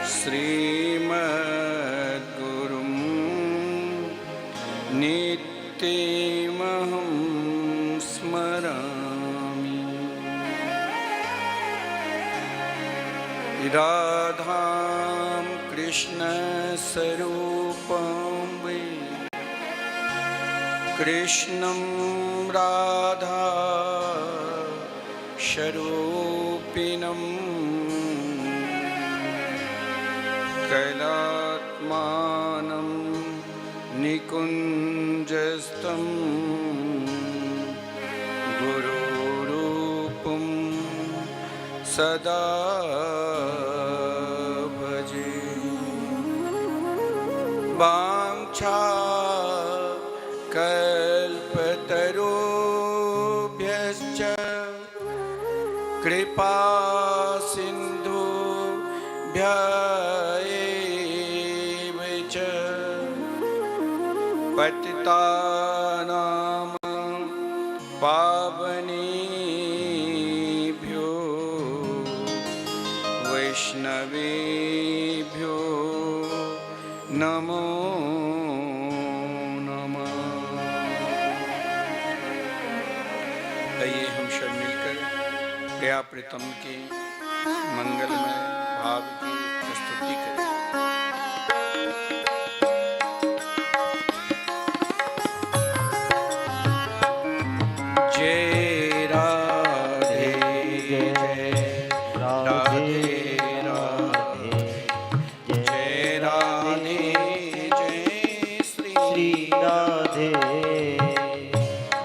श्रीमद्गुरुं नित्यमहं स्मरामि। राधां कृष्णस्वरूपं वै कृष्णं राधा स्वरूपिणं कैलात्मानं निकुञ्जस्थं गुरुरूपं सदा भजे। वाञ्छाकल्पतरुभ्यश्च कृपा सिन्धुभ्यैव च पतितानां पावनेभ्यो वैष्णवेभ्यो नमो नमः। आइए हम सब मिलकर प्रिया प्रीतम के मंगलमय भाव की प्रस्तुति करें। जय राधे जय राधे राधे जय राधे जय श्री राधे।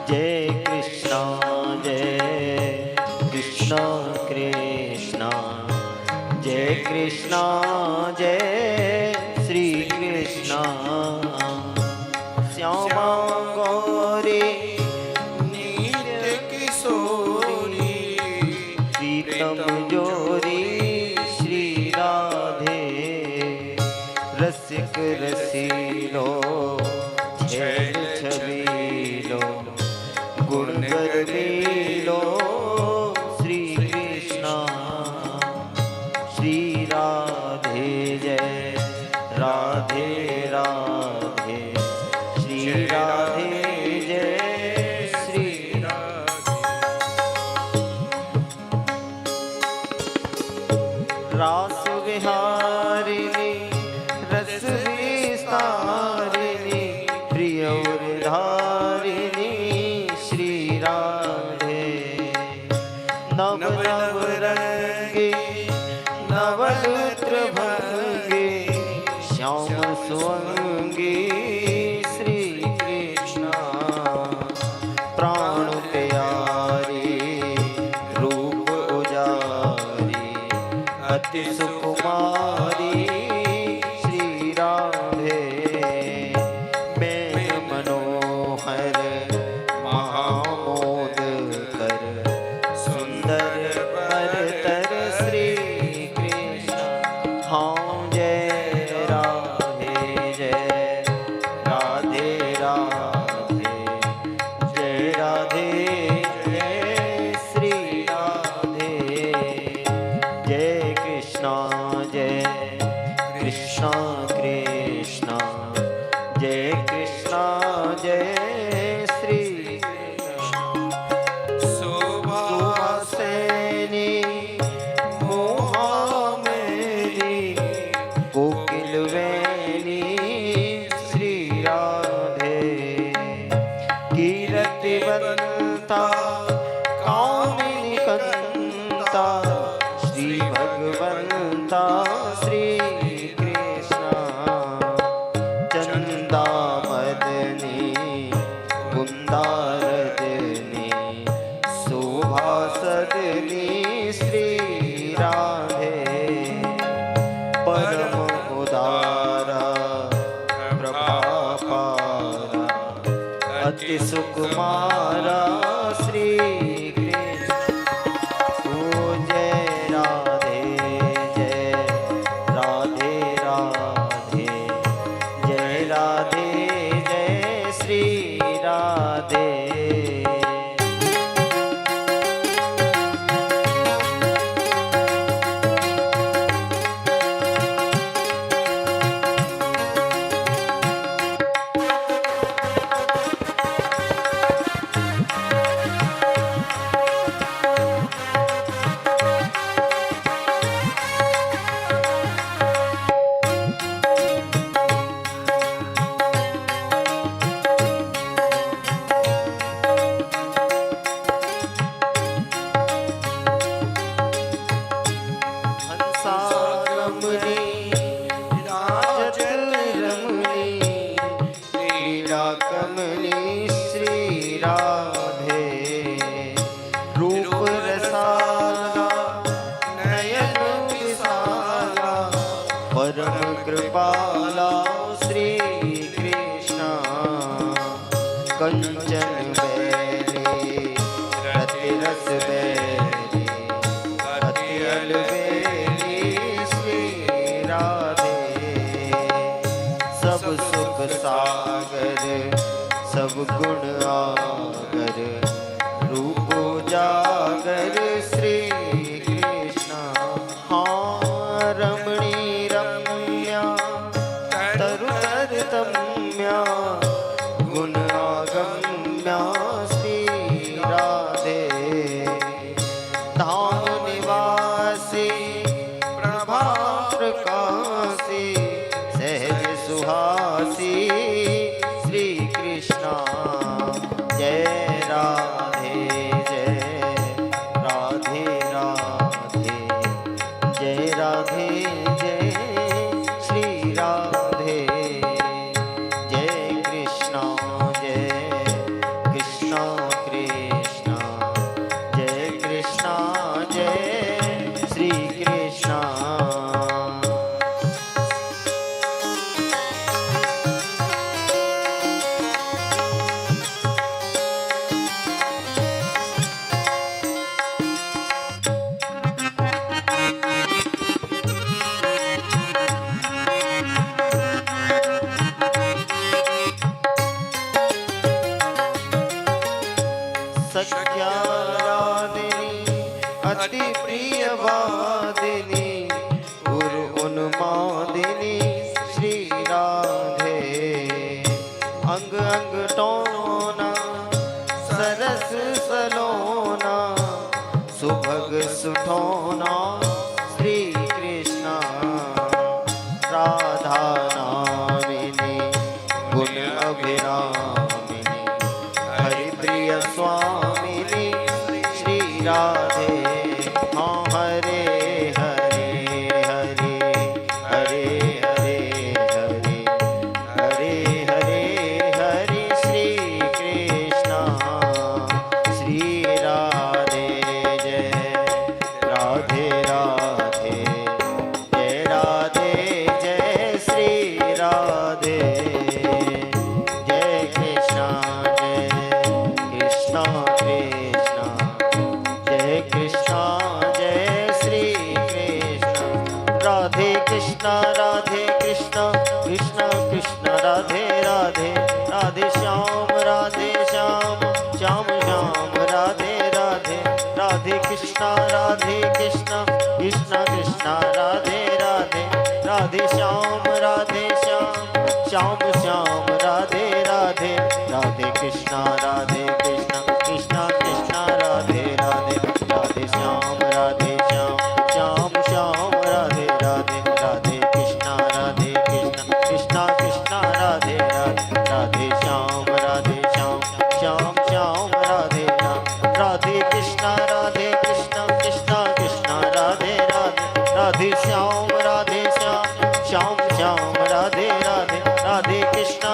जय कृष्णा कृष्णा जय कृष्णा जय श्री कृष्णा। श्यामा गौरी नित्य किशोरी प्रीतम जोरी श्री राधे। रसिक रसीलो छैल छबीलो गुण गरीलो श्री कृष्णा। श्री राधे जय राधे राधे श्री राधे जय श्री राधे। रास विहारिणी रस विस्तारिणी प्रिय धारिणी श्री राधे। नव नव रंगे नवलत्र भंगे श्याम सुअंगी श्री कृष्णा। प्राण प्यारी रूप उजारी अति सुकुमारी श्री राधे। मैं मनोहर महामोद कर सुंदर बरतर श्री कृष्ण। हाँ जय राधे जय राधे राधे जय राधे जय श्री राधे। जय कृष्णा कृष्णा कृष्णा जय कृष्णा जय श्री कृष्ण। सुभासिनी मोहामेरी कोकिल वेणी श्री राधे। कीर्तिवंता कामिनी कंता श्री भगवंता श्री कृष्णा। चंदा मदनी कुंदारजनी सुभासदनी श्री राधे। परम उदारा प्रभापारा अति सुकुमारा श्री कृष्ण। ओ जय राधे जय राधे राधे जय राधे जय श्री राधे। रमणी राजत रमणी लीला कमली श्री राधे रूप रसाला नयन विशाला परम कृपाला श्री कृष्ण कंचन बैरी रति रस बैरी अति अलबेली श्री राधे सब सुख सागर सब गुण आगर रूप उजागर श्री कृष्ण हाँ रमणी रम्या तरु तरतम्या गुण आगम्या श्री राधे धाम निवासी प्रभा प्रकाशी सहज सुहासी श्री कृष्ण जय राधे राधे राधे जय राधे जय श्री राधे जय कृष्ण कृष्ण जय कृष्ण जय श्री कृष्ण सख्याराधिनी अति प्रिय वादिनी गुरु उन्मादिनी श्री राधे अंग अंग टोना सरस सलोना सुभग सुठोना श्री कृष्ण राधा नामिनी गुण अभिरामिनी हरि प्रिय स्वामिनी श्री राधे हाँ हरे हरे हरे हरे हरे हरे हरे हरे हरे श्री कृष्ण श्री राधे जय राधे राधे जय राधे जय श्री राधे जय कृष्ण कृष्ण जय कृष्ण जय श्री कृष्ण राधे कृष्ण कृष्ण कृष्ण राधे राधे राधे श्याम श्याम श्याम राधे राधे राधे कृष्ण कृष्ण कृष्ण राधे राधे राधे श्याम श्याम श्याम श्याम राधे राधे राधे कृष्ण कृष्ण कृष्ण राधे राधे राधे श्याम श्याम श्याम राधे राधे राधे कृष्ण कृष्ण कृष्ण राधे राधे राधे श्याम श्याम श्याम राधे राधे कृष्ण कृष्ण कृष्ण राधे राधे राधे श्याम श्याम श्याम राधे राधे राधे कृष्ण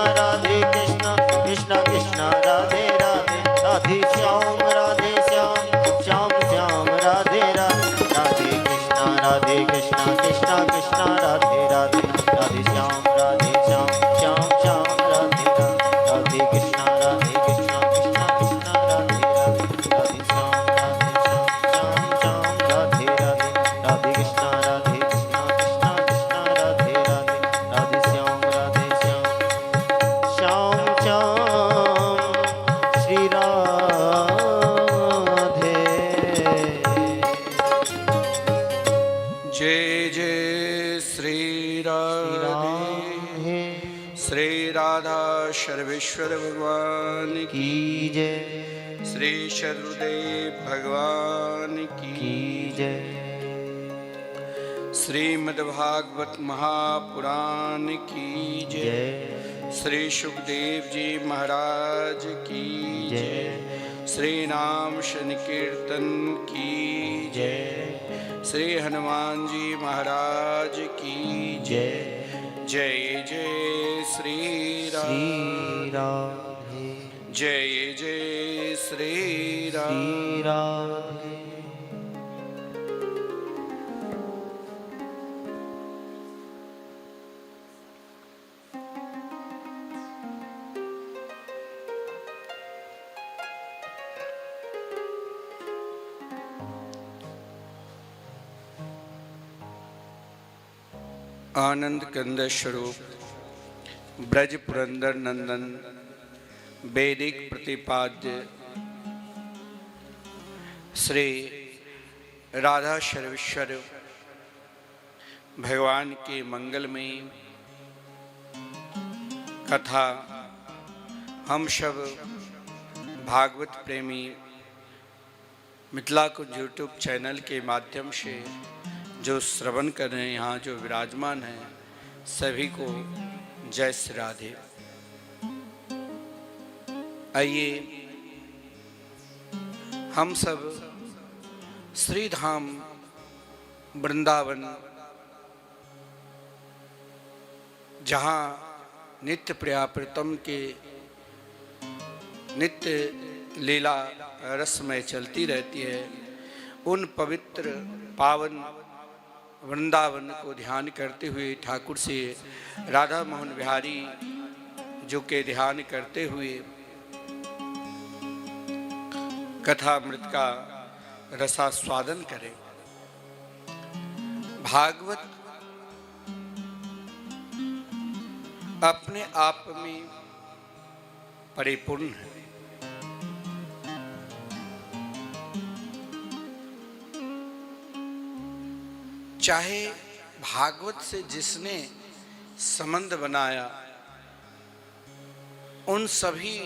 कृष्ण कृष्ण राधे राधे राधे श्याम श्याम श्याम राधे राधे राधे कृष्ण कृष्ण कृष्ण राधे राधे राधे श्याम श्याम श्याम राधे राधे कृष्ण कृष्ण कृष्ण राधे राधे राधे श्याम श्याम राधे राधे राधे कृष्ण कृष्ण कृष्ण राधे राधे राधे श्याम श्याम श्री राधे जय जय श्री राधे श्री राधा सर्वेश्वर भगवान की जय श्री शरुदेव भगवान की जय श्रीमद्भागवत महापुराण की जय श्री सुखदेव जी महाराज की जय श्री नाम संकीर्तन की जय श्री हनुमान जी महाराज की जय। जय जय श्री श्री राम। राधे जय जय श्री राम। श्री राधे। आनंद कंद स्वरूप ब्रज पुरंदर नंदन वैदिक प्रतिपाद्य श्री राधा सर्वेश्वर भगवान के मंगलमयी कथा हम सब भागवत प्रेमी मिथिला कुंज यूट्यूब चैनल के माध्यम से जो श्रवण कर रहे हैं, यहाँ जो विराजमान हैं, सभी को जय श्री राधे। आइए हम सब श्री धाम वृंदावन, जहाँ नित्य प्रिया प्रीतम के नित्य लीला रसमय चलती रहती है, उन पवित्र पावन वृंदावन को ध्यान करते हुए ठाकुर से राधा मोहन बिहारी जो के ध्यान करते हुए कथामृत का रसास्वादन करें। भागवत अपने आप में परिपूर्ण है। चाहे भागवत से जिसने संबंध बनाया, उन सभी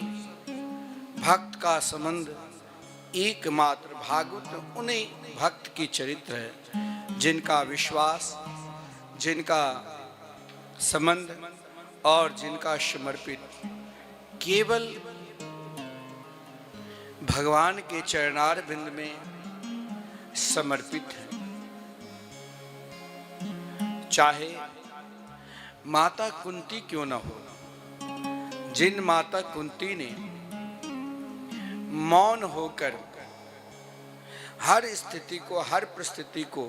भक्त का संबंध एकमात्र भागवत उन्हीं भक्त की चरित्र है, जिनका विश्वास, जिनका संबंध और जिनका समर्पित केवल भगवान के चरणार बिंद में समर्पित है। चाहे माता कुंती क्यों न हो, जिन माता कुंती ने मौन होकर हर स्थिति को, हर परिस्थिति को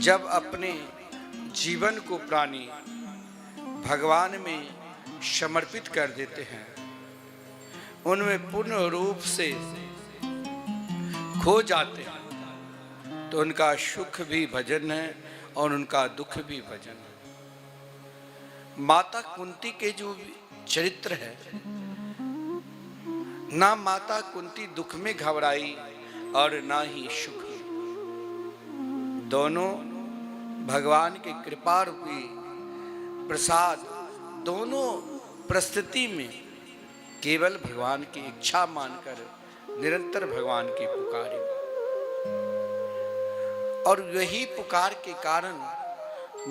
जब अपने जीवन को प्राणी भगवान में समर्पित कर देते हैं, उनमें पूर्ण रूप से खो जाते हैं, तो उनका सुख भी भजन है और उनका दुख भी भजन है। माता कुंती के जो चरित्र है, ना माता कुंती दुख में घबराई और ना ही सुख में। दोनों भगवान के कृपा रूपी प्रसाद, दोनों परिस्थिति में केवल भगवान की इच्छा मानकर निरंतर भगवान की पुकारे, और यही पुकार के कारण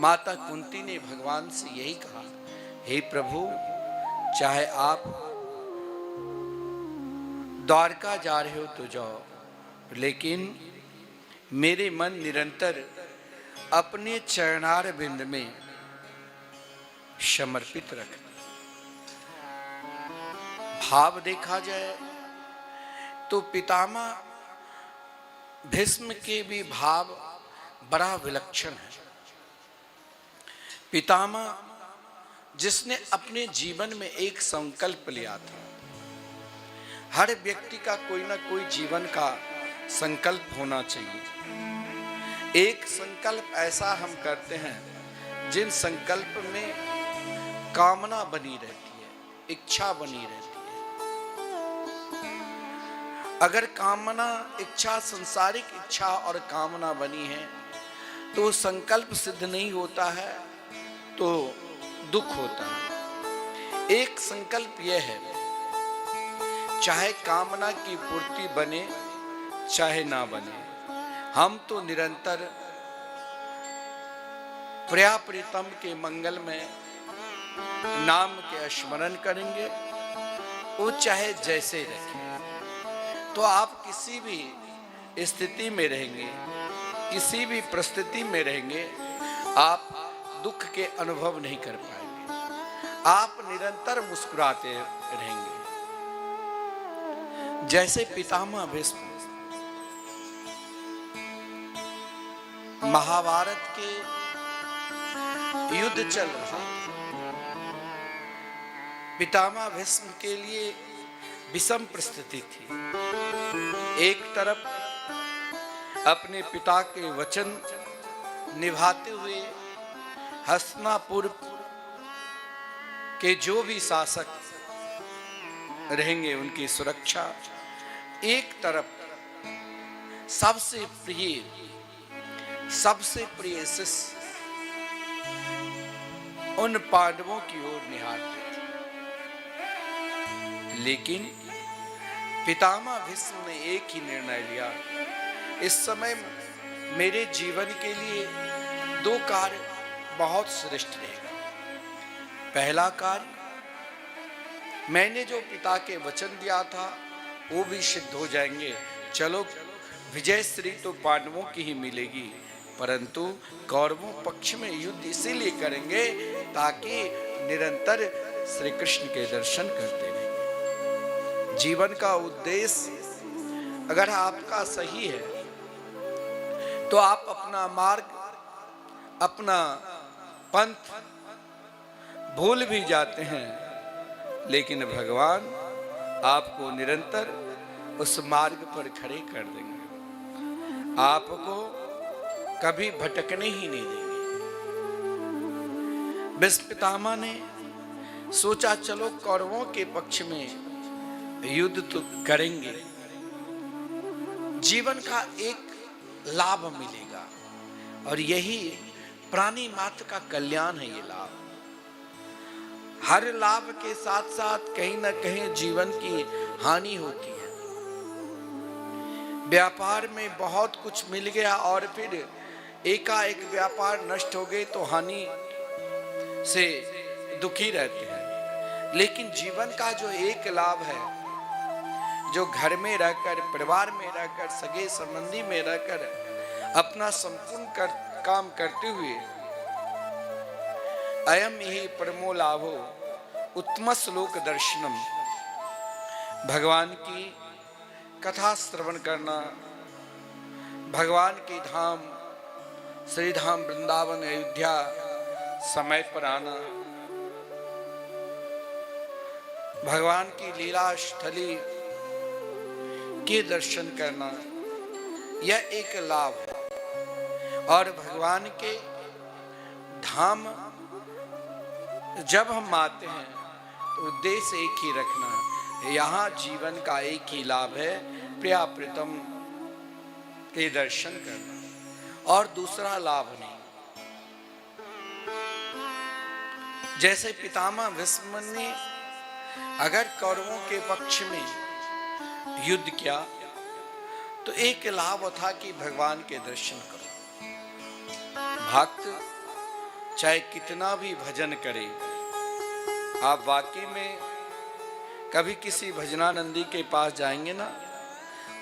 माता कुंती ने भगवान से यही कहा, हे प्रभु, चाहे आप द्वारका जा रहे हो तो जाओ, लेकिन मेरे मन निरंतर अपने चरणार बिंद में समर्पित रख। भाव देखा जाए तो पितामह भीष्म के भी भाव बड़ा विलक्षण है। पितामह जिसने अपने जीवन में एक संकल्प लिया था, हर व्यक्ति का कोई ना कोई जीवन का संकल्प होना चाहिए। एक संकल्प ऐसा हम करते हैं जिन संकल्प में कामना बनी रहती है, इच्छा बनी रहती है। अगर कामना, इच्छा, संसारिक इच्छा और कामना बनी है तो संकल्प सिद्ध नहीं होता है, तो दुख होता है। एक संकल्प यह है, चाहे कामना की पूर्ति बने चाहे ना बने, हम तो निरंतर प्रिया प्रीतम के मंगल में नाम के स्मरण करेंगे, वो चाहे जैसे रखें। तो आप किसी भी स्थिति में रहेंगे, किसी भी परिस्थिति में रहेंगे, आप दुख के अनुभव नहीं कर पाएंगे। आप निरंतर मुस्कुराते रहेंगे। जैसे पितामह भीष्म महाभारत के युद्ध चल रहा था, पितामह भीष्म के लिए विषम परिस्थिति थी। एक तरफ अपने पिता के वचन निभाते हुए हस्तिनापुर के जो भी शासक रहेंगे उनकी सुरक्षा, एक तरफ सबसे प्रिय शिष्य उन पांडवों की ओर निहारते थे। लेकिन पितामह भीष्म ने एक ही निर्णय लिया, इस समय मेरे जीवन के लिए दो कार्य बहुत श्रेष्ठ रहेगा। पहला कार्य, मैंने जो पिता के वचन दिया था वो भी सिद्ध हो जाएंगे। चलो, विजय श्री तो पांडवों की ही मिलेगी, परंतु कौरवों पक्ष में युद्ध इसीलिए करेंगे ताकि निरंतर श्री कृष्ण के दर्शन करते रहेंगे। जीवन का उद्देश्य अगर आपका सही है तो आप अपना मार्ग, अपना पंथ भूल भी जाते हैं, लेकिन भगवान आपको निरंतर उस मार्ग पर खड़े कर देंगे, आपको कभी भटकने ही नहीं देंगे। भीष्म पितामह ने सोचा, चलो कौरवों के पक्ष में युद्ध तो करेंगे, जीवन का एक लाभ मिलेगा और यही प्राणी मात्र का कल्याण है। ये लाभ, हर लाभ के साथ साथ कहीं ना कहीं जीवन की हानि होती है। व्यापार में बहुत कुछ मिल गया और फिर एकाएक व्यापार नष्ट हो गए तो हानि से दुखी रहते हैं। लेकिन जीवन का जो एक लाभ है, जो घर में रहकर, परिवार में रहकर, सगे संबंधी में रहकर अपना संपूर्ण काम करते हुए, अयम ही परमो लाभो उत्तम श्लोक दर्शनम, भगवान की कथा श्रवण करना, भगवान के धाम श्री धाम वृंदावन अयोध्या समय पर आना, भगवान की लीला स्थली के दर्शन करना, यह एक लाभ है। और भगवान के धाम जब हम आते हैं तो उद्देश्य एक ही रखना, यहाँ जीवन का एक ही लाभ है, प्रिया प्रीतम के दर्शन करना, और दूसरा लाभ नहीं। जैसे पितामह भीष्म ने अगर कौरवों के पक्ष में युद्ध किया तो एक लाभ था कि भगवान के दर्शन करो। भक्त चाहे कितना भी भजन करे, आप वाकई में कभी किसी भजनानंदी के पास जाएंगे ना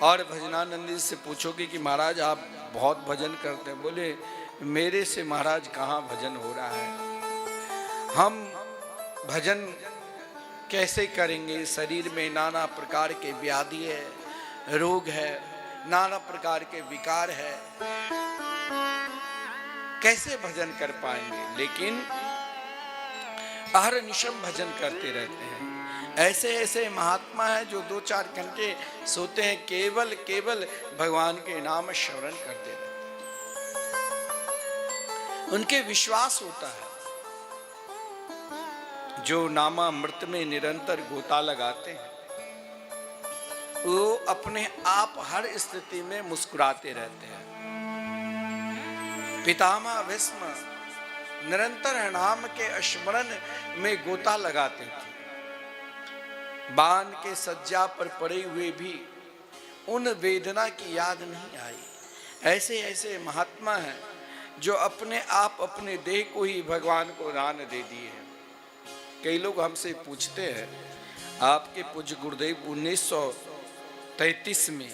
और भजनानंदी से पूछोगे कि महाराज आप बहुत भजन करते हैं, बोले मेरे से महाराज कहाँ भजन हो रहा है, हम भजन कैसे करेंगे, शरीर में नाना प्रकार के व्याधि है, रोग है, नाना प्रकार के विकार है, कैसे भजन कर पाएंगे। लेकिन अहरनिशम भजन करते रहते हैं। ऐसे ऐसे महात्मा हैं जो 2-4 घंटे सोते हैं, केवल भगवान के नाम श्रवण करते रहते हैं। उनके विश्वास होता है, जो नामामृत में निरंतर गोता लगाते हैं वो अपने आप हर स्थिति में मुस्कुराते रहते हैं। पितामह भीष्म निरंतर नाम के स्मरण में गोता लगाते थे। बाण के सज्जा पर पड़े हुए भी उन वेदना की याद नहीं आई। ऐसे ऐसे महात्मा हैं जो अपने आप अपने देह को ही भगवान को दान दे दिए हैं। कई लोग हमसे पूछते हैं, आपके पूज्य गुरुदेव 1933 में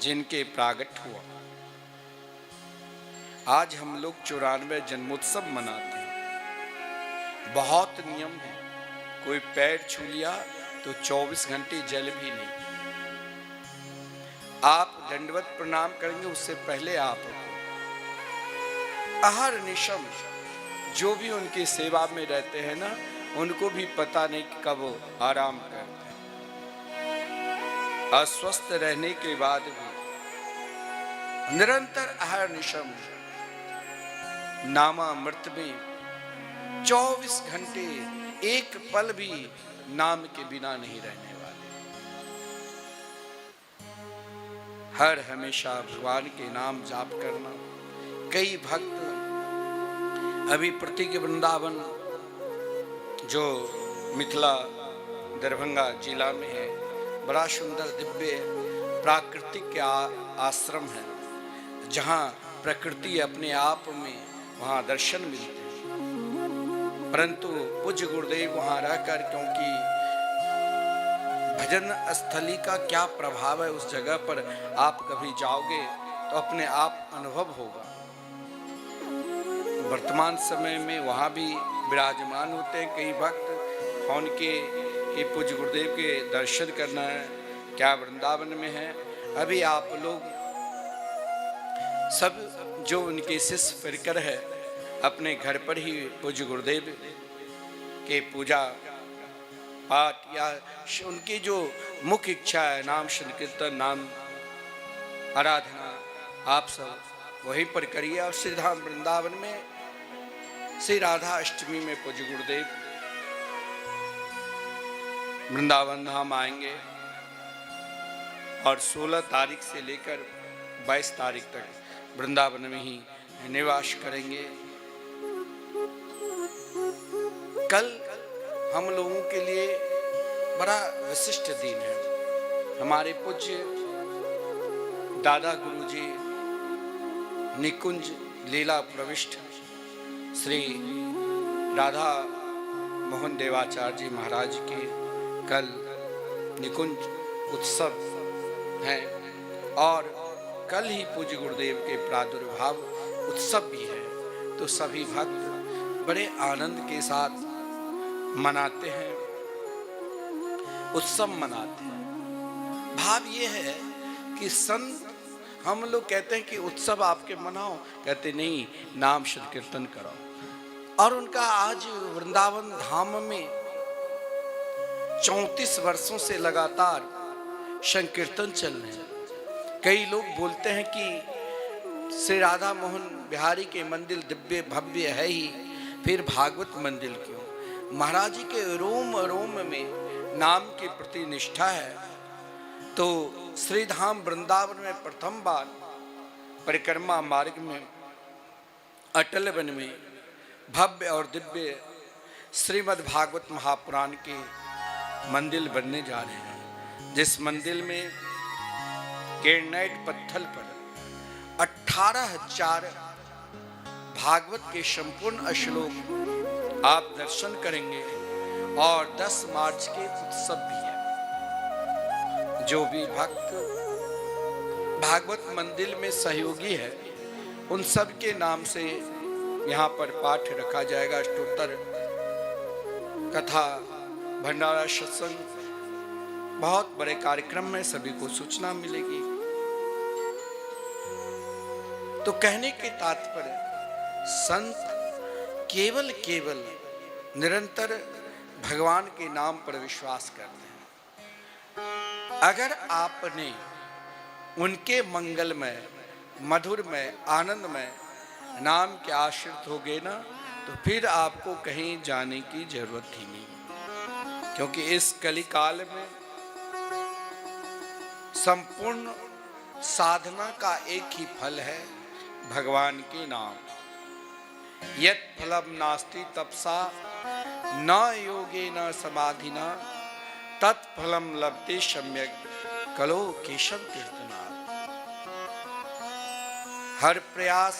जिनके प्रागट हुआ आज हम लोग 94 जन्मोत्सव मनाते हैं। बहुत नियम है, कोई पैर छू लिया तो 24 घंटे जल भी नहीं। आप दंडवत प्रणाम करेंगे उससे पहले आप अहर निशम जो भी उनकी सेवा में रहते हैं ना, उनको भी पता नहीं कि कब वो आराम करते हैं। अस्वस्थ रहने के बाद भी निरंतर अहर निशम नामामृत में 24 घंटे एक पल भी नाम के बिना नहीं रहने वाले। हर हमेशा भगवान के नाम जाप करना। कई भक्त अभी प्रतीक वृंदावन जो मिथिला दरभंगा जिला में है, बड़ा सुंदर दिव्य प्राकृतिक आश्रम है, जहाँ प्रकृति अपने आप में वहाँ दर्शन मिलते हैं। परंतु पूज्य गुरुदेव वहाँ रहकर, क्योंकि भजन स्थली का क्या प्रभाव है उस जगह पर, आप कभी जाओगे तो अपने आप अनुभव होगा। वर्तमान समय में वहाँ भी विराजमान होते हैं कई भक्त, उनके पूज्य गुरुदेव के दर्शन करना है, क्या वृंदावन में है। अभी आप लोग सब जो उनके शिष्य परिकर है, अपने घर पर ही पूज्य गुरुदेव के पूजा पाठ या उनकी जो मुख्य इच्छा है, नाम संकीर्तन, नाम आराधना, आप सब वहीं पर करिए। और श्री धाम वृंदावन में श्री राधा अष्टमी में पूज्य गुरुदेव वृंदावन धाम आएंगे और 16 तारीख से लेकर 22 तारीख तक वृंदावन में ही निवास करेंगे। कल हम लोगों के लिए बड़ा विशिष्ट दिन है। हमारे पूज्य दादा गुरुजी निकुंज लीला प्रविष्ट श्री राधा मोहन देवाचार्य जी महाराज के कल निकुंज उत्सव है और कल ही पूज्य गुरुदेव के प्रादुर्भाव उत्सव भी है। तो सभी भक्त बड़े आनंद के साथ मनाते हैं, उत्सव मनाते हैं। भाव ये है कि संत, हम लोग कहते हैं कि उत्सव आपके मनाओ, कहते नहीं, नाम संकीर्तन करो। और उनका आज वृंदावन धाम में 34 वर्षों से लगातार संकीर्तन चल रहे हैं। कई लोग बोलते हैं कि श्री राधा मोहन बिहारी के मंदिर दिव्य भव्य है ही, फिर भागवत मंदिर क्यों? महाराज जी के रोम रोम में नाम के प्रति निष्ठा है। तो श्री धाम वृंदावन में प्रथम बार परिक्रमा मार्ग में अटल वन में भव्य और दिव्य श्रीमद् भागवत महापुराण के मंदिर बनने जा रहे हैं, जिस मंदिर में ग्रेनाइट पत्थर पर 18,000 भागवत के संपूर्ण श्लोक आप दर्शन करेंगे। और 10 मार्च के उत्सव भी है। जो भी भक्त भागवत मंदिर में सहयोगी है, उन सब के नाम से यहाँ पर पाठ रखा जाएगा। अष्टोत्तर कथा, भंडारा, सत्संग, बहुत बड़े कार्यक्रम में सभी को सूचना मिलेगी। तो कहने के तात्पर्य, संत केवल निरंतर भगवान के नाम पर विश्वास करते हैं। अगर आपने उनके मंगलमय, मधुरमय, आनंदमय नाम के आश्रित हो गए ना, तो फिर आपको कहीं जाने की जरूरत ही नहीं। क्योंकि इस कलिकाल में संपूर्ण साधना का एक ही फल है, भगवान के नाम। यत् फलम नास्ति तपसा न योगेन समाधिना तत्फलम लभते सम्यक कलो केशव कीर्तना। हर प्रयास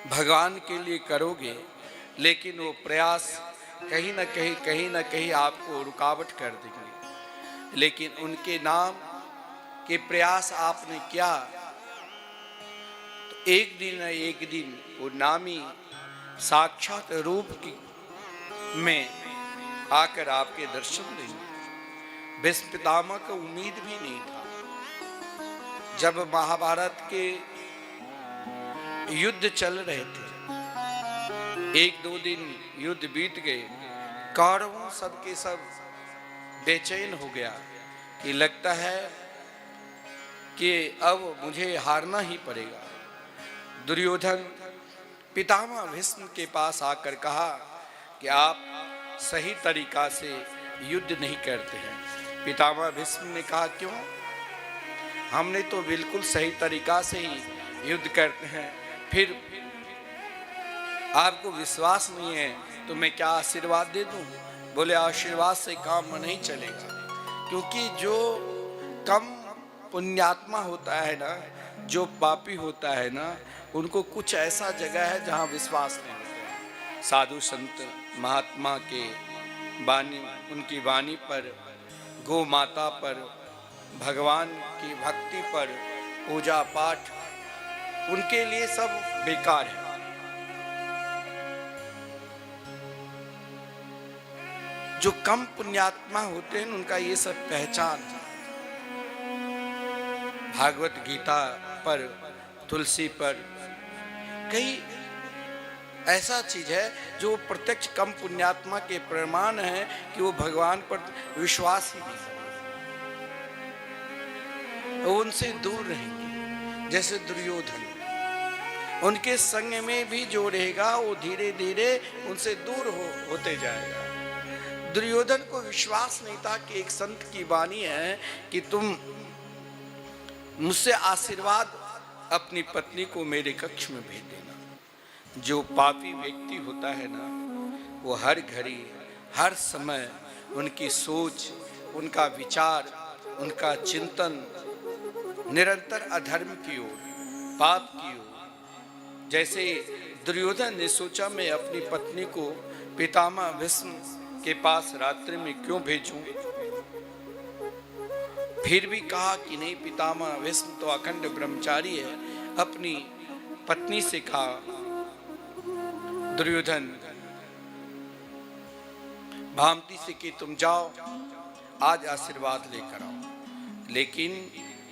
भगवान के लिए करोगे, लेकिन वो प्रयास कहीं ना कहीं आपको रुकावट कर देंगे। लेकिन उनके नाम के प्रयास आपने किया एक दिन न एक दिन वो नामी साक्षात रूप की में आकर आपके दर्शन देंगे। भीष्म पितामह को उम्मीद भी नहीं था। जब महाभारत के युद्ध चल रहे थे, एक दो दिन युद्ध बीत गए, कौरवों सब के सब बेचैन हो गया कि लगता है कि अब मुझे हारना ही पड़ेगा। दुर्योधन पितामह भीष्म के पास आकर कहा कि आप सही तरीका से युद्ध नहीं करते हैं। पितामह भीष्म ने कहा, क्यों? हमने तो बिल्कुल सही तरीका से ही युद्ध करते हैं, फिर आपको विश्वास नहीं है तो मैं क्या आशीर्वाद दे दूं? बोले, आशीर्वाद से काम नहीं चलेगा, क्योंकि जो कम पुण्यात्मा होता है ना, जो पापी होता है ना, उनको कुछ ऐसा जगह है जहां विश्वास नहीं होता। साधु संत महात्मा के वाणी, उनकी वाणी पर, गौ माता पर, भगवान की भक्ति पर, पूजा पाठ, उनके लिए सब बेकार है। जो कम पुण्यात्मा होते हैं उनका ये सब पहचान है। भागवत गीता पर, तुलसी पर कई ऐसा चीज है जो प्रत्यक्ष कम पुण्यात्मा के प्रमाण है कि वो भगवान पर विश्वास ही नहीं, वो उनसे दूर रहेंगे। जैसे दुर्योधन, उनके संग में भी जो रहेगा वो धीरे धीरे उनसे दूर होते जाएगा। दुर्योधन को विश्वास नहीं था कि एक संत की वाणी है कि तुम मुझसे आशीर्वाद अपनी पत्नी को मेरे कक्ष में भेज देना। जो पापी व्यक्ति होता है ना, वो हर घड़ी हर समय उनकी सोच, उनका विचार, उनका चिंतन निरंतर अधर्म की ओर, पाप की ओर। जैसे दुर्योधन ने सोचा, मैं अपनी पत्नी को पितामह भीष्म के पास रात्रि में क्यों भेजूं? फिर भी कहा कि नहीं, पितामह भीष्म तो अखंड ब्रह्मचारी है। अपनी पत्नी से कहा, दुर्योधन भामती से कि तुम जाओ, आज आशीर्वाद लेकर आओ। लेकिन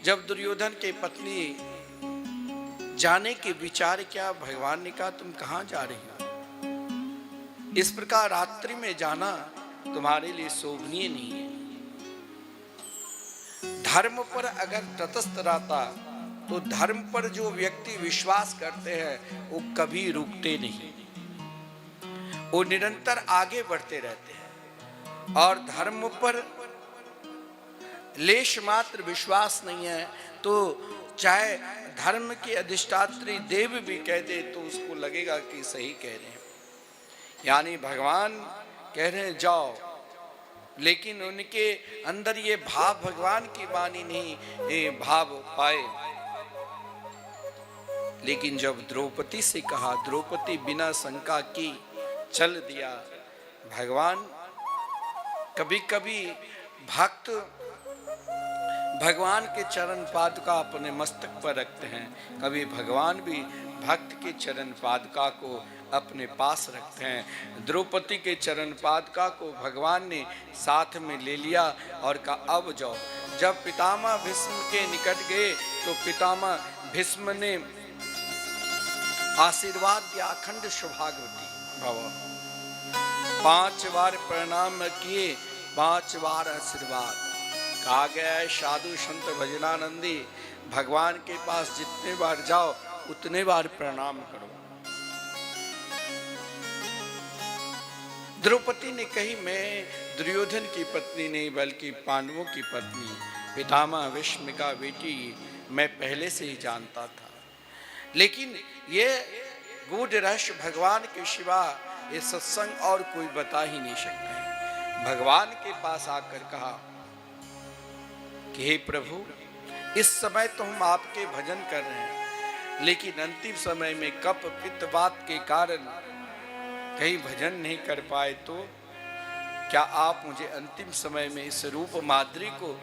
जब दुर्योधन के पत्नी जाने के विचार क्या, भगवान ने कहा, तुम कहां जा रही हो? इस प्रकार रात्रि में जाना तुम्हारे लिए शोभनीय नहीं है। धर्म पर अगर तटस्थ रहता तो धर्म पर जो व्यक्ति विश्वास करते हैं वो कभी रुकते नहीं, वो निरंतर आगे बढ़ते रहते हैं। और धर्म पर लेश मात्र विश्वास नहीं है तो चाहे धर्म के अधिष्ठात्री देव भी कह दे तो उसको लगेगा कि सही कह रहे हैं। यानी भगवान कह रहे हैं जाओ, लेकिन उनके अंदर ये भाव भगवान की वाणी नहीं भाव पाए। लेकिन जब द्रौपदी से कहा, द्रौपदी बिना शंका की चल दिया। भगवान कभी कभी भक्त भगवान के चरण पादुका अपने मस्तक पर रखते हैं, कभी भगवान भी भक्त के चरण पादुका को अपने पास रखते हैं। द्रौपदी के चरण पादुका को भगवान ने साथ में ले लिया और कहा अब जाओ। जब पितामह भीष्म के निकट गए तो पितामह भीष्म ने आशीर्वाद दिया, अखंड सौभाग्यवती भव। 5 बार प्रणाम किए, 5 बार आशीर्वाद। कहा गया है साधु संत भजनानंदी, भगवान के पास जितने बार जाओ उतने बार प्रणाम करो। द्रौपदी ने कही, मैं दुर्योधन की पत्नी नहीं बल्कि पांडवों की पत्नी, पितामह भीष्म का बेटी मैं पहले से ही जानता था। लेकिन ये गूढ़ रहस्य भगवान के सिवा ये सत्संग और कोई बता ही नहीं सकता है। भगवान के पास आकर कहा कि हे प्रभु, इस समय तो हम आपके भजन कर रहे हैं, लेकिन अंतिम समय में कप पित्त वात के कारण कहीं भजन नहीं कर पाए, तो क्या आप मुझे अंतिम समय में इस रूप माद्री को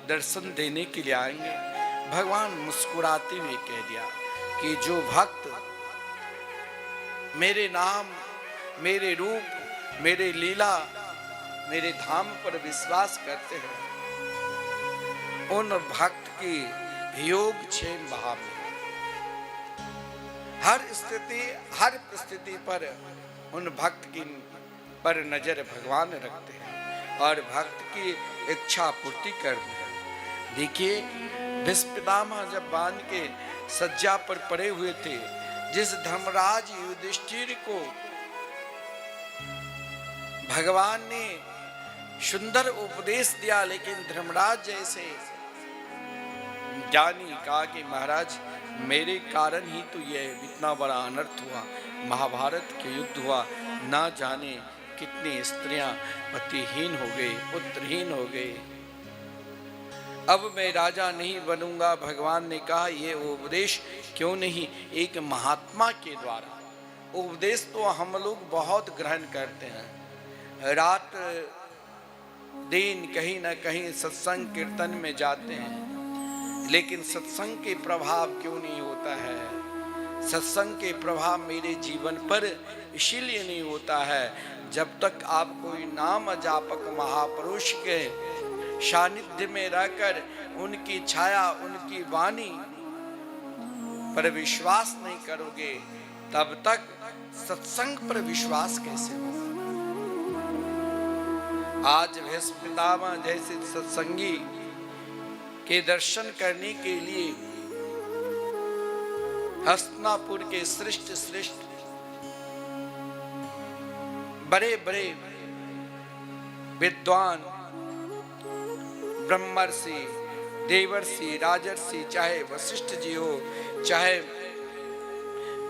दर्शन देने के लिए आएंगे? भगवान मुस्कुराते हुए कह दिया, कि जो भक्त मेरे नाम, मेरे रूप, मेरे लीला, मेरे धाम पर विश्वास करते हैं, उन भक्त की योग क्षेम भाव में हर स्थिति, हर परिस्थिति पर उन भक्त की पर नजर भगवान रखते हैं और भक्त की इच्छा पूर्ति करते हैं। देखिए, भीष्म पितामह जब बांध के सज्जा पर पड़े हुए थे, जिस धर्मराज युधिष्ठिर को भगवान ने सुंदर उपदेश दिया, लेकिन धर्मराज जैसे ज्ञानी कहा कि महाराज मेरे कारण ही तो यह इतना बड़ा अनर्थ हुआ, महाभारत के युद्ध हुआ, ना जाने कितनी स्त्रियां पतिहीन हो गई, पुत्रहीन हो गई, अब मैं राजा नहीं बनूंगा। भगवान ने कहा ये उपदेश क्यों नहीं एक महात्मा के द्वारा। उपदेश तो हम लोग बहुत ग्रहण करते हैं, रात दिन कहीं ना कहीं सत्संग कीर्तन में जाते हैं, लेकिन सत्संग के प्रभाव क्यों नहीं होता है? सत्संग के प्रभाव मेरे जीवन पर इसीलिए नहीं होता है जब तक आप कोई नाम जापक महापुरुष के सानिध्य में रहकर उनकी छाया, उनकी वाणी पर विश्वास नहीं करोगे, तब तक सत्संग पर विश्वास कैसे होगा? आज भीष्म पितामह जैसे सत्संगी के दर्शन करने के लिए हस्तिनापुर के श्रेष्ठ श्रेष्ठ बड़े बड़े विद्वान ब्रह्मर्षि, देवर्षि, राजर्षि, चाहे वशिष्ठ जी हो, चाहे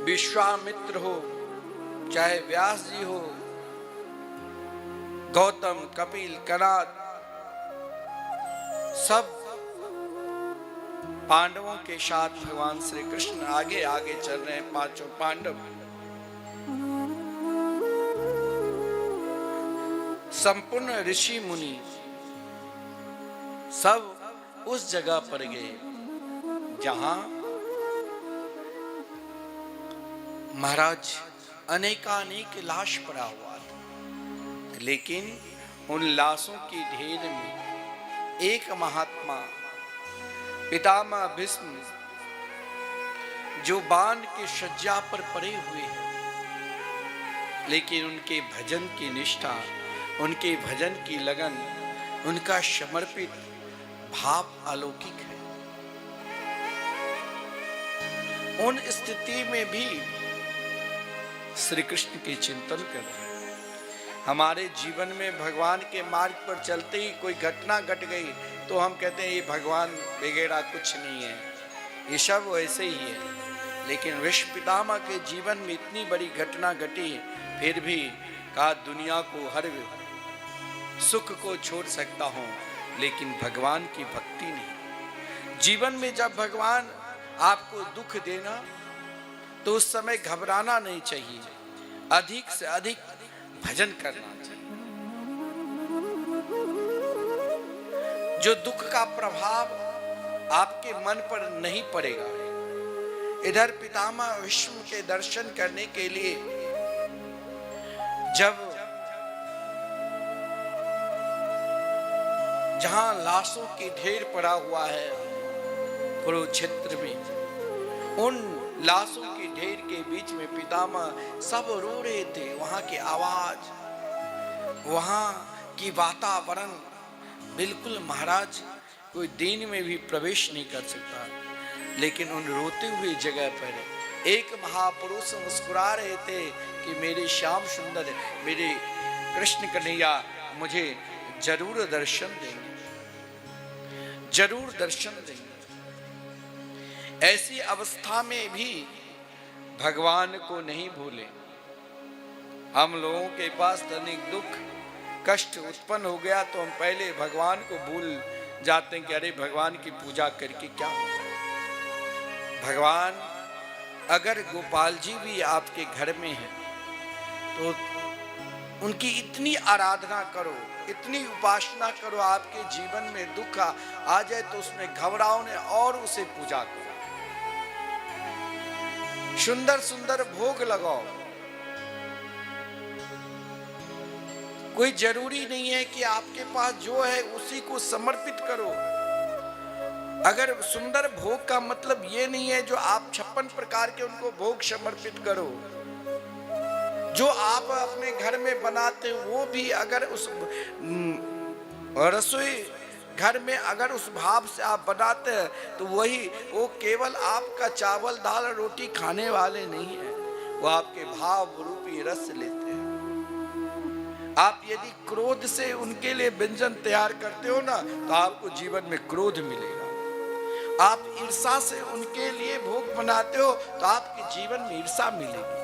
विश्वामित्र हो, चाहे व्यास जी हो, गौतम, कपिल, कनाद, सब पांडवों के साथ भगवान श्री कृष्ण आगे आगे चल रहे हैं। पांचों पांडव संपूर्ण ऋषि मुनि सब उस जगह पर गए जहां महाराज अनेकानेक लाश पड़ा हुआ था, लेकिन उन लाशों की ढेर में एक महात्मा पितामह भीष्म जो बाण के शज्जा पर पड़े हुए हैं, लेकिन उनके भजन की निष्ठा, उनके भजन की लगन, उनका समर्पित भाव अलौकिक है। उन स्थिति में भी श्री कृष्ण के चिंतन कर रहे हैं। हमारे जीवन में भगवान के मार्ग पर चलते ही कोई घटना घट गई तो हम कहते हैं ये भगवान वगैरह कुछ नहीं है, ये सब वैसे ही है। लेकिन विश्व पितामह के जीवन में इतनी बड़ी घटना घटी, फिर भी कहा दुनिया को हर सुख को छोड़ सकता हूं, लेकिन भगवान की भक्ति नहीं। जीवन में जब भगवान आपको दुख देना तो उस समय घबराना नहीं चाहिए, अधिक से अधिक भजन करना चाहिए। जो दुख का प्रभाव आपके मन पर नहीं पड़ेगा। इधर पितामह भीष्म के दर्शन करने के लिए जब जहां लाशों की ढेर पड़ा हुआ है कुरुक्षेत्र में, उन लाशों की ढेर के बीच में पितामह सब रो रहे थे। वहां की आवाज, वहां की वातावरण बिल्कुल महाराज कोई दिन में भी प्रवेश नहीं कर सकता। लेकिन उन रोते हुए जगह पर एक महापुरुष मुस्कुरा रहे थे कि मेरे श्याम सुंदर, मेरे कृष्ण कन्हैया मुझे जरूर दर्शन देंगे, जरूर दर्शन देंगे। ऐसी अवस्था में भी भगवान को नहीं भूले। हम लोगों के पास तनिक दुख कष्ट उत्पन्न हो गया तो हम पहले भगवान को भूल जाते हैं कि अरे भगवान की पूजा करके क्या होगा। भगवान अगर गोपाल जी भी आपके घर में है तो उनकी इतनी आराधना करो, इतनी उपासना करो, आपके जीवन में दुख आ जाए तो उसमें घबराओ नहीं और उसे पूजा करो। सुंदर सुंदर भोग लगाओ। कोई जरूरी नहीं है कि आपके पास जो है उसी को समर्पित करो। अगर सुंदर भोग का मतलब ये नहीं है जो आप 56 प्रकार के उनको भोग समर्पित करो। जो आप अपने घर में बनाते हो वो भी अगर उस रसोई घर में अगर उस भाव से आप बनाते हैं तो वो केवल आपका चावल दाल रोटी खाने वाले नहीं है, वो आपके भाव रूपी रस लेते हैं। आप यदि क्रोध से उनके लिए व्यंजन तैयार करते हो ना तो आपको जीवन में क्रोध मिलेगा। आप ईर्षा से उनके लिए भोग बनाते हो तो आपके जीवन में ईर्षा मिलेगी।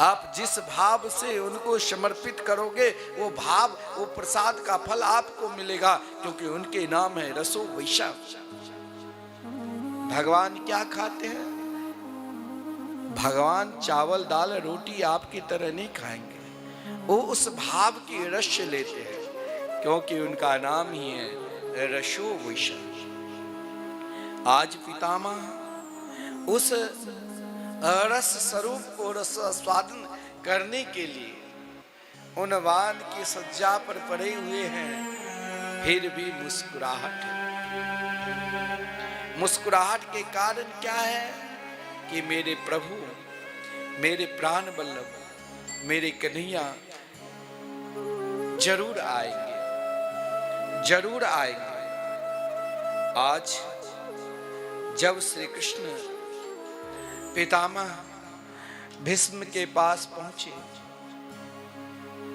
आप जिस भाव से उनको समर्पित करोगे वो भाव वो प्रसाद का फल आपको मिलेगा, क्योंकि उनके नाम है रसो वैशा। भगवान क्या खाते हैं? भगवान चावल दाल रोटी आपकी तरह नहीं खाएंगे, वो उस भाव की रस लेते हैं, क्योंकि उनका नाम ही है रसो वैशा। आज पितामह उस रस स्वरूप को रस स्वादन करने के लिए उन वान की सज्जा पर पड़े हुए हैं, फिर भी मुस्कुराहट है। मुस्कुराहट के कारण क्या है कि मेरे प्रभु, मेरे प्राण वल्लभ, मेरे कन्हैया जरूर आएंगे, जरूर आएंगे। आज जब श्री कृष्ण पितामह भीष्म के पास पहुंचे,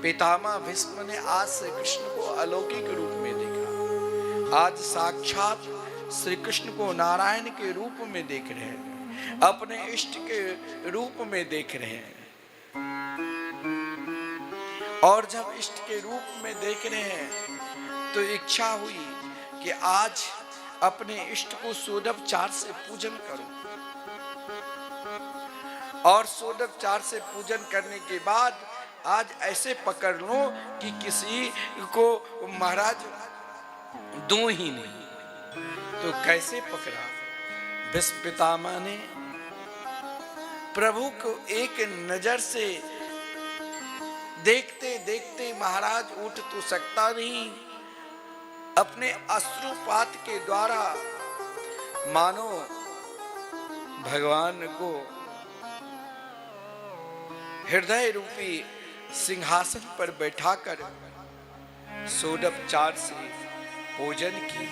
पितामह भीष्म ने आज श्री कृष्ण को अलौकिक रूप में देखा। आज साक्षात श्री कृष्ण को नारायण के रूप में देख रहे हैं, अपने इष्ट के रूप में देख रहे हैं। और जब इष्ट के रूप में देख रहे हैं तो इच्छा हुई कि आज अपने इष्ट को सोडोपचार से पूजन करो। और सोडोपचार से पूजन करने के बाद आज ऐसे पकड़ लो कि किसी को महाराज दो ही नहीं। तो कैसे पकड़ा? भीष्म पितामह ने प्रभु को एक नजर से देखते देखते महाराज उठ तो सकता नहीं, अपने अश्रुपात के द्वारा मानो भगवान को हृदय रूपी सिंहासन पर बैठाकर सोडोपचार से पूजन की।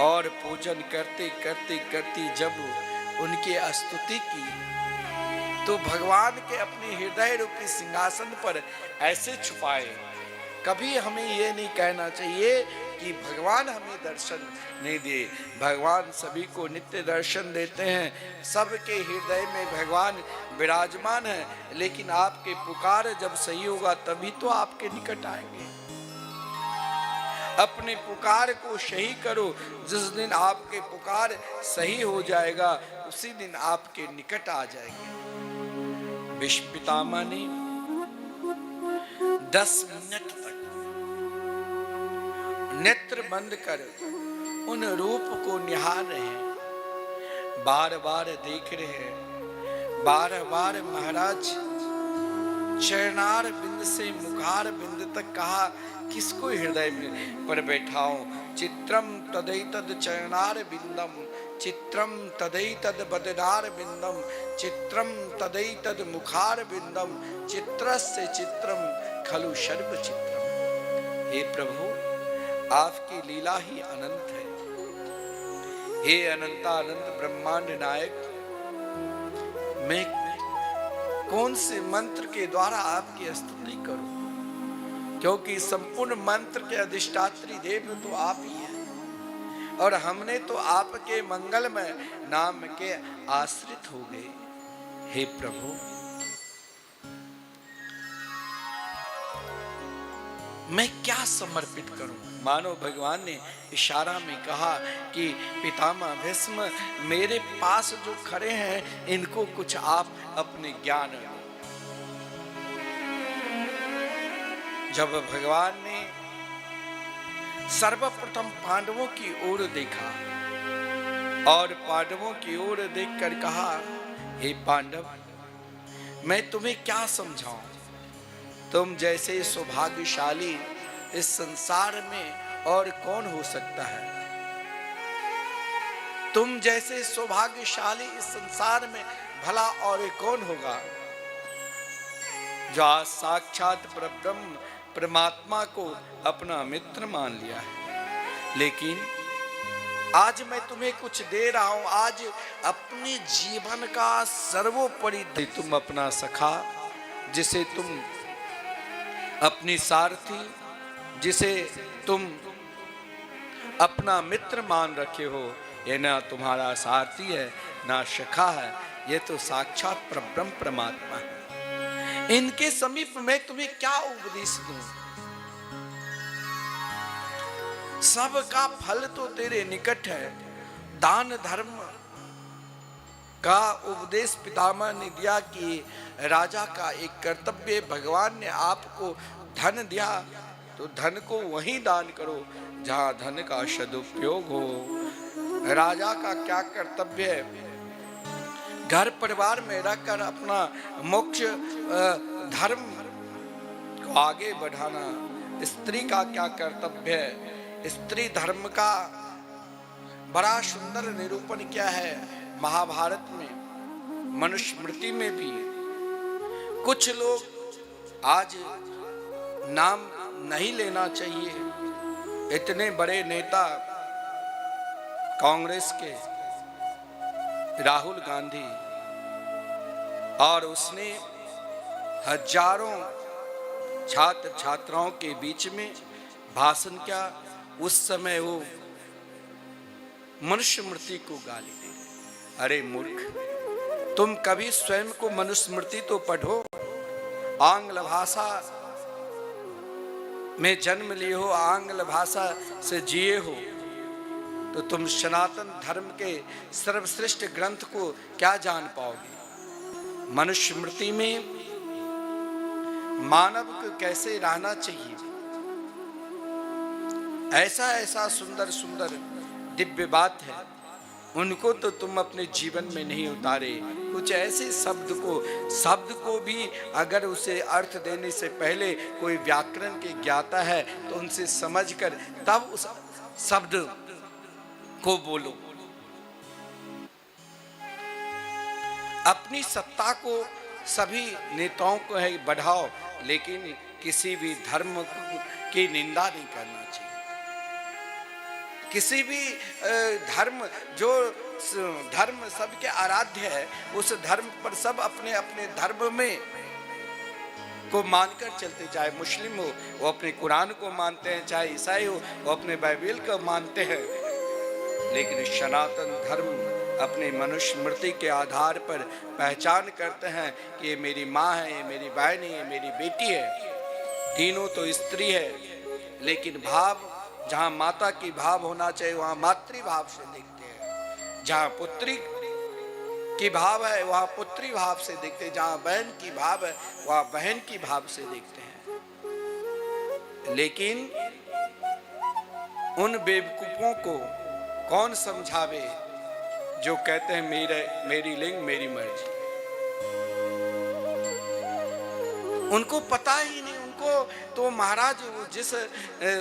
और पूजन करते करते करते जब उनकी स्तुति की तो भगवान के अपने हृदय रूपी सिंहासन पर ऐसे छुपाए। कभी हमें ये नहीं कहना चाहिए कि भगवान हमें दर्शन नहीं दे। भगवान सभी को नित्य दर्शन देते हैं, सबके हृदय में भगवान विराजमान है। लेकिन आपके पुकार जब सही होगा तभी तो आपके निकट आएंगे। अपने पुकार को सही करो। जिस दिन आपके पुकार सही हो जाएगा उसी दिन आपके निकट आ जाएंगे। भीष्म पितामह ने 10 मिनट तक नेत्र बंद कर उन रूप को निहार रहे हैं, बार बार देख रहे हैं। बार बार महाराज चरणार बिंद से मुखार बिंद तक कहा, किसको हृदय में पर बैठाओ। चित्रम तदैतद चरणार बिंदम, चित्रम तदैतद बदनार बिंदम, चित्रम तदैतद मुखार बिंदम, चित्रस्य चित्रम खलु सर्व चित्रम। हे प्रभु, आपकी लीला ही अनंत है। हे अनंतानंत ब्रह्मांड नायक, मैं कौन से मंत्र के द्वारा आपकी स्तुति करूं, क्योंकि संपूर्ण मंत्र के अधिष्ठात्री देव तो आप ही हैं और हमने तो आपके मंगलमय नाम के आश्रित हो गए। हे प्रभु, मैं क्या समर्पित करूं? मानो भगवान ने इशारा में कहा कि पितामह भीष्म, मेरे पास जो खड़े हैं इनको कुछ आप अपने ज्ञान दो। जब भगवान ने सर्वप्रथम पांडवों की ओर देखा और पांडवों की ओर देखकर कहा, हे पांडव, मैं तुम्हें क्या समझाऊं? तुम जैसे सौभाग्यशाली इस संसार में और कौन हो सकता है? तुम जैसे सौभाग्यशाली इस संसार में भला और कौन होगा, जो आज साक्षात परब्रह्म परमात्मा को अपना मित्र मान लिया है। लेकिन आज मैं तुम्हें कुछ दे रहा हूं। आज अपने जीवन का सर्वोपरि तुम अपना सखा, जिसे तुम अपनी सारथी, जिसे तुम अपना मित्र मान रखे हो, ये ना तुम्हारा सारथी है ना सखा है, ये तो साक्षात परब्रह्म परमात्मा है। इनके समीप मैं तुम्हें क्या उपदेश दूं? सब का फल तो तेरे निकट है। दान धर्म का उपदेश पितामह ने दिया कि राजा का एक कर्तव्य, भगवान ने आपको धन दिया तो धन को वहीं दान करो जहां धन का सदुपयोग हो। राजा का क्या कर्तव्य है? घर परिवार में रहकर अपना मोक्ष धर्म को आगे बढ़ाना। स्त्री का क्या कर्तव्य है? स्त्री धर्म का बड़ा सुंदर निरूपण किया है महाभारत में, मनुस्मृति में भी। कुछ लोग आज नाम नहीं लेना चाहिए, इतने बड़े नेता कांग्रेस के राहुल गांधी, और उसने हजारों छात्र छात्राओं के बीच में भाषण किया। उस समय वो मनुस्मृति को गाली दे रहे। अरे मूर्ख, तुम कभी स्वयं को मनुस्मृति तो पढ़ो। आंग्ल भाषा में जन्म लिए हो, आंग्ल भाषा से जिए हो, तो तुम सनातन धर्म के सर्वश्रेष्ठ ग्रंथ को क्या जान पाओगे? मनुस्मृति में मानव को कैसे रहना चाहिए, ऐसा ऐसा सुंदर सुंदर दिव्य बात है, उनको तो तुम अपने जीवन में नहीं उतारे। कुछ ऐसे शब्द को भी अगर उसे अर्थ देने से पहले कोई व्याकरण के ज्ञाता है तो उनसे समझकर तब उस शब्द को बोलो। अपनी सत्ता को सभी नेताओं को है बढ़ाओ, लेकिन किसी भी धर्म की निंदा नहीं करना चाहिए। किसी भी धर्म, जो धर्म सबके आराध्य है, उस धर्म पर सब अपने अपने धर्म में को मानकर चलते। चाहे मुस्लिम हो वो अपने कुरान को मानते हैं, चाहे ईसाई हो वो अपने बाइबल को मानते हैं, लेकिन सनातन धर्म अपने मनुस्मृति के आधार पर पहचान करते हैं कि ये मेरी माँ है, ये मेरी बहन है, ये मेरी बेटी है। तीनों तो स्त्री है, लेकिन भाव जहाँ माता की भाव होना चाहिए वहाँ मातृभाव से देखते हैं। जहाँ पुत्री की भाव है वहाँ पुत्री भाव से देखते हैं। जहाँ बहन की भाव है वहाँ बहन की भाव से देखते हैं। लेकिन उन बेवकूफों को कौन समझावे जो कहते हैं मेरी लिंग मेरी मर्जी। उनको पता ही नहीं, उनको तो महाराज जिस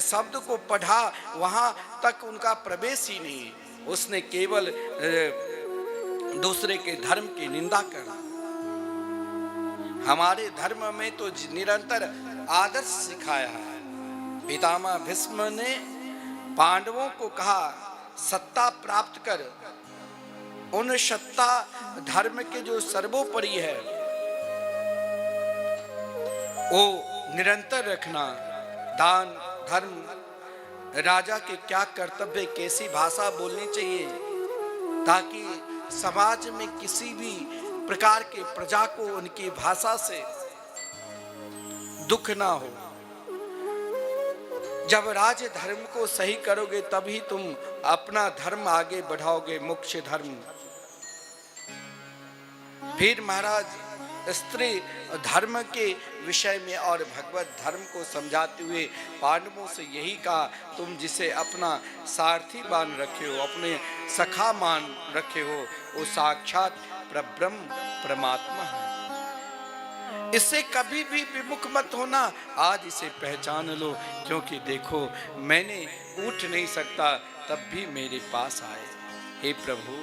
शब्द को पढ़ा वहां तक उनका प्रवेश ही नहीं। उसने केवल दूसरे के धर्म की निंदा करा। हमारे धर्म में तो निरंतर आदर्श सिखाया है। पितामह भीष्म ने पांडवों को कहा, सत्ता प्राप्त कर, उन सत्ता धर्म के जो सर्वोपरि है वो निरंतर रखना। दान धर्म, राजा के क्या कर्तव्य, कैसी भाषा बोलनी चाहिए ताकि समाज में किसी भी प्रकार के प्रजा को उनकी भाषा से दुख ना हो। जब राज धर्म को सही करोगे तभी तुम अपना धर्म आगे बढ़ाओगे, मुख्य धर्म। फिर महाराज स्त्री धर्म के विषय में और भगवत धर्म को समझाते हुए पांडवों से यही कहा, तुम जिसे अपना सारथी मान रखे हो, अपने सखा मान रखे हो, वो साक्षात परब्रह्म परमात्मा है। इससे कभी भी विमुख मत होना, आज इसे पहचान लो, क्योंकि देखो मैंने उठ नहीं सकता तब भी मेरे पास आए। हे प्रभु,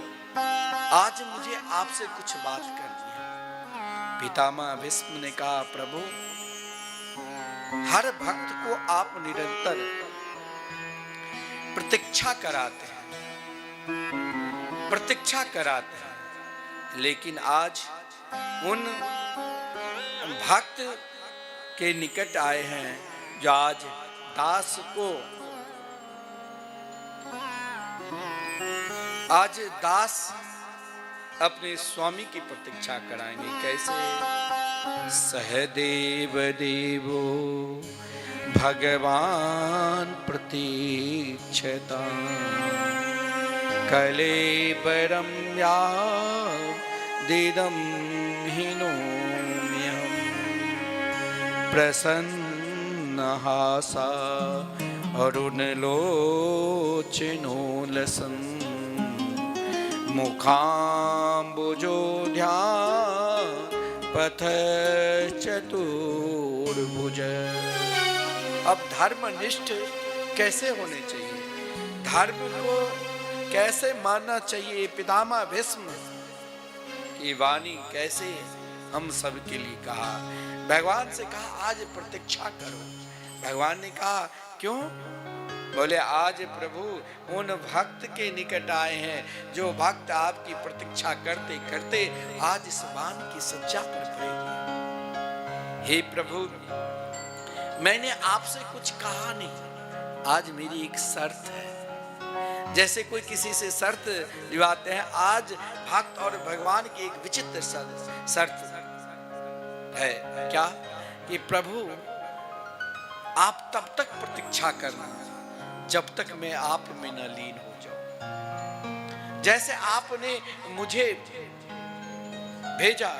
आज मुझे आपसे कुछ बात करनी है। पितामह भीष्म ने कहा, प्रभु हर भक्त को आप निरंतर प्रतीक्षा कराते हैं, लेकिन आज उन भक्त के निकट आए हैं जो आज दास अपने स्वामी की प्रतीक्षा कराएंगे। कैसे? सहदेव देवो भगवान प्रतीक्षता कलेबरम या दिदम हिनोम्यहम् प्रसन्नहासा अरुणलोचनो लसन् मुखाम्बुजोध्या पथ चतुर्भुज। अब धर्मनिष्ठ कैसे होने चाहिए, धर्म को कैसे मानना चाहिए, पितामह भीष्म की वाणी कैसे हम सब के लिए कहा। भगवान से कहा आज प्रतीक्षा करो। भगवान ने कहा क्यों? बोले आज प्रभु उन भक्त के निकट आए हैं जो भक्त आपकी प्रतीक्षा करते करते आज इस बाण की सज्जा पर पड़ेंगे। हे प्रभु, मैंने आपसे कुछ कहा नहीं, आज मेरी एक शर्त है। जैसे कोई किसी से शर्त दिवाते हैं, आज भक्त और भगवान की एक विचित्र शर्त है। क्या? कि प्रभु आप तब तक प्रतीक्षा करना जब तक मैं आप में न लीन हो जाऊं। जैसे आपने मुझे भेजा,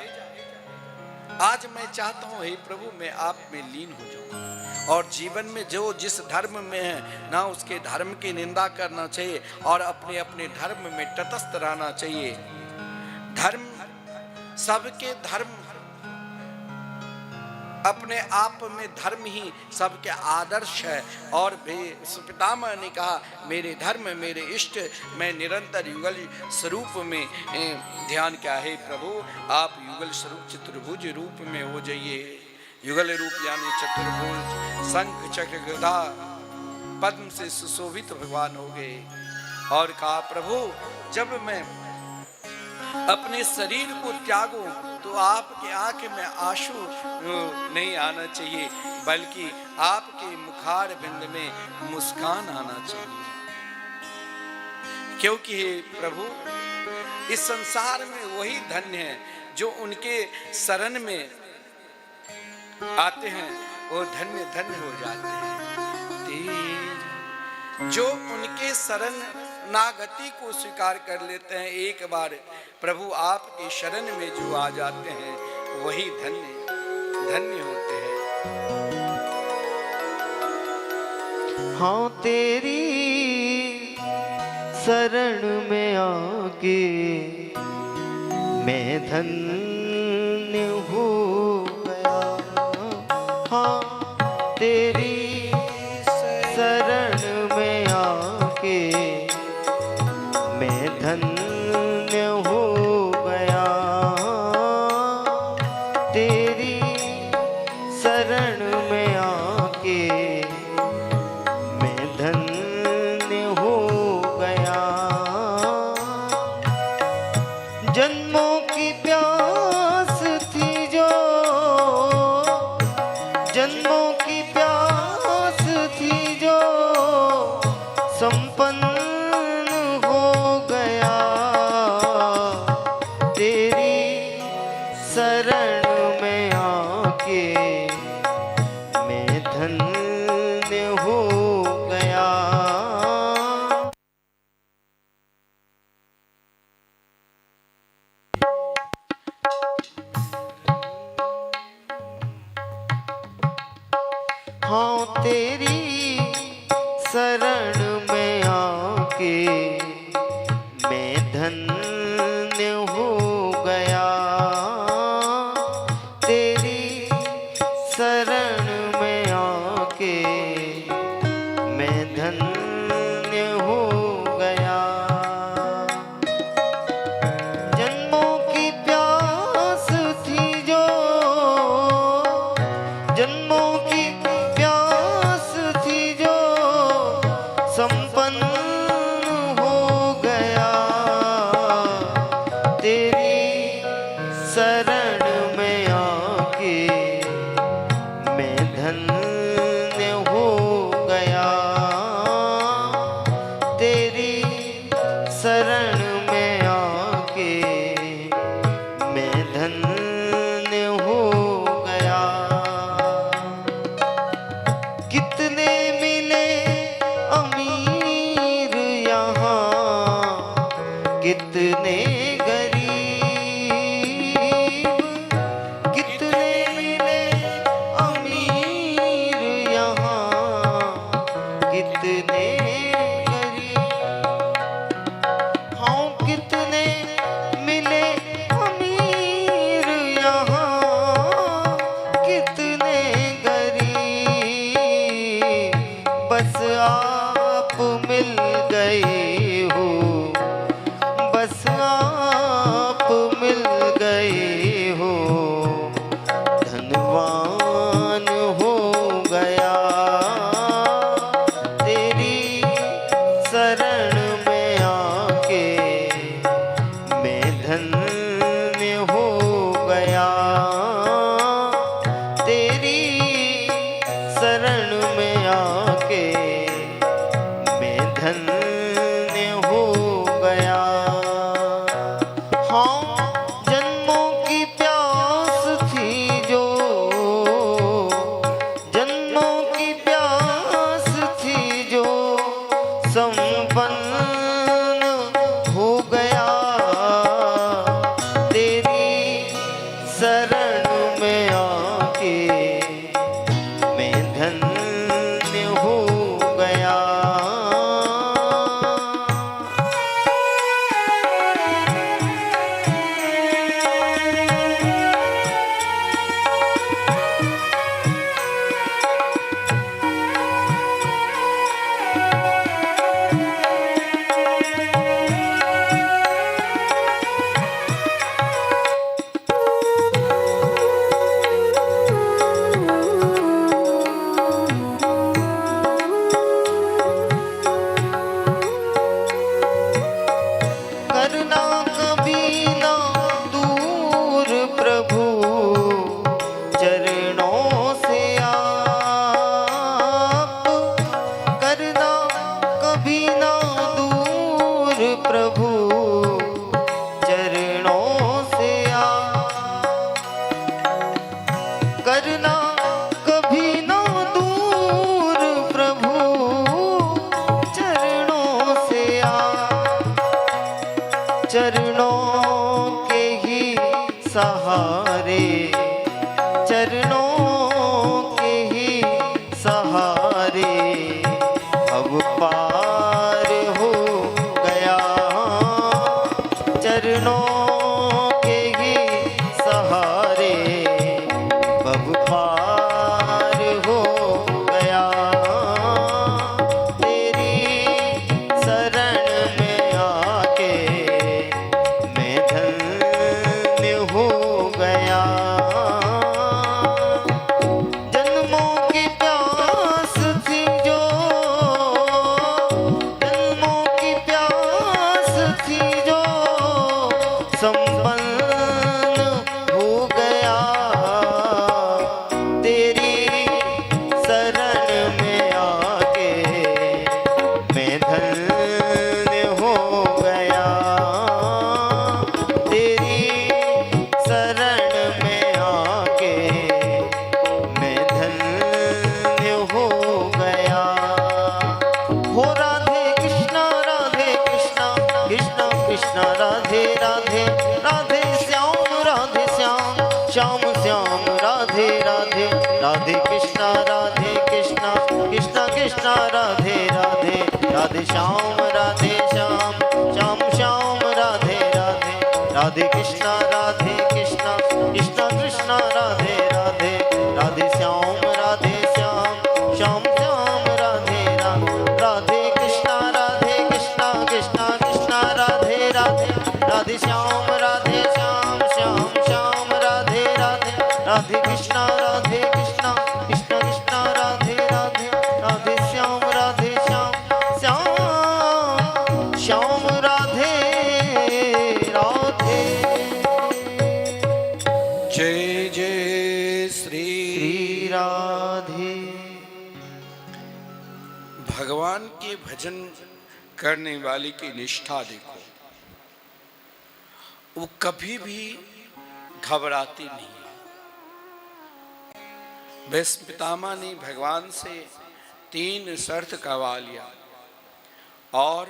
आज मैं चाहता हूं हे प्रभु मैं आप में लीन हो जाऊं, और जीवन में जो जिस धर्म में है ना उसके धर्म की निंदा करना चाहिए और अपने अपने धर्म में तटस्थ रहना चाहिए। धर्म, सबके धर्म अपने आप में धर्म ही सबके आदर्श है। और पितामह ने कहा मेरे धर्म मेरे इष्ट, मैं निरंतर युगल स्वरूप में ध्यान क्या है प्रभु, आप युगल स्वरूप चतुर्भुज रूप में हो जाइए। युगल रूप यानी चतुर्भुज, शंख चक्र गदा पद्म से सुशोभित भगवान हो गए। और कहा प्रभु जब मैं अपने शरीर को त्यागूं तो आपके आंख में आंसू नहीं आना चाहिए, बल्कि आपके मुखार बिंद में मुस्कान आना चाहिए। क्योंकि प्रभु इस संसार में वही धन्य है जो उनके शरण में आते हैं, वो धन्य धन्य हो जाते हैं। जो उनके शरण नागति को स्वीकार कर लेते हैं, एक बार प्रभु आपके शरण में जो आ जाते हैं वही धन्य धन्य होते हैं। हाँ तेरी शरण में आके मैं धन्य हो गया। हाँ तेरी शरण में आके मैं धन्य हो गया। तेरी शरण में आके मैं धन्य हो गया। जन्मों की प्यास थी जो, जन्मों की प्यास थी जो संपन्न हो गया। तेरी शरण में आके मैं धन्य हो गया। हाँ तेरी शरण में आके मैं धन्य हो गया। तेरी शरण में आके मैं धन्य हो गया। जन्मों की प्यास थी जो, जन्मों की प्यास थी जो संपन्न हो गया। तेरी शरण में आके मैं धन्य हो गया। तेरी शरण में आके मैं धन्य हो गया। कितने मिले अमीर यहाँ, कितने गरीब, कितने मिले अमीर यहाँ, कितने गरीब। हाँ कितने मिले अमीर यहाँ, कितने गरीब। बस आप मिल गए हो, बस आप मिल गए हो, धनवान हो गया। तेरी शरण में आके मैं धन्य हो गया। तेरी शरण में आके मैं धन्य हो गया। हाँ जन्मों की प्यास थी जो, जन्मों की प्यास थी जो संपन्न हो गया। तेरी शरण में आके मैं धन्य हो गया। करना कभी ना दूर प्रभु चरणों से आप। करना कभी ना दूर प्रभु चरणों से आप। करना कभी ना दूर प्रभु चरणों से आप। चरणों के ही सहारे, चरणों के ही सहारे अब पार हो गया। चरणों के ही सहारे अब पार हो गया। तेरी शरण में आके मैं धन्य हो गया। राधे श्याम श्याम श्याम राधे राधे राधे कृष्णा कृष्णा कृष्णा राधे राधे राधे श्याम श्याम श्याम राधे राधे कृष्णा कृष्णा कृष्णा राधे राधे राधे श्याम श्याम श्याम राधे राधे राधे कृष्णा कृष्णा कृष्णा राधे राधे राधे श्याम श्याम श्याम राधे राधे। जय जय श्री राधे। भगवान के भजन करने वाले की निष्ठा देखो, वो कभी भी घबराती नहीं है। भीष्म पितामह ने भगवान से 3 शर्त करवा लिया और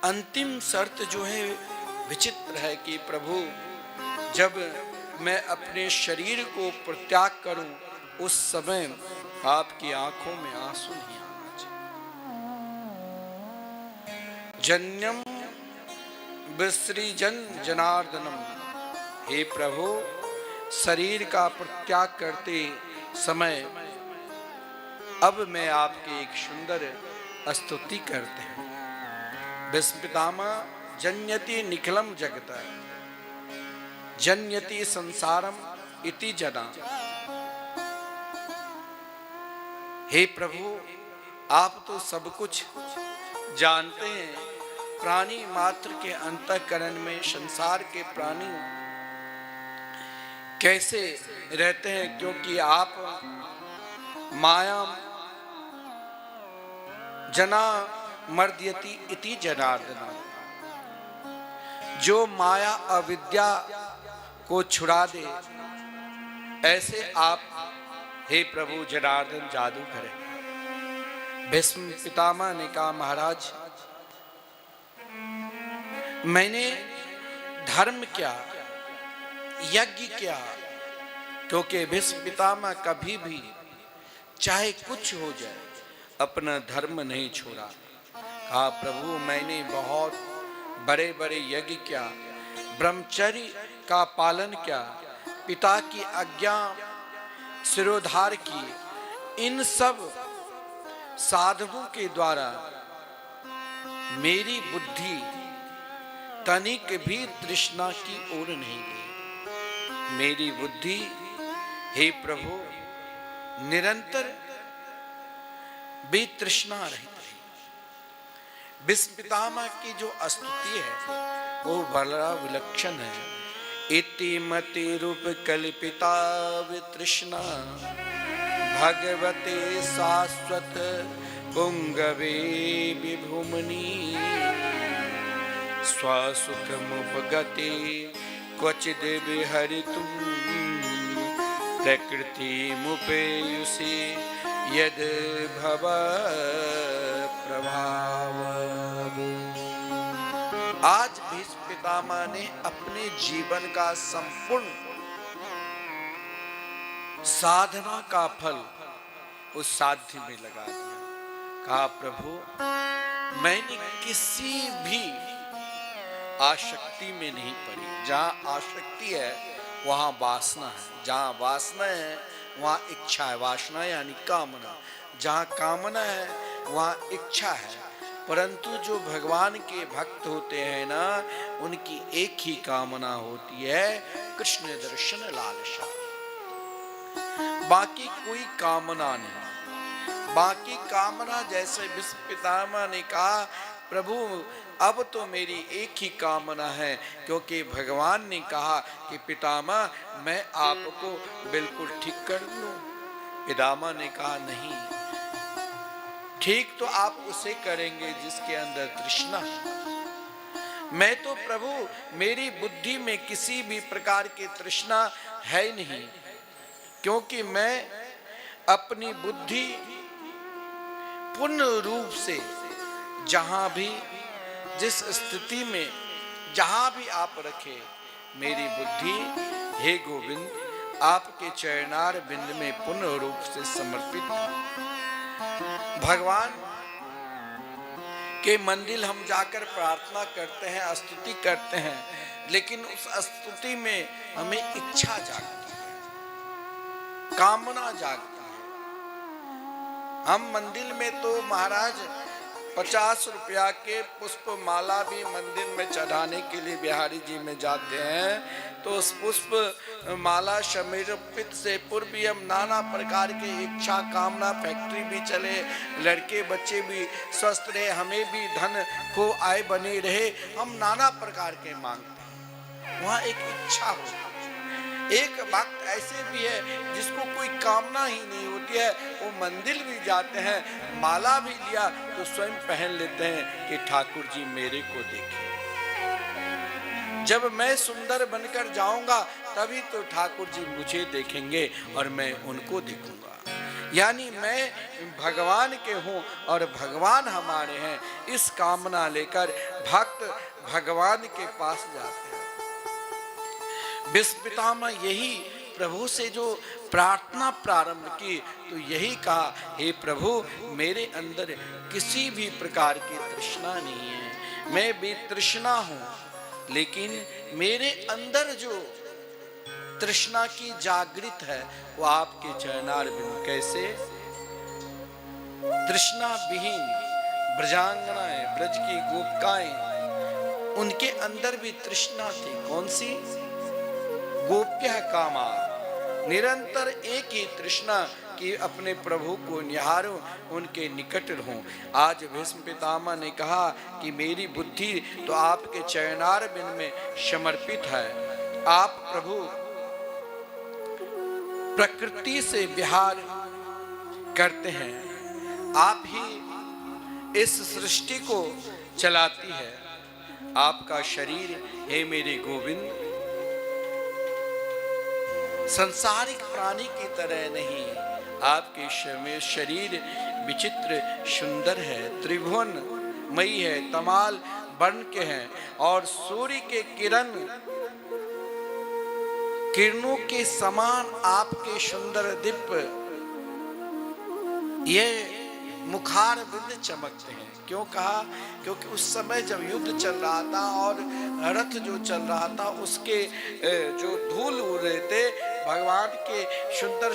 अंतिम शर्त जो है विचित्र है कि प्रभु जब मैं अपने शरीर को परित्याग करूं उस समय आपकी आंखों में आंसू नहीं आना चाहिए। जन्यम विसृजन जनार्दनम, हे प्रभु शरीर का परित्याग करते समय अब मैं आपकी एक सुंदर स्तुति करते हैं। भीष्म पितामह जन्यति निखिलम जगत जन्यति संसारम इति जना। हे प्रभु आप तो सब कुछ जानते हैं, प्राणी मात्र के अंतःकरण में संसार के प्राणी कैसे रहते हैं, क्योंकि आप माया जना मर्दयति इति जनार्दन, जो माया अविद्या को छुड़ा दे ऐसे आप हे प्रभु जनार्दन जादू करें। भीष्म पितामह ने कहा महाराज मैंने धर्म क्या यज्ञ क्या, क्योंकि भीष्म पितामह कभी भी चाहे कुछ हो जाए अपना धर्म नहीं छोड़ा। कहा प्रभु मैंने बहुत बड़े बड़े यज्ञ किया, ब्रह्मचर्य का पालन किया, पिता की आज्ञा सिरोधार की, इन सब साधनों के द्वारा मेरी बुद्धि तनिक भी तृष्णा की ओर नहीं गई। मेरी बुद्धि हे प्रभु निरंतर बेतृष्णा रही। भीष्म पितामह की जो स्तुति है वो बड़ा विलक्षण है। इति मति रूप कल्पिता वितृष्णा भगवते शाश्वत पुंगवे विभुमनि स्वसुखमुपगते क्वचिद् विहरितुं प्रकृति मुपेयुषि यद भव प्रभाव। आज भीष्म पितामह ने अपने जीवन का संपूर्ण साधना का फल उस साध्य में लगा दिया। कहा प्रभु मैंने किसी भी आसक्ति में नहीं पड़ी। जहां आसक्ति है वहां वासना है, जहां वासना है वहां इच्छा है। वासना यानी कामना, जहां कामना है वहां इच्छा है। परंतु जो भगवान के भक्त होते हैं ना, उनकी एक ही कामना होती है, कृष्ण दर्शन लालसा। बाकी कोई कामना नहीं। बाकी कामना जैसे भीष्म पितामह ने कहा प्रभु अब तो मेरी एक ही कामना है, क्योंकि भगवान ने कहा कि पितामह मैं आपको बिल्कुल ठीक कर दूं। पितामह ने कहा नहीं, ठीक तो आप उसे करेंगे जिसके अंदर तृष्णा है। मैं तो प्रभु मेरी बुद्धि में किसी भी प्रकार की तृष्णा है नहीं, क्योंकि मैं अपनी बुद्धि पूर्ण रूप से जहां भी जिस स्थिति में जहां भी आप रखे मेरी बुद्धि हे गोविंद आपके चरणार बिंद में पूर्ण रूप से समर्पित है। भगवान के मंदिर हम जाकर प्रार्थना करते हैं, स्तुति करते हैं, लेकिन उस स्तुति में हमें इच्छा जागती है, कामना जागती है। हम मंदिर में तो महाराज 50 रुपया के पुष्प माला भी मंदिर में चढ़ाने के लिए बिहारी जी में जाते हैं, तो उस पुष्प माला समर्पित से पूर्व भी हम नाना प्रकार के इच्छा कामना, फैक्ट्री भी चले, लड़के बच्चे भी स्वस्थ रहे, हमें भी धन को आय बनी रहे, हम नाना प्रकार के मांगते हैं। वहाँ एक इच्छा होती है। एक वक्त ऐसे भी है जिसको कोई कामना ही नहीं होती है, वो मंदिर भी जाते हैं, माला भी लिया तो स्वयं पहन लेते हैं कि ठाकुर जी मेरे को देखें। जब मैं सुंदर बनकर जाऊंगा तभी तो ठाकुर जी मुझे देखेंगे और मैं उनको देखूंगा। यानी मैं भगवान के हूँ और भगवान हमारे हैं, इस कामना लेकर भक्त भगवान के पास जाते हैं। भीष्म पितामह यही प्रभु से जो प्रार्थना प्रारंभ की तो यही कहा, हे प्रभु मेरे अंदर किसी भी प्रकार की तृष्णा नहीं है, मैं बेतृष्णा हूँ, लेकिन मेरे अंदर जो तृष्णा की जागृत है वो आपके चरणारविंद। कैसे? तृष्णा विहीन ब्रजांगनाएं, ब्रज की गोपिकाएं, उनके अंदर भी तृष्णा थी। कौन सी? गोप्य कामा, निरंतर एक ही तृष्णा कि अपने प्रभु को निहारूं, उनके निकट रहूं। आज भीष्म पितामह ने कहा कि मेरी बुद्धि तो आपके चरणारविंद में समर्पित है। आप प्रभु प्रकृति से विहार करते हैं, आप ही इस सृष्टि को चलाती है। आपका शरीर हे मेरे गोविंद संसारिक प्राणी की तरह नहीं, आपके शरीर विचित्र सुंदर है, त्रिभुवन मई है, तमाल वर्ण के हैं और सूर्य के किरणों के समान आपके सुंदर दिव्य ये मुखार बिंद चमकते हैं। क्यों कहा? क्योंकि उस समय जब युद्ध चल रहा था और रथ जो चल रहा था उसके जो धूल उड़ रहे थे भगवान के सुंदर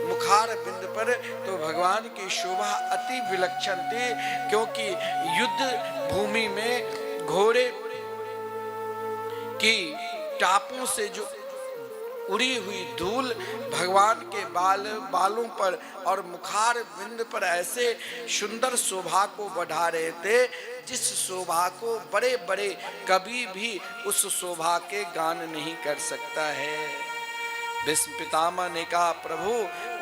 मुखार बिंद पर, तो भगवान की शोभा अति विलक्षण थी। क्योंकि युद्ध भूमि में घोड़े की टापों से जो उड़ी हुई धूल भगवान के बालों पर और मुखार बिंद पर ऐसे सुंदर शोभा को बढ़ा रहे थे, जिस शोभा को बड़े बड़े कभी भी उस शोभा के गान नहीं कर सकता है। भीष्म पितामह ने कहा, प्रभु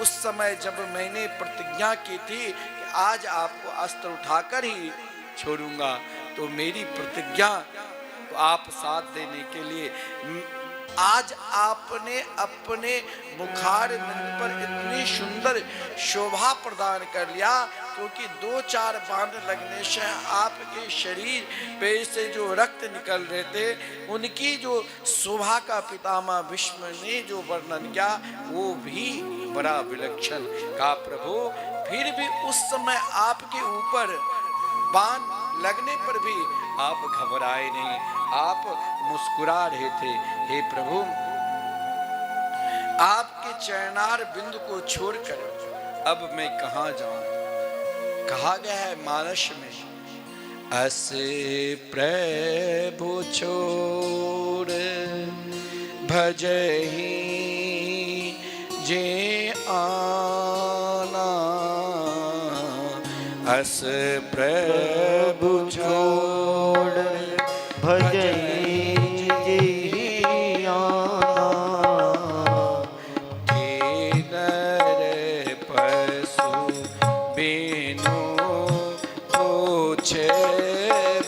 उस समय जब मैंने प्रतिज्ञा की थी कि आज आपको अस्त्र उठाकर ही छोड़ूंगा, तो मेरी प्रतिज्ञा तो आप साथ देने के लिए आज आपने अपने मुखार बिंद पर इतनी सुंदर शोभा प्रदान कर लिया, क्योंकि 2-4 बाण लगने से आपके शरीर पे से जो रक्त निकल रहे थे उनकी जो शोभा का पितामह भीष्म ने जो वर्णन किया वो भी बड़ा विलक्षण। कहा प्रभु फिर भी उस समय आपके ऊपर बाण लगने पर भी आप घबराए नहीं, आप मुस्कुरा रहे थे। हे प्रभु आपके चरणार बिंद को छोड़कर अब मैं कहाँ जाऊं? कहा गया है मानस में, असे प्रभु छोड़ भजहि जे आना, अस प्रभु छोड़ भजहि जे आना, नर पशु बिनु पूछे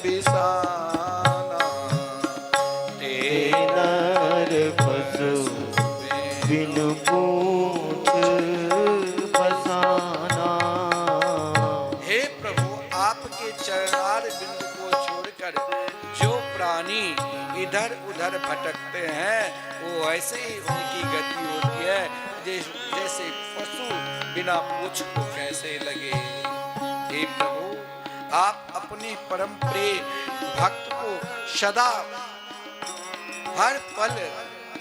बिसाना, नर पशु बिनु पूछ बसाना। हे प्रभु आपके चरणार बिंदु को छोड़कर जो प्राणी इधर उधर भटकते हैं वो ऐसे ही उनकी गति होती है जैसे पशु बिना पूछ को कैसे लगे। हे प्रभु, आप अपने परम प्रिय भक्त को सदा हर पल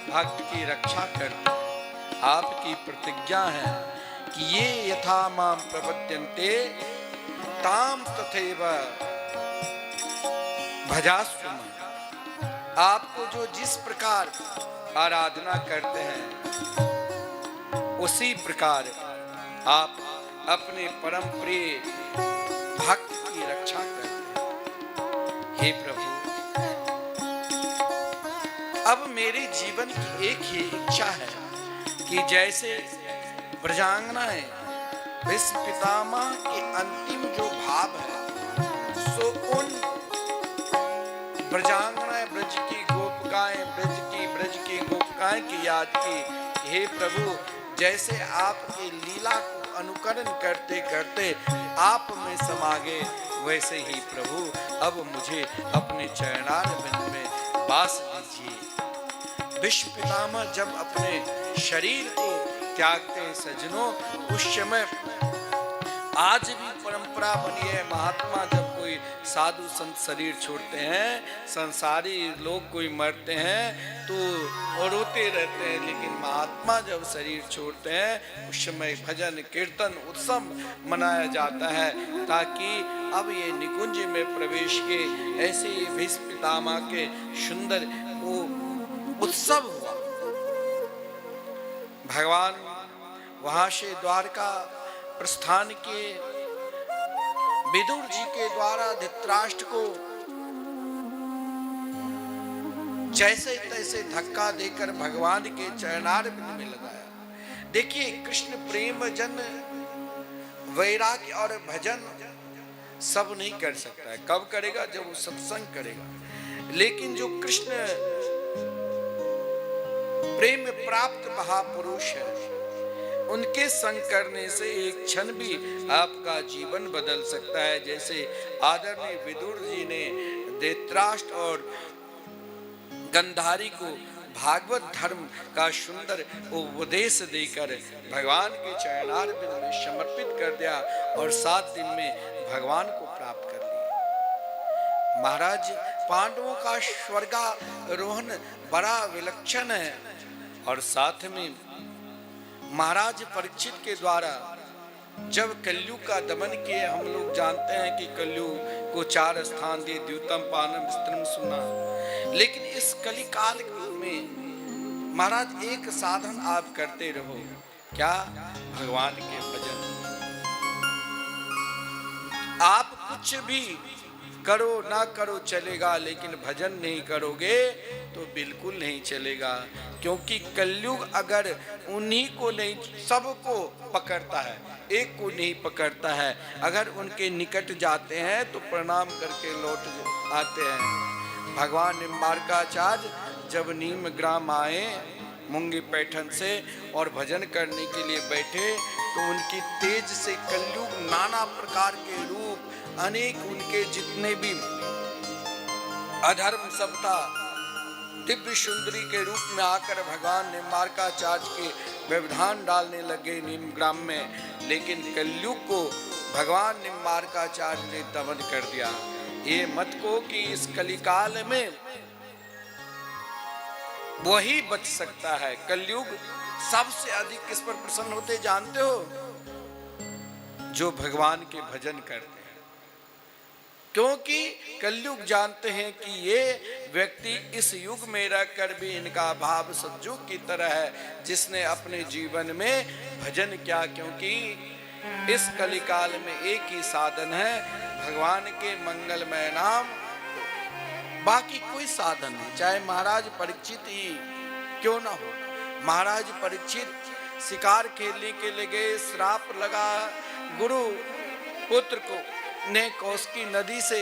भक्त की रक्षा करते हैं। आपकी प्रतिज्ञा है कि ये यथा माम प्रपद्यन्ते ताम तथैव भजास्व। आपको जो जिस प्रकार आराधना करते हैं उसी प्रकार आप अपने परम प्रिय भक्त की रक्षा करते हैं। हे प्रभु, अब मेरे जीवन की एक ही इच्छा है कि जैसे ब्रजांगनाएं भीष्म पितामह के अंतिम जो भाव है सो उन ब्रजांगनाएं ब्रज की गोपिकाएं ब्रज की गोपिकाएं की याद की। हे प्रभु, जैसे आपकी लीला को अनुकरण करते करते आप में समा गए, वैसे ही प्रभु अब मुझे अपने चरणारविंद में वास दीजिए। भीष्म पितामह जब अपने शरीर को त्यागते हैं सज्जनों, उस समय आज भी परंपरा बनी है, महात्मा जब कोई साधु संत शरीर छोड़ते हैं, संसारी लोग कोई मरते हैं तो रोते रहते हैं, लेकिन महात्मा जब शरीर छोड़ते हैं उस समय भजन कीर्तन उत्सव मनाया जाता है, ताकि अब ये निकुंज में प्रवेश के ऐसे ही भीष्म पितामह के सुंदर वो उत्सव हुआ। भगवान वहां से द्वारका प्रस्थान के विदुर जी के द्वारा धृतराष्ट्र को जैसे तैसे धक्का देकर भगवान के चरणारविंद में लगाया। देखिए, कृष्ण प्रेम जन वैराग्य और भजन सब नहीं कर सकता है। कब करेगा? जब वो सत्संग करेगा। लेकिन जो कृष्ण प्रेम प्राप्त महापुरुष है, उनके संग करने से एक क्षण भी आपका जीवन बदल सकता है। जैसे आदरणीय विदुर जी ने धृतराष्ट्र और गंधारी को भागवत धर्म का सुंदर उपदेश देकर भगवान के चरणारविंद में समर्पित कर दिया और 7 दिन में भगवान को प्राप्त कर लिया। महाराज, पांडवों का स्वर्गारोहण बड़ा विलक्षण है और साथ में महाराज परीक्षित के द्वारा जब कलयुग का दमन किए, हम लोग जानते हैं कि कलयुग को 4 स्थान दिए, द्युतम पानम विस्तृम सुना, लेकिन इस कली काल में महाराज एक साधन आप करते रहो, क्या? भगवान के भजन। आप कुछ भी करो ना करो चलेगा, लेकिन भजन नहीं करोगे तो बिल्कुल नहीं चलेगा, क्योंकि कलयुग अगर उन्हीं को नहीं, सबको पकड़ता है, एक को नहीं पकड़ता है। अगर उनके निकट जाते हैं तो प्रणाम करके लौट आते हैं। भगवान निम्बारकाचार्य जब नीम ग्राम आए मुंगी पैठन से और भजन करने के लिए बैठे, तो उनकी तेज से कलयुग नाना प्रकार के रूप, अनेक उनके जितने भी अधर्म सब था, दिव्य सुंदरी के रूप में आकर भगवान निम्बारकाचार्य के व्यवधान डालने लगे नीम ग्राम में। लेकिन कलयुग को भगवान निम्बारकाचार्य ने दमन कर दिया। ये मत को कि इस कलिकाल में वही बच सकता है। कलयुग सबसे अधिक किस पर प्रसन्न होते जानते हो? जो भगवान के भजन करते हैं, क्योंकि कलयुग जानते हैं कि ये व्यक्ति इस युग में रहकर भी इनका भाव सतयुग की तरह है, जिसने अपने जीवन में भजन किया। क्योंकि इस कलिकाल में एक ही साधन है, भगवान के मंगलमय नाम, बाकी कोई साधन नहीं। चाहे महाराज परीक्षित ही क्यों ना हो। महाराज परीक्षित शिकार खेलने के लिए गए, श्राप लगा गुरु पुत्र को ने कौशिकी नदी से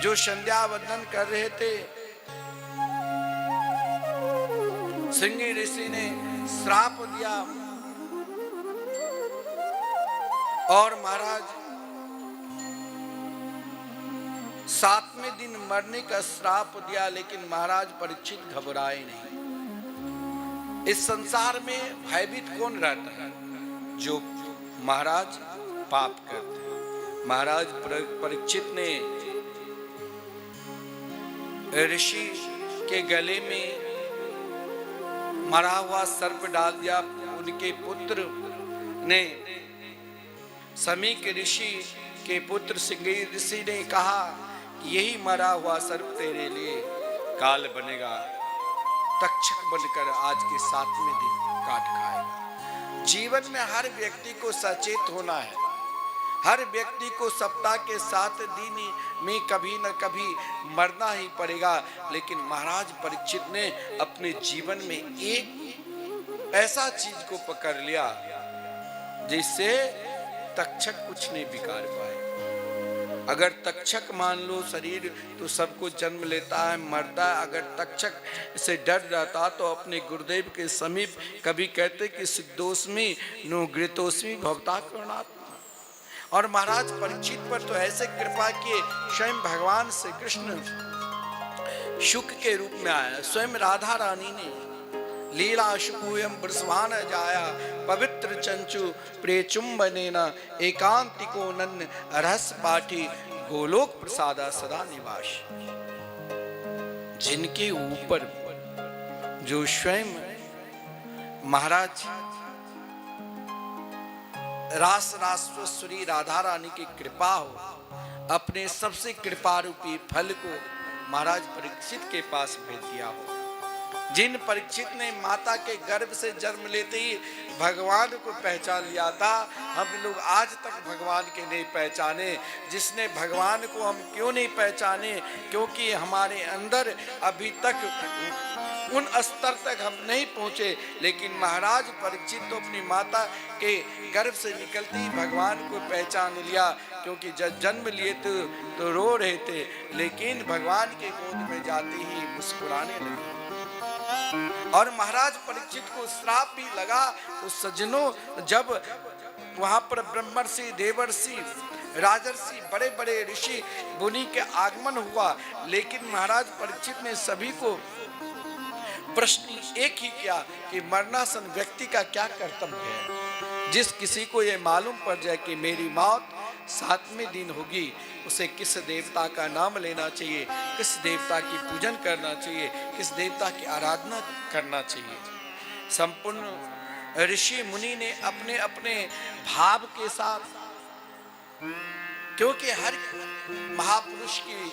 जो संध्या वंदन कर रहे थे, सिंही ऋषि ने श्राप दिया और महाराज 7वें दिन मरने का श्राप दिया। लेकिन महाराज परीक्षित घबराए नहीं। इस संसार में भयभीत कौन रहता है? जो महाराज पाप करते हैं। महाराज परीक्षित ने ऋषि के गले में मरा हुआ सर्प डाल दिया। उनके पुत्र ने, समी के ऋषि के पुत्र सिंगी ऋषि ने कहा कि यही मरा हुआ सर्प तेरे लिए काल बनेगा, तक्षक बनकर आज के 7वें दिन काट खाएगा। जीवन में हर व्यक्ति को सचेत होना है। हर व्यक्ति को सप्ताह के 7 दिन में कभी न कभी मरना ही पड़ेगा। लेकिन महाराज परीक्षित ने अपने जीवन में एक ऐसा चीज को पकड़ लिया जिससे तक्षक कुछ नहीं बिगाड़ पाए। अगर तक्षक मान लो शरीर तो सबको जन्म लेता है, मरता है। अगर तक्षक से डर जाता तो अपने गुरुदेव के समीप कभी कहते कि सिद्धोस्मि नो गृतोस्मि भवता करुणात्मा। और महाराज परीक्षित पर तो ऐसे कृपा किए, स्वयं भगवान श्री कृष्ण शुक के रूप में आया। स्वयं राधा रानी ने लीला शुकोयम वृषभान जाया पवित्र चंचु प्रिय चुंबनेन एकांतिको नन्न रहस पाठी गोलोक प्रसादा सदा निवास। जिनके ऊपर जो स्वयं महाराज रास राश्वरी राधा रानी की कृपा हो, अपने सबसे कृपा रूपी फल को महाराज परीक्षित के पास भेज दिया हो। जिन परीक्षित ने माता के गर्भ से जन्म लेते ही भगवान को पहचान लिया था, हम लोग आज तक भगवान के नहीं पहचाने। जिसने भगवान को हम क्यों नहीं पहचाने? क्योंकि हमारे अंदर अभी तक उन स्तर तक हम नहीं पहुंचे। लेकिन महाराज परीक्षित तो अपनी माता के गर्भ से निकलती ही भगवान को पहचान लिया। क्योंकि जब जन्म लिए तो रो रहे थे, लेकिन भगवान के गोद में जाते ही मुस्कुराने लगे। और महाराज परीक्षित को श्राप भी लगा। तो सज्जनों, जब वहां पर ब्रह्मर्षि, देवर्षि, राजर्षि, बड़े बड़े ऋषि मुनि के आगमन हुआ, लेकिन महाराज परीक्षित ने सभी को प्रश्न एक ही किया कि मरणासन व्यक्ति का क्या कर्तव्य है। जिस किसी को यह मालूम पड़ जाए कि मेरी मौत 7वें दिन होगी, उसे किस देवता का नाम लेना चाहिए, किस देवता की पूजन करना चाहिए, किस देवता की आराधना करना चाहिए। संपूर्ण ऋषि मुनि ने अपने अपने भाव के साथ, क्योंकि हर महापुरुष की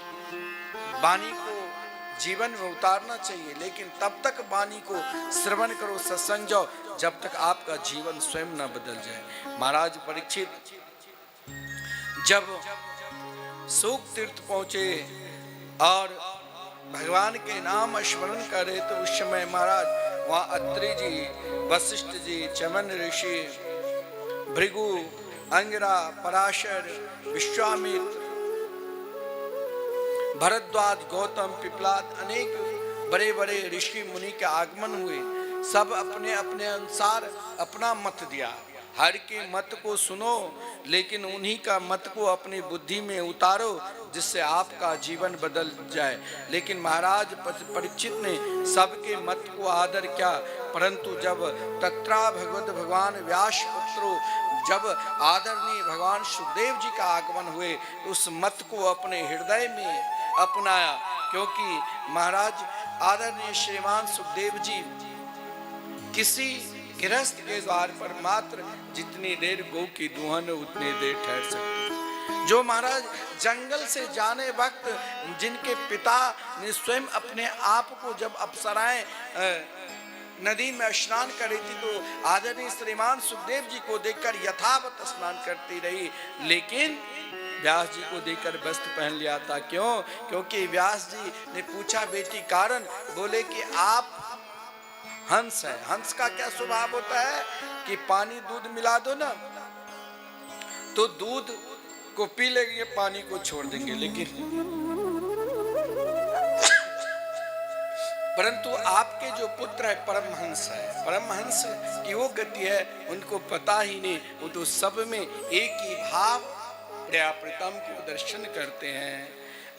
वाणी को जीवन में उतारना चाहिए, लेकिन तब तक वाणी को श्रवण करो, सत्संग जाओ, जब तक आपका जीवन स्वयं न बदल जाए। महाराज परीक्षित जब शोक तीर्थ पहुंचे और भगवान के नाम स्मरण करे, तो उस समय महाराज वहाँ अत्रि जी, वशिष्ठ जी, चमन ऋषि, भृगु, अंगिरा, पराशर, विश्वामित्र, भरद्वाज, गौतम, पिपलाद, अनेक बड़े बड़े ऋषि मुनि के आगमन हुए। सब अपने अपने अनुसार अपना मत दिया। हर के मत को सुनो, लेकिन उन्हीं का मत को अपनी बुद्धि में उतारो, जिससे आपका जीवन बदल जाए। लेकिन महाराज परीक्षित ने सबके मत को आदर किया, परंतु जब तत्रा भगवत भगवान व्यास पुत्रो, जब आदरणीय भगवान सुखदेव जी का आगमन हुए, उस मत को अपने हृदय में अपनाया। क्योंकि महाराज आदरणीय श्रीमान सुखदेव जी किसी गृहस्थ के द्वार पर मात्र जितनी देर गौ की दुहन उतनी देर ठहर सकते। जो महाराज जंगल से जाने वक्त जिनके पिता ने स्वयं अपने आप को, जब अप्सराएं नदी में स्नान कर रही थी, तो आदरणीय श्रीमान सुखदेव जी को देखकर यथावत स्नान करती रही, लेकिन व्यास जी को देखकर वस्त्र पहन लिया था। क्यों? क्योंकि व्यास जी ने पूछा बेटी कारण, बोले कि आप हंस है। हंस का क्या स्वभाव होता है कि पानी दूध मिला दो ना, तो दूध को पी लेंगे, पानी को छोड़ देंगे, लेकिन परंतु आपके जो पुत्र है परमहंस है, परमहंस की वो गति है, उनको पता ही नहीं। वो तो सब में एक ही भाव प्रियाप्रीतम को दर्शन करते हैं।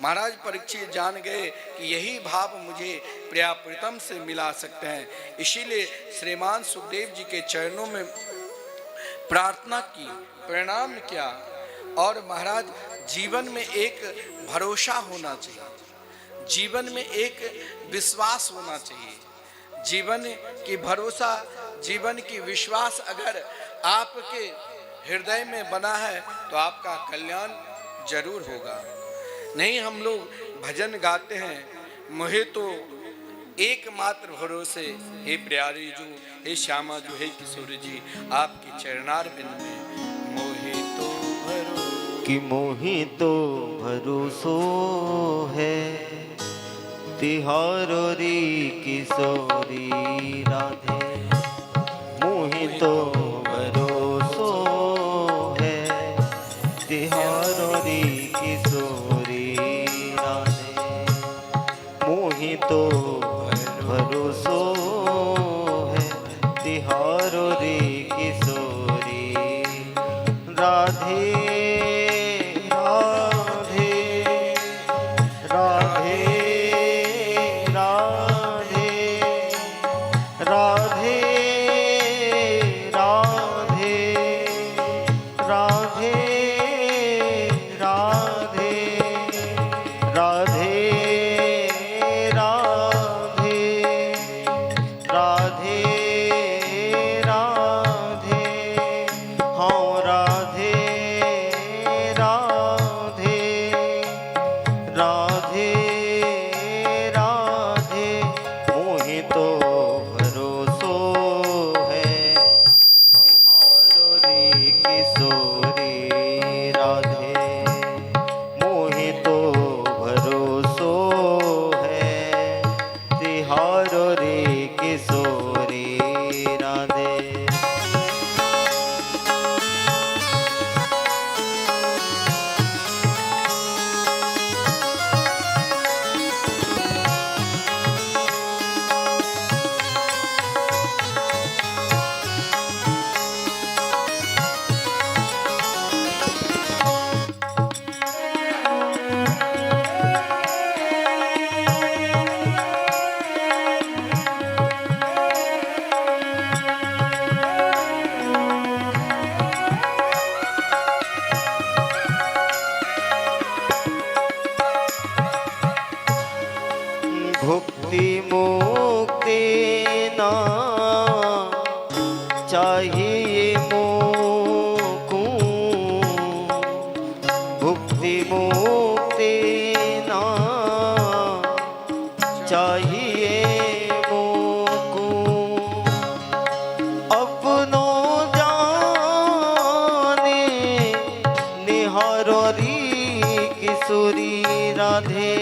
महाराज परीक्षित जान गए कि यही भाव मुझे प्रियाप्रीतम से मिला सकते हैं। इसीलिए श्रीमान सुखदेव जी के चरणों में प्रार्थना की, प्रणाम किया और महाराज जीवन में एक भरोसा होना चाहिए, जीवन में एक विश्वास होना चाहिए। जीवन की भरोसा, जीवन की विश्वास अगर आपके हृदय में बना है तो आपका कल्याण जरूर होगा। नहीं, हम लोग भजन गाते हैं, मोहे तो एकमात्र भरोसे हे प्यारी जू, हे श्यामा जू, हे किशोर जी, आपकी चरणार बिंद में मोहे तो भरोसा। कि मोहि तो भरोसो है तिहारो री किशोरी राधे। मोहि तो भरोसो है तिहारो री किशोरी राधे। मोहि तो भरोसो है तिहारो री किशोरी राधे। भुक्ति मुक्ति ना चाहिए मोको। भुक्ति मुक्ति ना चाहिए मोको। अपनो जाने निहारो री किशोरी राधे।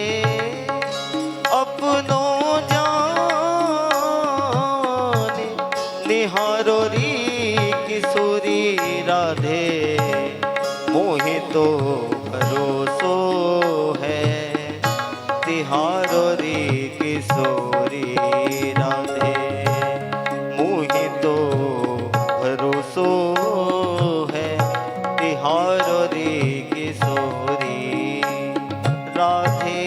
अपनो जाने निहारो री किशोरी राधे। मोहि तो भरोसो है तिहारो री किशोरी राधे। मोहि तो भरोसो है तिहारो री किशोरी राधे।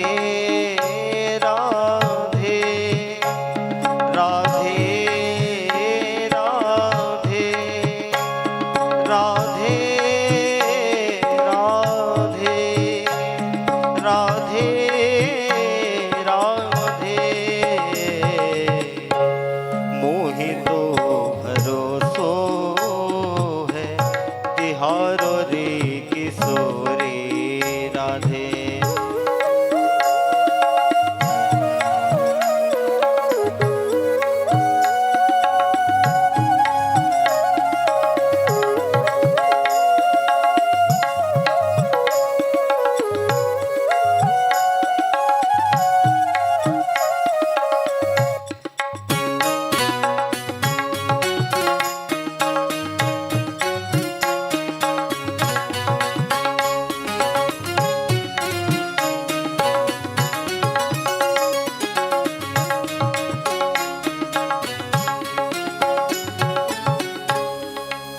तिहारो रे किशोरी राधे।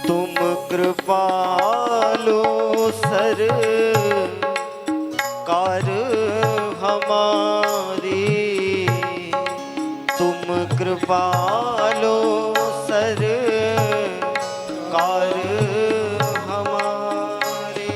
तुम कृपालु सरकार हमारी। तुम कृपालु सरकार हमारी।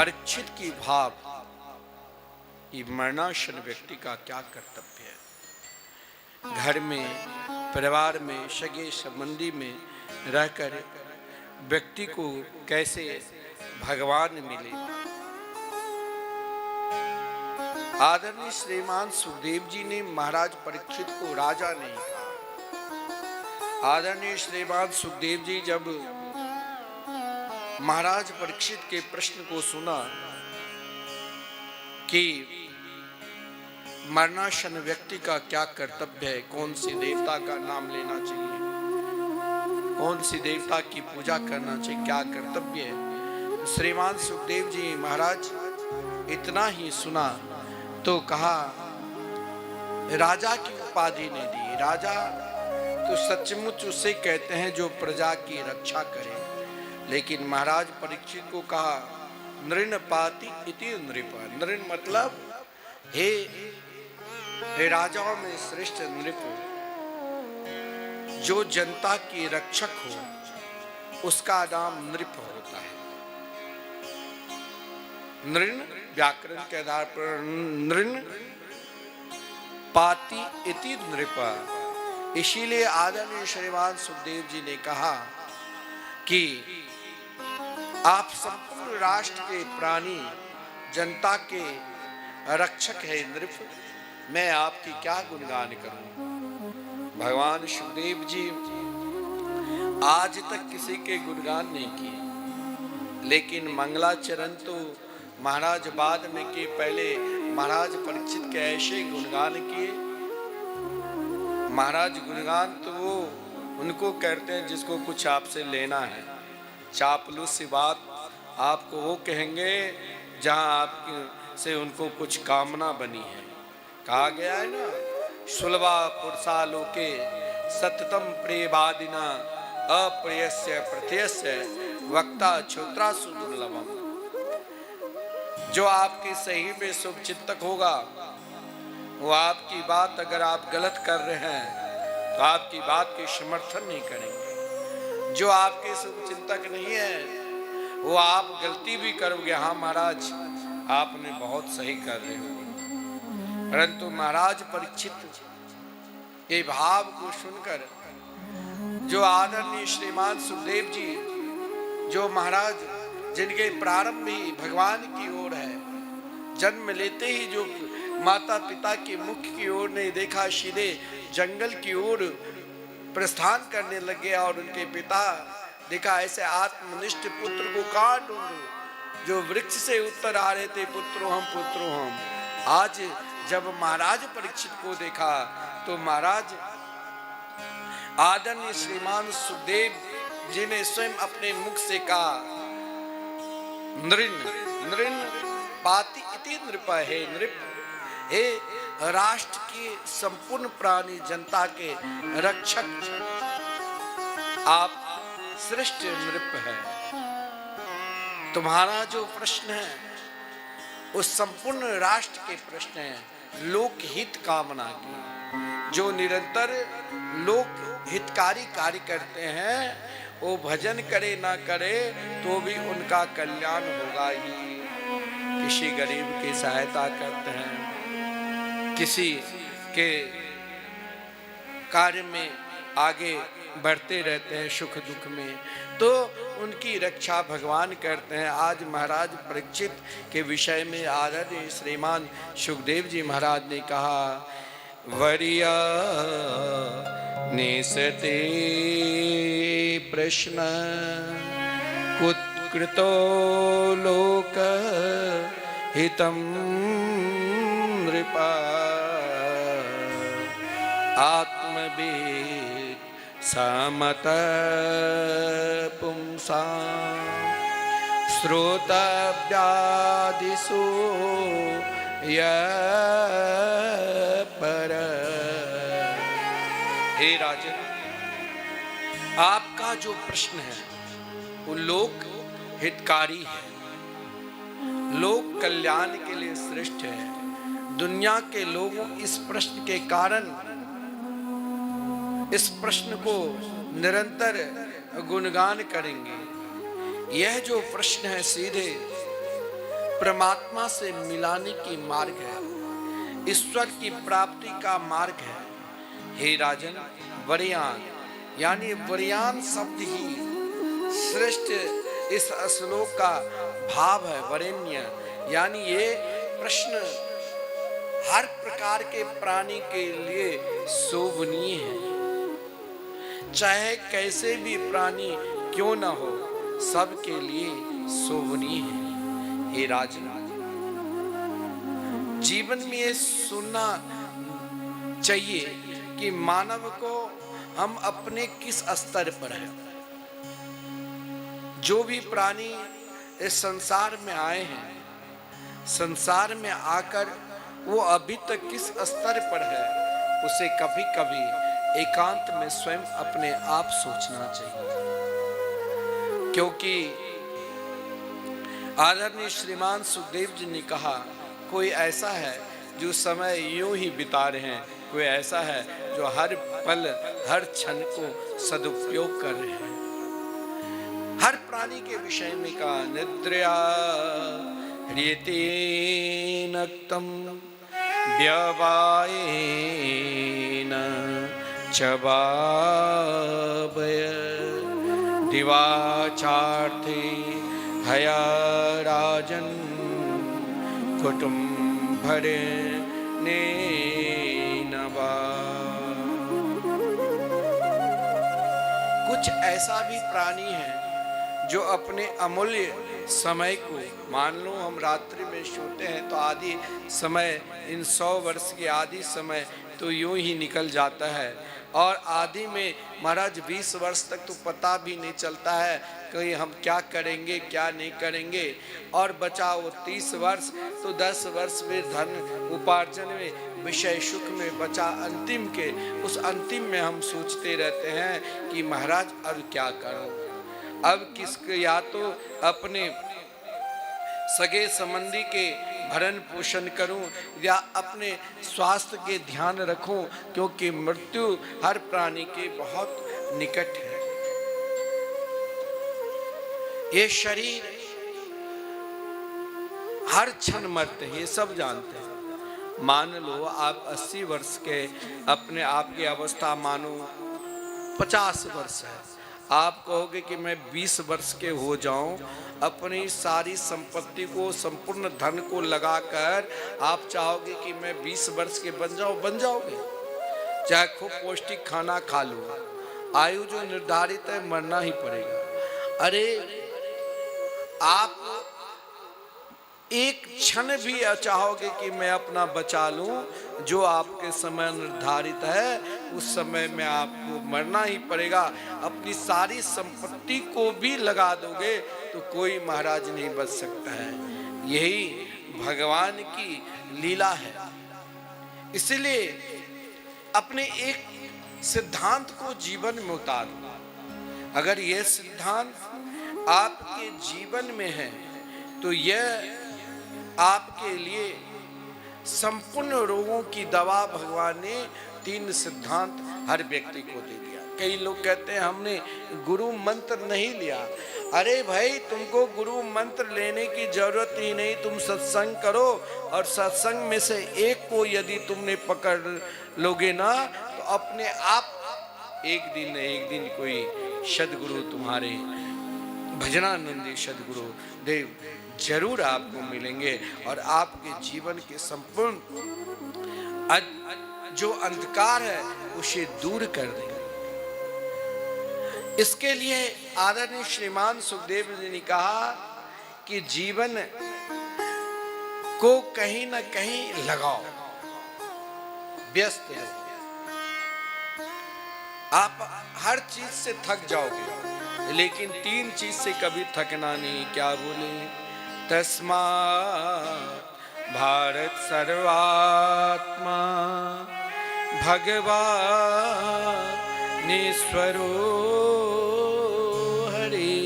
परीक्षित की भाव कि मरणासन व्यक्ति का क्या कर्तव्य है। घर में, परिवार में, सगे संबंधी में रहकर व्यक्ति को कैसे भगवान मिले। आदरणीय श्रीमान सुखदेव जी ने महाराज परीक्षित को राजा नहीं कहा। आदरणीय श्रीमान सुखदेव जी जब महाराज परीक्षित के प्रश्न को सुना कि मरणासन व्यक्ति का क्या कर्तव्य है, कौन सी देवता का नाम लेना चाहिए, कौन सी देवता की पूजा करना चाहिए, क्या कर्तव्य है, श्रीमान सुखदेव जी महाराज इतना ही सुना तो कहा, राजा की उपाधि ने दी। राजा तो सचमुच उसे कहते हैं जो प्रजा की रक्षा करे, लेकिन महाराज परीक्षित को कहा नृण पाति इति नृप। नृण मतलब हे राजाओं में श्रेष्ठ नृप, जो जनता की रक्षक हो उसका नाम नृप होता है। नृण व्याकरण के आधार पर नृण पाति इति नृप। इसीलिए आदरणीय श्रीमान सुखदेव जी ने कहा कि आप संपूर्ण राष्ट्र के प्राणी, जनता के रक्षक है नृप, मैं आपकी क्या गुणगान करूं। भगवान सुखदेव जी आज तक किसी के गुणगान नहीं किए, लेकिन मंगलाचरण तो महाराज बाद में के पहले महाराज परीक्षित के ऐसे गुणगान किए। महाराज गुणगान तो वो उनको कहते हैं जिसको कुछ आपसे लेना है। चापलूस सी बात आपको वो कहेंगे जहां आपके से उनको कुछ कामना बनी है। कहा गया है ना, सुलभा पुरुषालोके सततम प्रियवादिना अप्रियस्य प्रत्यस्य वक्ता क्षोत्रासु दुर्लभम। जो आपके सही में शुभ चिंतक होगा, वो आपकी बात अगर आप गलत कर रहे हैं तो आपकी बात के समर्थन नहीं करेंगे। जो आपके शुभ चिंतक नहीं है, वो आप गलती भी करोगे, हाँ महाराज आपने बहुत सही कर रहे हो। परंतु महाराज परीक्षित ये भाव को सुनकर, जो आदरणीय श्रीमान सुखदेव जी, जो महाराज जिनके प्रारंभ ही भगवान की ओर है, जन्म लेते ही जो माता पिता के मुख की ओर नहीं देखा, सीधे जंगल की ओर प्रस्थान करने लगे और उनके पिता देखा ऐसे आत्मनिष्ठ पुत्र को कहाँ ढूंढूं, जो वृक्ष से उत्तर आ रहे थे पुत्रो हम। आज जब महाराज परीक्षित को देखा तो महाराज आदरणीय श्रीमान सुखदेव जी ने स्वयं अपने मुख से कहा नृण नृण पाति इति नृप। हे नृप, हे राष्ट्र की संपूर्ण प्राणी जनता के रक्षक, आप श्रेष्ठ नृप है। तुम्हारा जो प्रश्न है उस संपूर्ण राष्ट्र के प्रश्न है, लोक हित कामना की। जो निरंतर लोक हितकारी कार्य करते हैं, वो भजन करे ना करे तो भी उनका कल्याण होगा ही। किसी गरीब की सहायता करते हैं, किसी के कार्य में आगे बढ़ते रहते हैं सुख दुख में, तो उनकी रक्षा भगवान करते हैं। आज महाराज परीक्षित के विषय में आदरणीय श्रीमान सुखदेव जी महाराज ने कहा वरिया निसते प्रश्न कुत्कृतो लोक हितं नृपा आत्मवेद समत पुंसा श्रोतव्यादिषु पर। हे राजन, आपका जो प्रश्न है वो लोक हितकारी है, लोक कल्याण के लिए श्रेष्ठ है। दुनिया के लोगों इस प्रश्न के कारण इस प्रश्न को निरंतर गुणगान करेंगे। यह जो प्रश्न है सीधे परमात्मा से मिलाने की मार्ग है, ईश्वर की प्राप्ति का मार्ग है। हे राजन, वरयान यानी वरयान शब्द ही श्रेष्ठ इस श्लोक का भाव है। वरेण्य यानी ये प्रश्न हर प्रकार के प्राणी के लिए शोभनीय है, चाहे कैसे भी प्राणी क्यों न हो, सबके लिए शोभनीय है। हे राजन, जीवन में ये सुनना चाहिए कि मानव को हम अपने किस स्तर पर हैं। जो भी प्राणी इस संसार में आए हैं, संसार में आकर वो अभी तक किस स्तर पर है, उसे कभी कभी एकांत में स्वयं अपने आप सोचना चाहिए। क्योंकि आदरणीय श्रीमान सुखदेव जी ने कहा, कोई ऐसा है जो समय यूं ही बिता रहे हैं, कोई ऐसा है जो हर पल हर क्षण को सदुपयोग कर रहे हैं। हर प्राणी के विषय में का निद्रया ह्रियते नक्तम व्यवायेन चबाबय दिवाचार्थे हया राजन कुटुम्भरे नवा। कुछ ऐसा भी प्राणी है जो अपने अमूल्य समय को, मान लो हम रात्रि में सोते हैं तो आधी समय, इन 100 वर्ष के आधी समय तो यूं ही निकल जाता है, और आधी में महाराज 20 वर्ष तक तो पता भी नहीं चलता है कि हम क्या करेंगे क्या नहीं करेंगे, और बचा वो 30 वर्ष तो 10 वर्ष में धन उपार्जन में, विषय सुख में बचा अंतिम के, उस अंतिम में हम सोचते रहते हैं कि महाराज अब क्या करूं, अब किसके, या तो अपने सगे संबंधी के भरण पोषण करूं या अपने स्वास्थ्य के ध्यान रखूं, क्योंकि मृत्यु हर प्राणी के बहुत निकट है। ये शरीर हर क्षण मरते हैं, ये सब जानते हैं। मान लो आप 80 वर्ष के, अपने आप की अवस्था मानो 50 वर्ष है, आप कहोगे कि मैं 20 वर्ष के हो जाऊं, अपनी सारी संपत्ति को, संपूर्ण धन को लगाकर आप चाहोगे कि मैं 20 वर्ष के बन जाऊं, बन जाओगे। चाहे खूब पौष्टिक खाना खा लो, आयु जो निर्धारित है मरना ही पड़ेगा। अरे आप एक क्षण भी चाहोगे कि मैं अपना बचा लूं, जो आपके समय निर्धारित है उस समय में आपको मरना ही पड़ेगा। अपनी सारी संपत्ति को भी लगा दोगे तो कोई महाराज नहीं बच सकता है। यही भगवान की लीला है। इसलिए अपने एक सिद्धांत को जीवन में उतारो। अगर यह सिद्धांत आपके जीवन में है तो यह आपके लिए संपूर्ण रोगों की दवा भगवान ने 3 सिद्धांत हर व्यक्ति को दे दिया। कई लोग कहते हैं हमने गुरु मंत्र नहीं लिया। अरे भाई, तुमको गुरु मंत्र लेने की जरूरत ही नहीं, तुम सत्संग करो, और सत्संग में से एक को यदि तुमने पकड़ लोगे ना तो अपने आप एक दिन न एक दिन कोई सदगुरु, तुम्हारे भजनानंदी सदगुरु देव जरूर आपको मिलेंगे और आपके जीवन के संपूर्ण जो अंधकार है उसे दूर कर देंगे। इसके लिए आदरणीय श्रीमान सुखदेव जी ने कहा कि जीवन को कहीं ना कहीं लगाओ, व्यस्त रहो। आप हर चीज से थक जाओगे, लेकिन 3 चीज से कभी थकना नहीं। क्या बोले? तस्मात् भारत सर्वात्मा भगवानीश्वरो हरि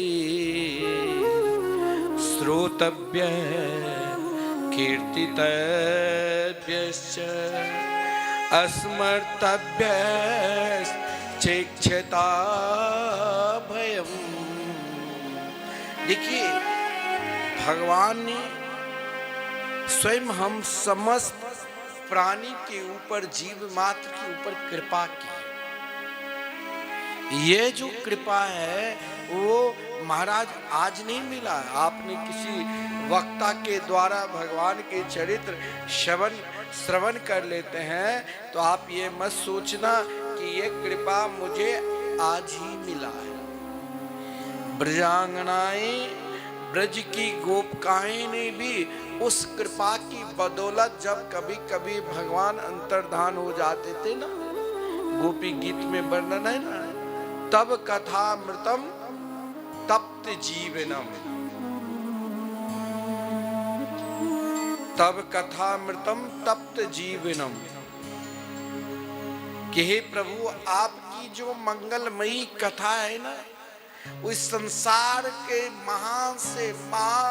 श्रोतव्य कीर्तितव्यश्च अस्मर्तव्य चेक्षता भयम्। देखिए, भगवान ने स्वयं हम समस्त प्राणी के ऊपर, जीव मात्र के ऊपर कृपा की है। ये जो कृपा है वो महाराज आज नहीं मिला। आपने किसी वक्ता के द्वारा भगवान के चरित्र श्रवण कर लेते हैं तो आप ये मत सोचना कि ये कृपा मुझे आज ही मिला है। ब्रजांगनाएं, ब्रज की गोपिकाएं ने भी उस कृपा की बदौलत जब कभी कभी भगवान अंतर्धान हो जाते थे ना, गोपी गीत में वर्णन है ना, तब कथामृतम तप्त जीवनम, तब कथामृतम तप्त जीवनम, कि हे प्रभु आपकी जो मंगलमयी कथा है ना, उस संसार के महान से महा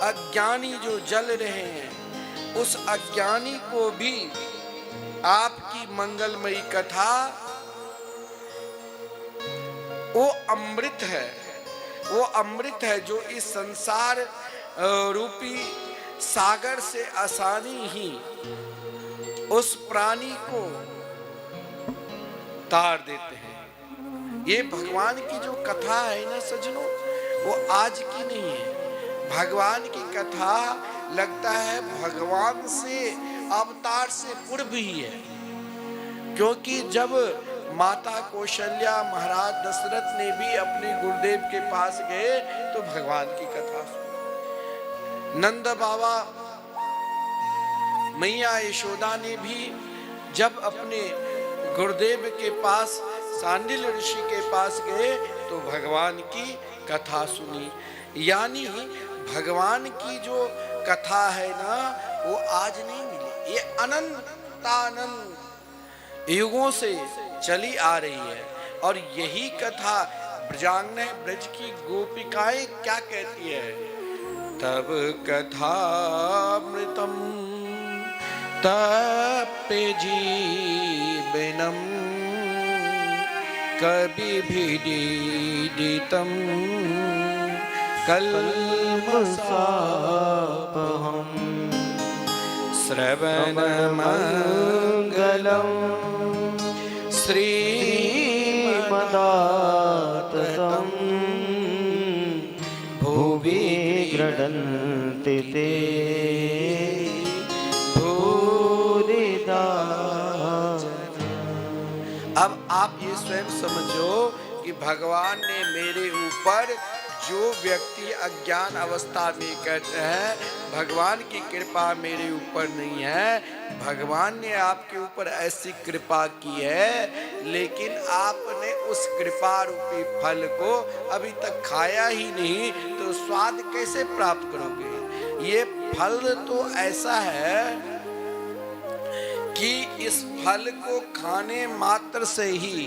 अज्ञानी जो जल रहे हैं, उस अज्ञानी को भी आपकी मंगलमयी कथा वो अमृत है, वो अमृत है जो इस संसार रूपी सागर से आसानी ही उस प्राणी को तार देते हैं। ये भगवान की जो कथा है ना सज्जनों, वो आज की नहीं है। भगवान की कथा लगता है भगवान से अवतार से पूर्व ही है, क्योंकि जब माता कौशल्या महाराज दशरथ ने भी अपने गुरुदेव के पास गए तो भगवान की कथा सुनी। नंद बाबा मैया यशोदा ने भी जब अपने गुरुदेव के पास सांडिल्य ऋषि के पास गए तो भगवान की कथा सुनी। यानी भगवान की जो कथा है ना, वो आज नहीं मिली, ये अनंतानंद युगों से चली आ रही है। और यही कथा ब्रजांगना ब्रज की गोपिकाएं क्या कहती है, तब कथामृतम तप्त जीवनम कभी भीडितम कल्मषापहम् श्रवण मंगलम श्रीमदाततम भुवि गृह्णन्ति ते भूरिदा। अब आप ये स्वयं समझो कि भगवान ने मेरे ऊपर, जो व्यक्ति अज्ञान अवस्था में कहते हैं भगवान की कृपा मेरे ऊपर नहीं है, भगवान ने आपके ऊपर ऐसी कृपा की है, लेकिन आपने उस कृपा रूपी फल को अभी तक खाया ही नहीं, तो स्वाद कैसे प्राप्त करोगे। ये फल तो ऐसा है कि इस फल को खाने मात्र से ही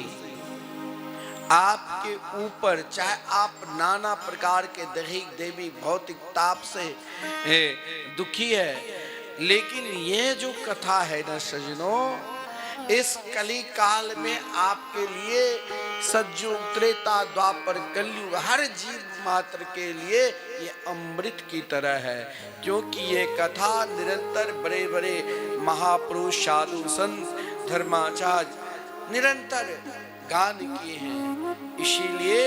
आपके ऊपर, चाहे आप नाना प्रकार के दैहिक देवी भौतिक ताप से दुखी है, लेकिन ये जो कथा है ना सज्जनों, इस कली काल में आपके लिए सतयुग त्रेता द्वापर कलयुग हर जीव मात्र के लिए ये अमृत की तरह है। क्योंकि ये कथा निरंतर बड़े बड़े महापुरुष साधु संत धर्माचार्य निरंतर गान किए हैं। इसीलिए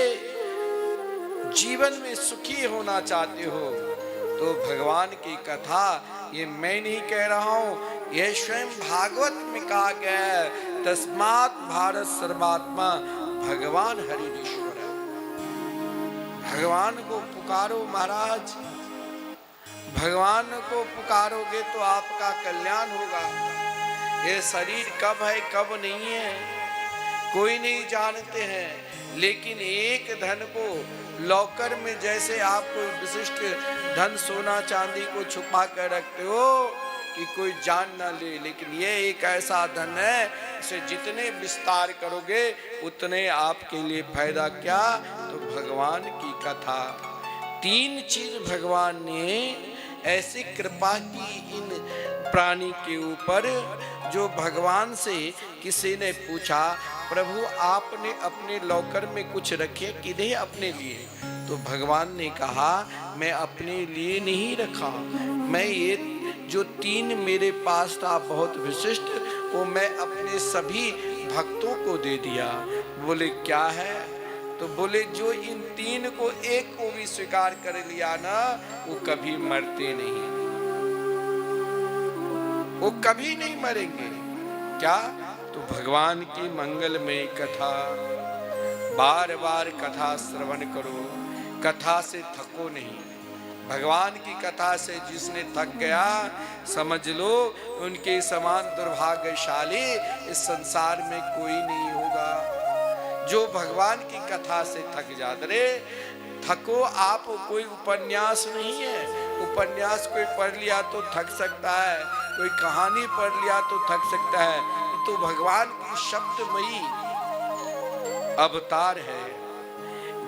जीवन में सुखी होना चाहते हो तो भगवान की कथा, ये मैं नहीं कह रहा हूं, यह स्वयं भागवत में कहा गया है, तस्मात् भारत सर्वात्मा भगवान हरिश्वर। भगवान को पुकारो महाराज, भगवान को पुकारोगे तो आपका कल्याण होगा। ये शरीर कब है कब नहीं है कोई नहीं जानते हैं, लेकिन एक धन को लॉकर में जैसे आप कोई विशिष्ट धन सोना चांदी को छुपा कर रखते हो कि कोई जान ना ले, लेकिन ये एक ऐसा धन है, इसे जितने विस्तार करोगे उतने आपके लिए फायदा। क्या? तो भगवान की कथा। तीन चीज भगवान ने ऐसी कृपा की इन प्राणी के ऊपर, जो भगवान से किसी ने पूछा प्रभु आपने अपने लॉकर में कुछ रखे कि नहीं अपने लिए, तो भगवान ने कहा मैं अपने लिए नहीं रखा, मैं ये जो 3 मेरे पास था बहुत विशिष्ट, वो मैं अपने सभी भक्तों को दे दिया। बोले क्या है? तो बोले जो इन 3 को एक को भी स्वीकार कर लिया ना, वो कभी मरते नहीं, वो कभी नहीं मरेंगे। क्या? तो भगवान की मंगलमय कथा, बार बार कथा श्रवण करो, कथा से थको नहीं। भगवान की कथा से जिसने थक गया, समझ लो उनके समान दुर्भाग्यशाली इस संसार में कोई नहीं होगा। जो भगवान की कथा से थक जाते रे, थको आप, कोई उपन्यास नहीं है। उपन्यास कोई पढ़ लिया तो थक सकता है, कोई कहानी पढ़ लिया तो थक सकता है, तो भगवान की शब्दमयी अवतार है।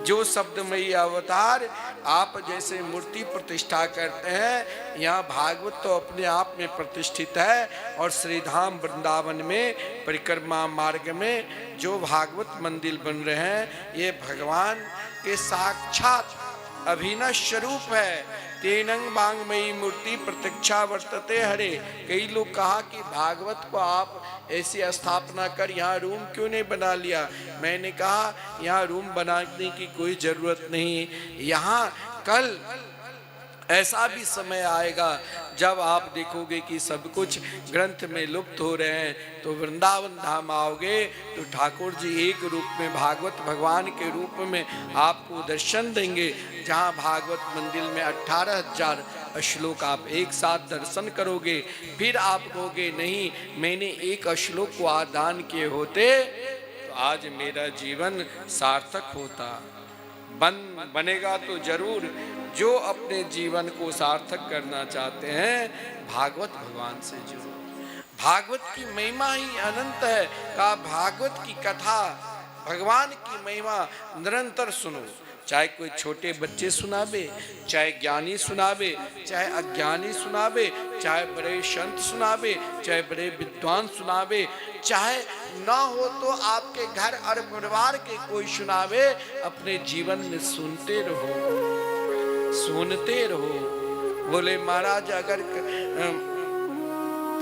जो शब्दमयी अवतार आप जैसे मूर्ति प्रतिष्ठा करते हैं, यहाँ भागवत तो अपने आप में प्रतिष्ठित है। और श्रीधाम वृंदावन में परिक्रमा मार्ग में जो भागवत मंदिर बन रहे हैं, ये भगवान के साक्षात अभिनव स्वरूप है। तेनंग बांगमयी मूर्ति प्रत्यक्षा वर्तते हरे। कई लोग कहा कि भागवत को आप ऐसी स्थापना कर यहाँ रूम क्यों नहीं बना लिया? मैंने कहा यहाँ रूम बनाने की कोई जरूरत नहीं। यहाँ कल ऐसा भी समय आएगा जब आप देखोगे कि सब कुछ ग्रंथ में लुप्त हो रहे हैं, तो वृंदावन धाम आओगे तो ठाकुर जी एक रूप में भागवत भगवान के रूप में आपको दर्शन देंगे। जहाँ भागवत मंदिर में 18,000 श्लोक आप एक साथ दर्शन करोगे। फिर आप कहोगे नहीं, मैंने एक श्लोक को आदान किए होते तो आज मेरा जीवन सार्थक होता। बनेगा तो जरूर। जो अपने जीवन को सार्थक करना चाहते हैं, भागवत भगवान से जुड़ो। भागवत की महिमा ही अनंत है। का भागवत की कथा, भगवान की महिमा निरंतर सुनो। चाहे कोई छोटे बच्चे सुनावे, चाहे ज्ञानी सुनावे, चाहे अज्ञानी सुनावे, चाहे बड़े संत सुनावे, चाहे बड़े विद्वान सुनावे, चाहे ना हो तो आपके घर और परिवार के कोई सुनावे, अपने जीवन में सुनते रहो, सुनते रहो। बोले महाराज अगर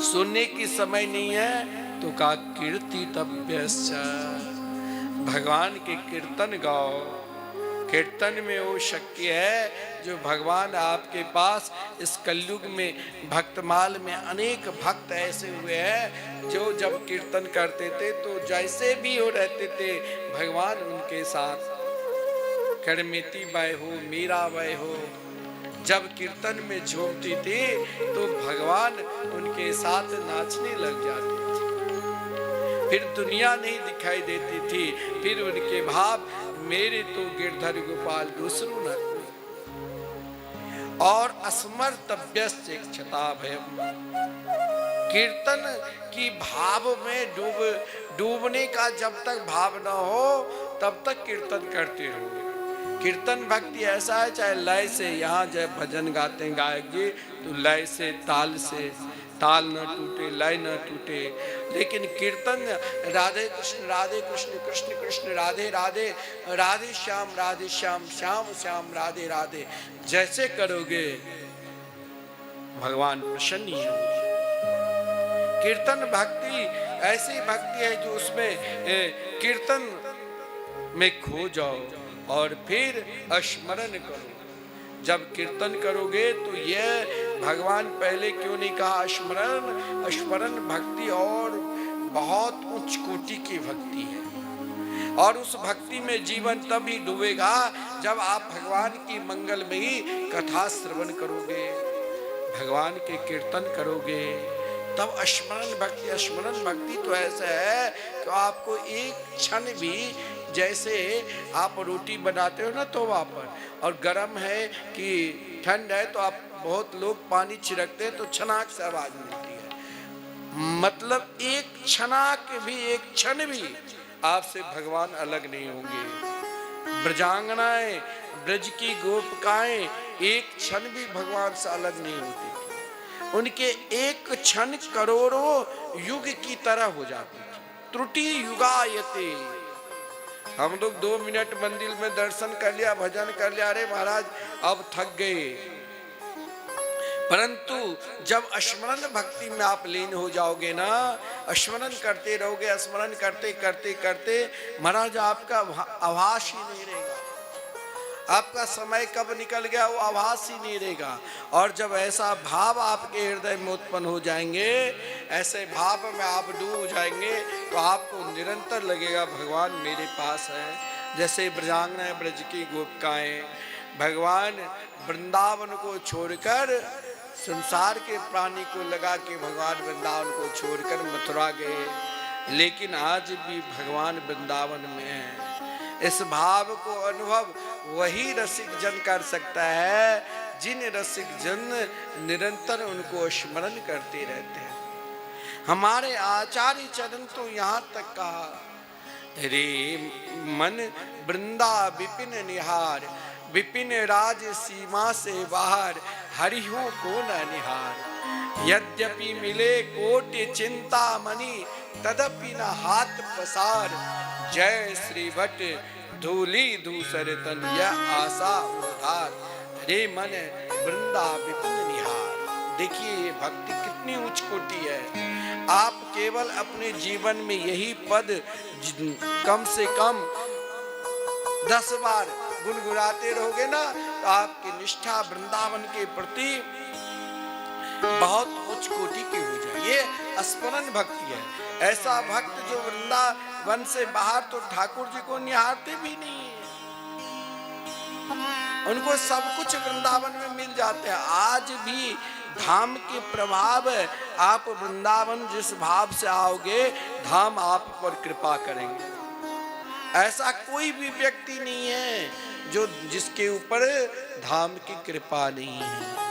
सुनने की समय नहीं है तो का कीर्तितव्यश्च, भगवान के कीर्तन गाओ। कीर्तन में वो शक्ति है जो भगवान आपके पास इस कलयुग में भक्तमाल में अनेक भक्त ऐसे हुए हैं जो जब कीर्तन करते थे तो जैसे भी हो रहते थे, भगवान उनके साथ। करमेती बाई हो, मीरा बाई हो, जब कीर्तन में झूमती थी तो भगवान उनके साथ नाचने लग जाते थे। फिर दुनिया नहीं दिखाई देती थी, फिर उनके भाव मेरे तो गिरधर गोपाल दूसरो न कोई। और अस्मर्तव्यस्य क्षता भयम, कीर्तन की भाव में डूबने का जब तक भाव न हो तब तक कीर्तन करते रहो। कीर्तन भक्ति ऐसा है, चाहे लय से, यहाँ जब भजन गाते हैं गायक जी तो लय से, ताल न टूटे, लय न टूटे। लेकिन कीर्तन राधे कृष्ण कृष्ण कृष्ण राधे राधे, राधे श्याम श्याम श्याम राधे राधे, जैसे करोगे भगवान प्रसन्न होंगे। कीर्तन भक्ति ऐसी भक्ति है जो उसमें कीर्तन में खो जाओ और फिर स्मरण करो। जब कीर्तन करोगे तो यह भगवान पहले क्यों नहीं कहा स्मरण? स्मरण भक्ति और बहुत उच्च कोटि की भक्ति है, और उस भक्ति में जीवन तभी डूबेगा जब आप भगवान की मंगलमयी कथा श्रवण करोगे, भगवान के कीर्तन करोगे, तब स्मरण भक्ति। स्मरण भक्ति तो ऐसा है कि आपको एक क्षण भी, जैसे आप रोटी बनाते हो ना तवा पर, और गर्म है कि ठंड है तो आप बहुत लोग पानी छिड़कते हैं तो छनाक से आवाज मिलती है। मतलब एक छनाक भी, एक क्षण भी आपसे भगवान अलग नहीं होंगे। ब्रजांगनाएं, ब्रज की गोपिकाएं एक क्षण भी भगवान से अलग नहीं होती। उनके एक क्षण करोड़ों युग की तरह हो जाती थी। त्रुटि युगायते। हम लोग 2 मिनट मंदिर में दर्शन कर लिया, भजन कर लिया, अरे महाराज अब थक गए। परंतु जब स्मरण भक्ति में आप लीन हो जाओगे ना, स्मरण करते रहोगे, स्मरण करते करते करते महाराज आपका आभास ही नहीं रहेगा, आपका समय कब निकल गया वो आभास ही नहीं रहेगा। और जब ऐसा भाव आपके हृदय में उत्पन्न हो जाएंगे, ऐसे भाव में आप डूब जाएंगे, तो आपको निरंतर लगेगा भगवान मेरे पास है। जैसे ब्रजांगना ब्रज की गोपिकाएं भगवान वृंदावन को छोड़कर, संसार के प्राणी को लगा के भगवान वृंदावन को छोड़कर मथुरा गए, लेकिन आज भी भगवान वृंदावन में है। इस भाव को अनुभव वही रसिक जन कर सकता है जिन रसिक जन निरंतर उनको स्मरण करते रहते हैं। हमारे आचार्य चरण तो यहाँ तक कहा, रे मन वृंदा विपिन निहार, विपिन राज सीमा से बाहर, हरिहो को न निहार। यद्यपि मिले कोटि चिंता मणि, तदपि न हाथ पसार। जय श्री भट्ट धूली धूसर तन, यह आशा उधार। रे मन वृंदा विपिन निहार। देखिए ये भक्ति कितनी उच्च कोटि है। आप केवल अपने जीवन में यही पद कम से कम 10 बार गुनगुनाते रहोगे ना, तो आपकी निष्ठा वृंदावन के प्रति बहुत उच्च कोटि की हो जाए। ये स्मरण भक्ति है। ऐसा भक्त जो वृंदावन से बाहर तो ठाकुर जी को निहारते भी नहीं है, उनको सब कुछ वृंदावन में मिल जाते हैं। आज भी धाम के प्रभाव, आप वृंदावन जिस भाव से आओगे, धाम आप पर कृपा करेंगे। ऐसा कोई भी व्यक्ति नहीं है जो जिसके ऊपर धाम की कृपा नहीं है।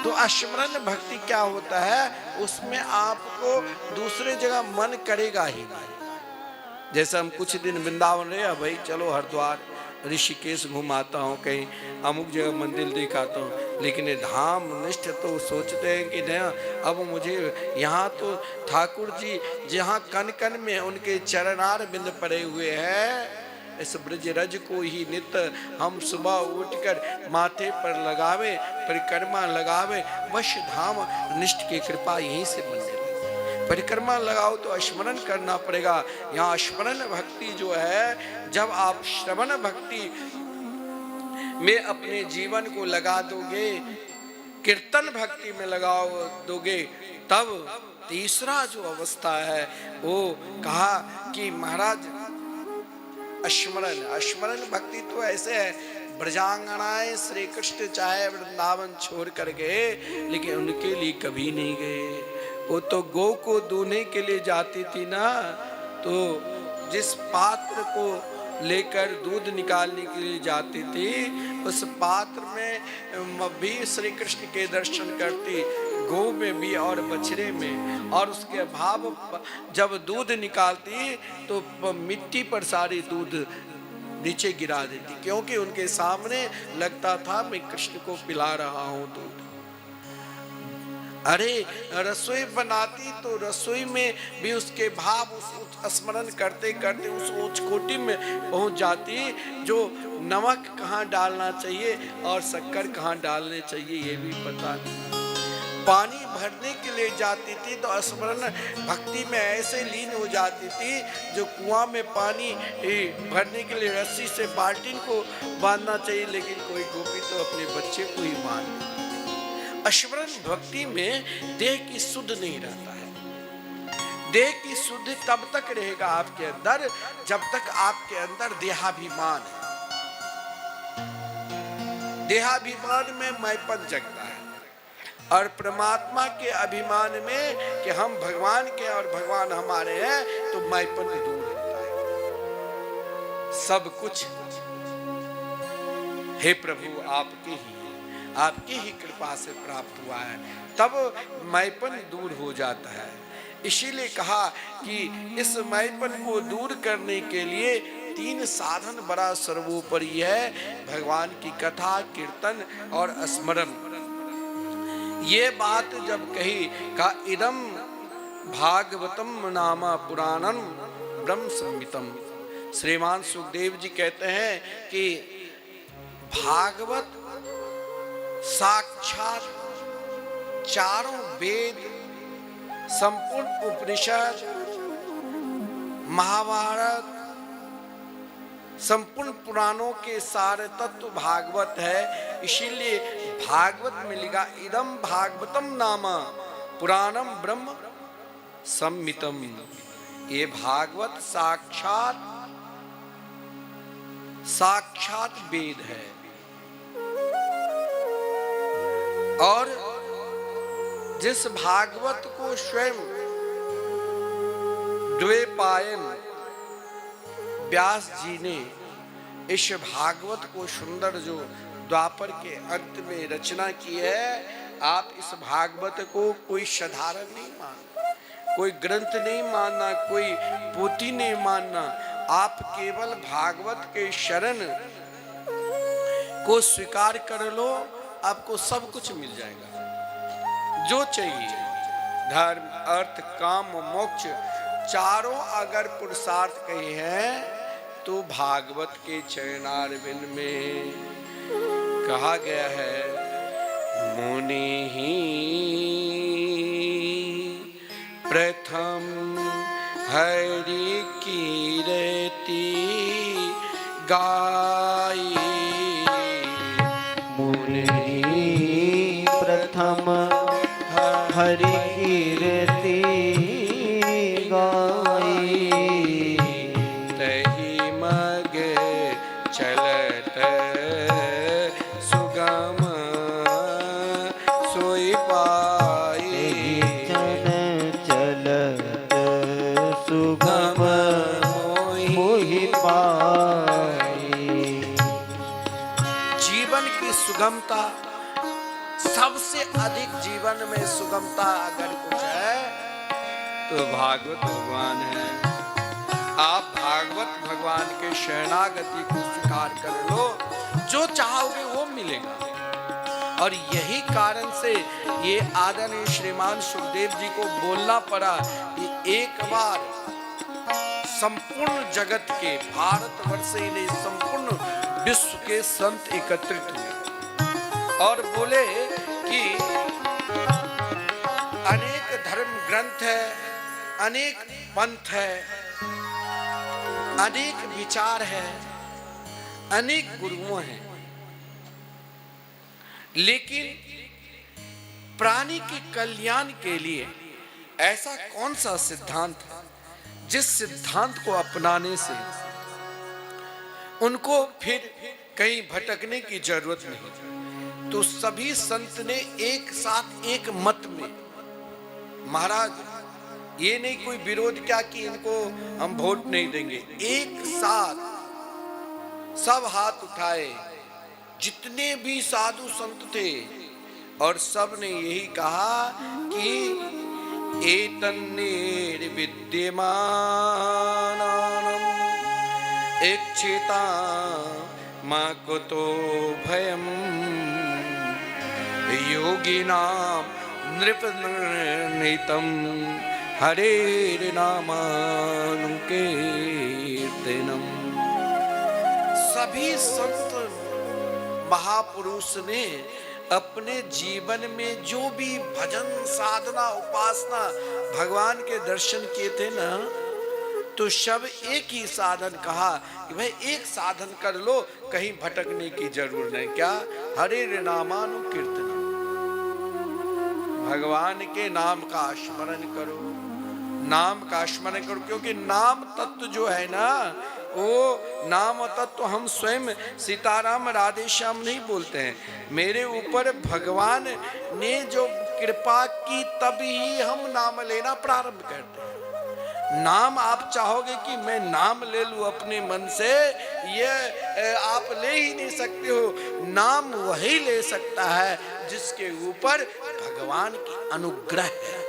तो स्मरण भक्ति क्या होता है, उसमें आपको दूसरे जगह मन करेगा ही नहीं। जैसे हम कुछ दिन वृंदावन रहे, भाई चलो हरिद्वार ऋषिकेश घुमाता हूँ, कहीं अमुक जगह मंदिर दिखाता हूँ, लेकिन धाम निष्ठ तो सोचते हैं कि नहीं, अब मुझे यहाँ तो ठाकुर जी जहाँ कन कन में उनके चरणार बिंद पड़े हुए हैं, इस ब्रज रज को ही नित्य हम सुबह उठकर माथे पर लगावे, परिक्रमा लगावे। बस धाम निष्ठ की कृपा यहीं से बने। परिक्रमा लगाओ तो स्मरण करना पड़ेगा। यहाँ स्मरण भक्ति जो है, जब आप श्रवण भक्ति में अपने जीवन को लगा दोगे, कीर्तन भक्ति में लगाओ दोगे, तब तीसरा जो अवस्था है वो कहा कि महाराज स्मरण भक्ति तो ऐसे है, ब्रजांगनाएं श्री कृष्ण चाहे वृंदावन छोड़ कर गए, लेकिन उनके लिए कभी नहीं गए। वो तो गौ को दूहने के लिए जाती थी ना, तो जिस पात्र को लेकर दूध निकालने के लिए जाती थी, उस पात्र में भी श्री कृष्ण के दर्शन करती, गौ में भी और बछड़े में। और उसके भाव जब दूध निकालती तो मिट्टी पर सारी दूध नीचे गिरा देती, क्योंकि उनके सामने लगता था मैं कृष्ण को पिला रहा हूं दूध। अरे रसोई बनाती तो रसोई में भी उसके भाव उस स्मरण करते करते उस उच्च कोटि में पहुंच जाती, जो नमक कहाँ डालना चाहिए और शक्कर कहाँ डालने चाहिए ये भी पता नहीं। पानी भरने के लिए जाती थी तो स्मरण भक्ति में ऐसे लीन हो जाती थी, जो कुआं में पानी भरने के लिए रस्सी से बाल्टी को बांधना चाहिए, लेकिन कोई गोपी तो अपने बच्चे को ही बांध। स्मरण भक्ति में देह की शुद्ध नहीं रहता है। देह की शुद्धि तब तक रहेगा आपके अंदर जब तक आपके अंदर देहाभिमान है। देहाभिमान में मैंपन जगता है, और परमात्मा के अभिमान में कि हम भगवान के और भगवान हमारे हैं, तो मैंपन दूर होता है। सब कुछ हे प्रभु आपके ही है, आपकी ही कृपा से प्राप्त हुआ है, तब मैंपन दूर हो जाता है। इसीलिए कहा कि इस मैंपन को दूर करने के लिए 3 साधन बड़ा सर्वोपरि है, भगवान की कथा, कीर्तन और स्मरण। ये बात जब कही का इदम भागवतम नामा पुराणम ब्रह्म संहितम, श्रीमान सुखदेव जी कहते हैं कि भागवत साक्षात चारों वेद, संपूर्ण उपनिषद, महाभारत, संपूर्ण पुराणों के सार तत्व भागवत है। इसीलिए भागवत में लिखा इदम भागवतम नाम पुराणम ब्रह्म संहितम। ये भागवत साक्षात वेद है। और जिस भागवत को स्वयं द्वैपायन व्यास जी ने इस भागवत को सुंदर जो द्वापर के अंत में रचना की है, आप इस भागवत को कोई साधारण नहीं मानना, कोई ग्रंथ नहीं मानना, कोई पोथी नहीं मानना। आप केवल भागवत के शरण को स्वीकार कर लो, आपको सब कुछ मिल जाएगा जो चाहिए। धर्म, अर्थ, काम, मोक्ष चारों अगर पुरुषार्थ कहे हैं तो भागवत के चरणारविंद में कहा गया है, मुनि ही प्रथम हरि कीर्ति गाई। मुनि प्रथम हरि कीर्ति गाई। तहि मग चलत सुगम सोई पाई। चलत सुगम मोहि पाई। जीवन की सुगमता, सबसे अधिक जीवन में सुगमता अगर कुछ है तो भागवत भगवान है। आप भागवत भगवान के शरणागति को स्वीकार कर लो, जो चाहोगे वो मिलेगा। और यही कारण से ये आदरणीय श्रीमान सुखदेव जी को बोलना पड़ा कि एक बार संपूर्ण जगत के, भारतवर्ष ही नहीं संपूर्ण विश्व के संत एकत्रित हुए और बोले कि अनेक धर्म ग्रंथ है, अनेक पंथ है, अनेक विचार है, अनेक गुरुओं हैं, लेकिन प्राणी के कल्याण के लिए ऐसा कौन सा सिद्धांत है जिस सिद्धांत को अपनाने से उनको फिर कहीं भटकने की जरूरत नहीं। तो सभी संत ने एक साथ एक मत में, महाराज ये नहीं कोई विरोध क्या कि इनको हम वोट नहीं देंगे, एक साथ सब हाथ उठाए, जितने भी साधु संत थे, और सब ने यही कहा कि एतन्निर्विद्यमानम् इच्छिता मा कुतो भयम् योगिनां नृपनितं हरेर्नामानुकीर्तनम्। सभी संत महापुरुष ने अपने जीवन में जो भी भजन, साधना, उपासना, भगवान के दर्शन किए थे ना, तो सब एक ही साधन कहा कि भाई एक साधन कर लो, कहीं भटकने की जरूरत नहीं। क्या? हरे नामानुकीर्तन, भगवान के नाम का स्मरण करो, नाम का स्मरण करो। क्योंकि नाम तत्व जो है ना, वो नाम तत्व हम स्वयं सीताराम राधे श्याम नहीं बोलते हैं, मेरे ऊपर भगवान ने जो कृपा की तभी हम नाम लेना प्रारंभ करते हैं। नाम आप चाहोगे कि मैं नाम ले लूं अपने मन से, ये आप ले ही नहीं सकते हो। नाम वही ले सकता है जिसके ऊपर भगवान की अनुग्रह है,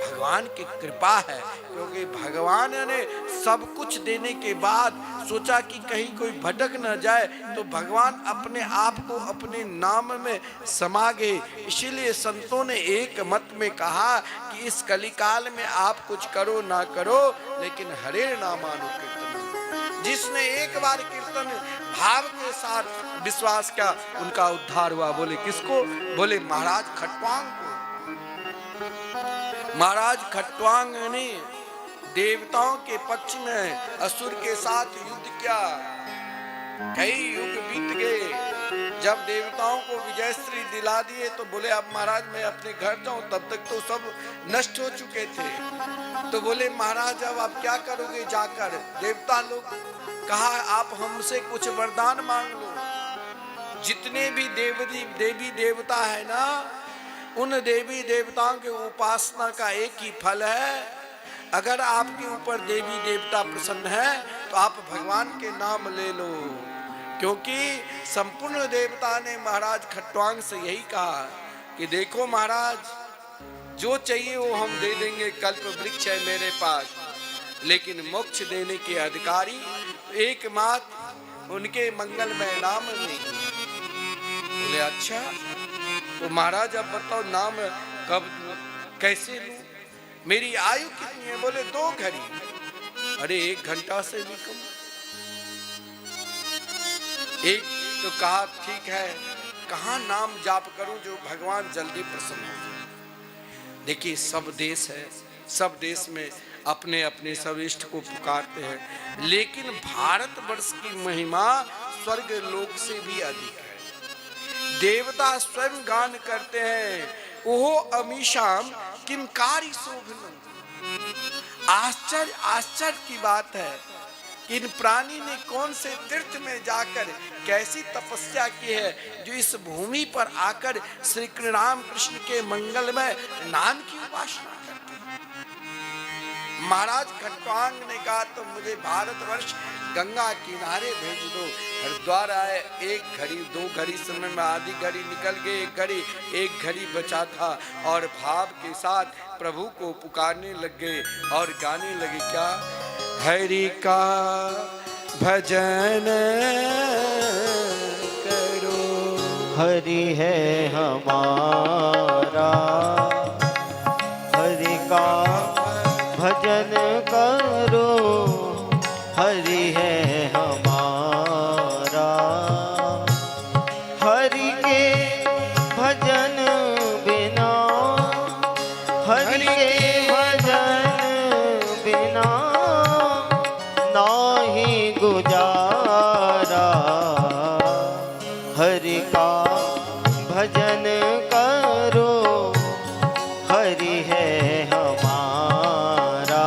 भगवान की कृपा है। क्योंकि भगवान ने सब कुछ देने के बाद सोचा कि कहीं कोई भटक न जाए, तो भगवान अपने आप को अपने नाम में समा गए। इसीलिए संतों ने एक मत में कहा कि इस कलिकाल में आप कुछ करो ना करो, लेकिन हरे नामानुकीर्तन। जिसने एक बार कीर्तन भाव के साथ विश्वास किया, उनका उद्धार हुआ। बोले किसको? बोले महाराज खटवांग को। महाराज खट्वांग ने देवताओं के पक्ष में असुर के साथ युद्ध किया। कई युग बीत गए। जब देवताओं को विजयश्री दिला दिए तो बोले अब महाराज मैं अपने घर जाऊं। तब तक तो सब नष्ट हो चुके थे। तो बोले महाराज अब आप क्या करोगे जाकर? देवता लोग कहा आप हमसे कुछ वरदान मांग लो। जितने भी देवी देवता है ना, उन देवी देवताओं के उपासना का एक ही फल है, अगर आपके ऊपर देवी देवता प्रसन्न है तो आप भगवान के नाम ले लो। क्योंकि संपूर्ण देवता ने महाराज खट्वांग से यही कहा कि देखो महाराज, जो चाहिए वो हम दे देंगे, कल्प वृक्ष है मेरे पास, लेकिन मोक्ष देने के अधिकारी एकमात्र उनके मंगलमय नाम नहीं। बोले अच्छा, तो महाराज अब बताओ नाम कब कैसे लूं? मेरी आयु कितनी है? बोले 2 घड़ी। अरे 1 घंटा से भी कम। एक तो कहा ठीक है, कहाँ नाम जाप करूं जो भगवान जल्दी प्रसन्न हो जाए। देखिए सब देश है, सब देश में अपने अपने सब इष्ट को पुकारते हैं, लेकिन भारतवर्ष की महिमा स्वर्ग लोक से भी अधिक है। देवता स्वयं गान करते हैं, ओहो अमीशाम किमकारी शोभनम। आश्चर्य आश्चर्य की बात है कि इन प्राणी ने कौन से तीर्थ में जाकर कैसी तपस्या की है जो इस भूमि पर आकर श्री राम कृष्ण के मंगलमय नाम की उपासना करते हैं। महाराज खट्वांग ने कहा तो मुझे भारतवर्ष गंगा किनारे भेज दो। हरिद्वार आए, 1 घड़ी 2 घड़ी समय में आधी घड़ी निकल गई, 1 घड़ी बचा था और भाव के साथ प्रभु को पुकारने लग गए और गाने लगे क्या? हरि का भजन करो, हरि है हमारा, हरि का भजन करो, हरि है हमारा। हरि के भजन बिना, हरि के भजन बिना नाही गुजारा। हरि का भजन करो, हरि है हमारा।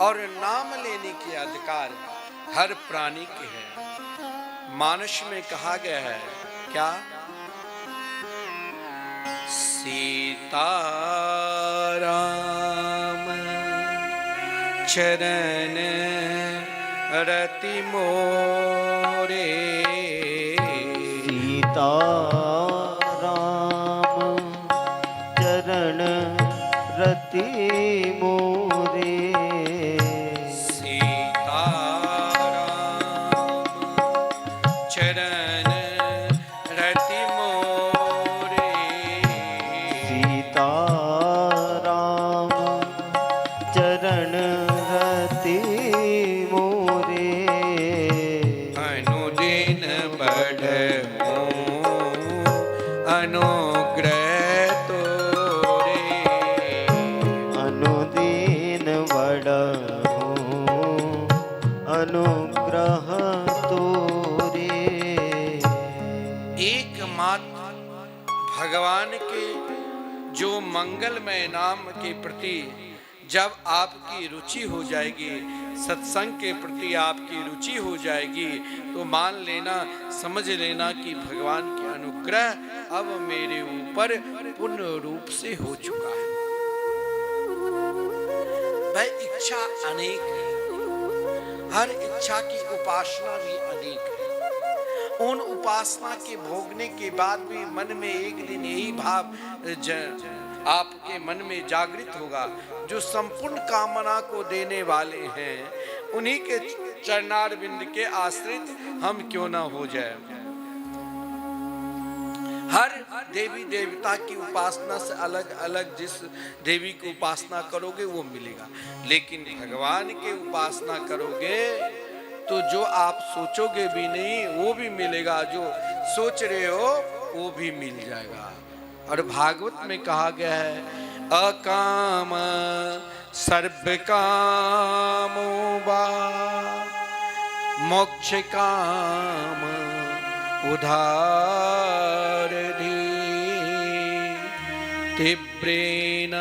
और नाम लेने के अधिकार हर प्राणी के हैं। मानस में कहा गया है क्या? सीता राम चरण रति मोरे, सीता राम चरण रति मोरे, सीता राम चरण रति मोरे, सीता राम चरण रति मोरे, अनुदिन बढ़ो अनुग्रह तोरे, अनुदीन बढ़हु अनुग्रह तोरे। एकमात्र भगवान के जो मंगलमय नाम के प्रति जब आपकी रुचि हो जाएगी, सत्संग के प्रति आपकी रुचि हो जाएगी, तो मान लेना, समझ लेना कि भगवान के अनुग्रह अब मेरे ऊपर पूर्ण रूप से हो चुका है। वह इच्छा अनेक है, हर इच्छा की उपासना भी अनेक है। उन उपासना के भोगने के बाद भी मन में एक दिन यही भाव आपके मन में जागृत होगा, जो संपूर्ण कामना को देने वाले हैं, उन्हीं के चरणारविंद के आश्रित हम क्यों ना हो जाए। हर देवी देवता की उपासना से अलग अलग जिस देवी की उपासना करोगे वो मिलेगा, लेकिन भगवान के उपासना करोगे तो जो आप सोचोगे भी नहीं वो भी मिलेगा, जो सोच रहे हो वो भी मिल जाएगा। और भागवत में कहा गया है, अकाम सर्व कामो वा मोक्ष काम उधार धी, तीव्रेण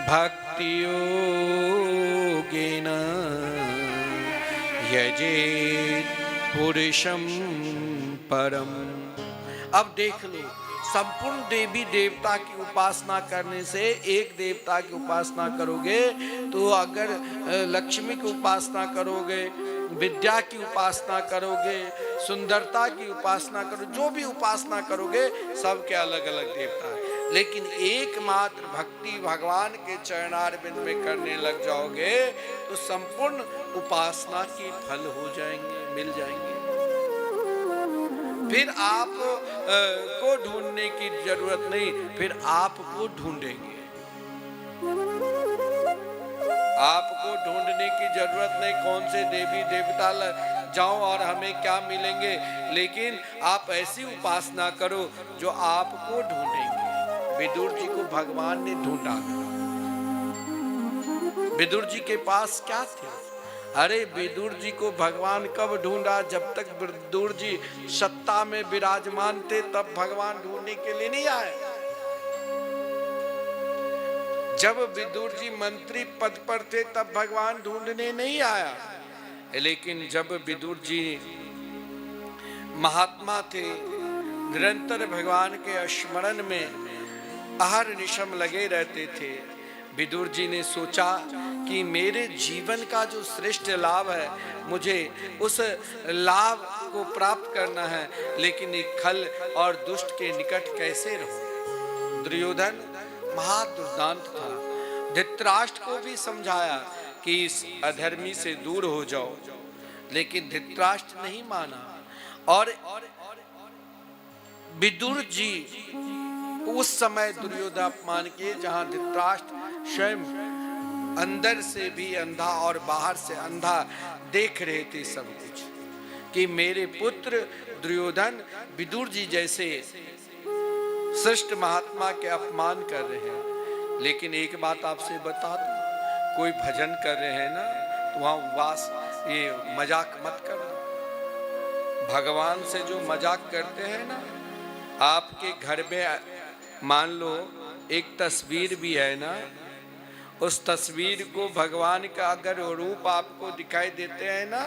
भक्ति योगेन यजेत पुरुषम परम। अब देख लो, संपूर्ण देवी देवता की उपासना करने से एक देवता की उपासना करोगे तो अगर लक्ष्मी की उपासना करोगे, विद्या की उपासना करोगे, सुंदरता की उपासना करो, जो भी उपासना करोगे सबके अलग अलग देवता है, लेकिन एकमात्र भक्ति भगवान के चरणारविंद में करने लग जाओगे तो संपूर्ण उपासना की फल हो जाएंगे, मिल जाएंगे। फिर आप को ढूंढने की जरूरत नहीं, फिर आपको ढूंढेंगे। आपको ढूंढने की जरूरत नहीं कौन से देवी देवता जाओ और हमें क्या मिलेंगे, लेकिन आप ऐसी उपासना करो जो आपको ढूंढेंगे। विदुर जी को भगवान ने ढूंढा। विदुर जी के पास क्या थे? अरे विदुर जी को भगवान कब ढूंढा? जब तक विदुर जी सत्ता में विराजमान थे तब भगवान ढूंढने के लिए नहीं आए। जब विदुर जी मंत्री पद पर थे तब भगवान ढूंढने नहीं आया, लेकिन जब विदुर जी महात्मा थे, निरंतर भगवान के स्मरण में आहर निशम लगे रहते थे, विदुर जी ने सोचा कि मेरे जीवन का जो श्रेष्ठ लाभ है, मुझे उस लाभ को प्राप्त करना है, लेकिन एक खल और दुष्ट के निकट कैसे रहूं। दुर्योधन महादुर्दांत था, धृतराष्ट्र को भी समझाया कि इस अधर्मी से दूर हो जाओ, लेकिन धृतराष्ट्र नहीं माना। और विदुर जी उस समय दुर्योधन अपमान किए जहां धृतराष्ट्र स्वयं अंदर से भी अंधा और बाहर से अंधा देख रहे थे सब कुछ, कि मेरे पुत्र दुर्योधन विदुर जी जैसे श्रेष्ठ महात्मा के अपमान कर रहे हैं। लेकिन एक बात आपसे बता दूं, कोई भजन कर रहे हैं ना तो वहां उपवास, ये मजाक मत करना। भगवान से जो मजाक करते हैं ना, आपके घर में मान लो एक तस्वीर भी है ना, उस तस्वीर को, भगवान का अगर रूप आपको दिखाई देते हैं ना,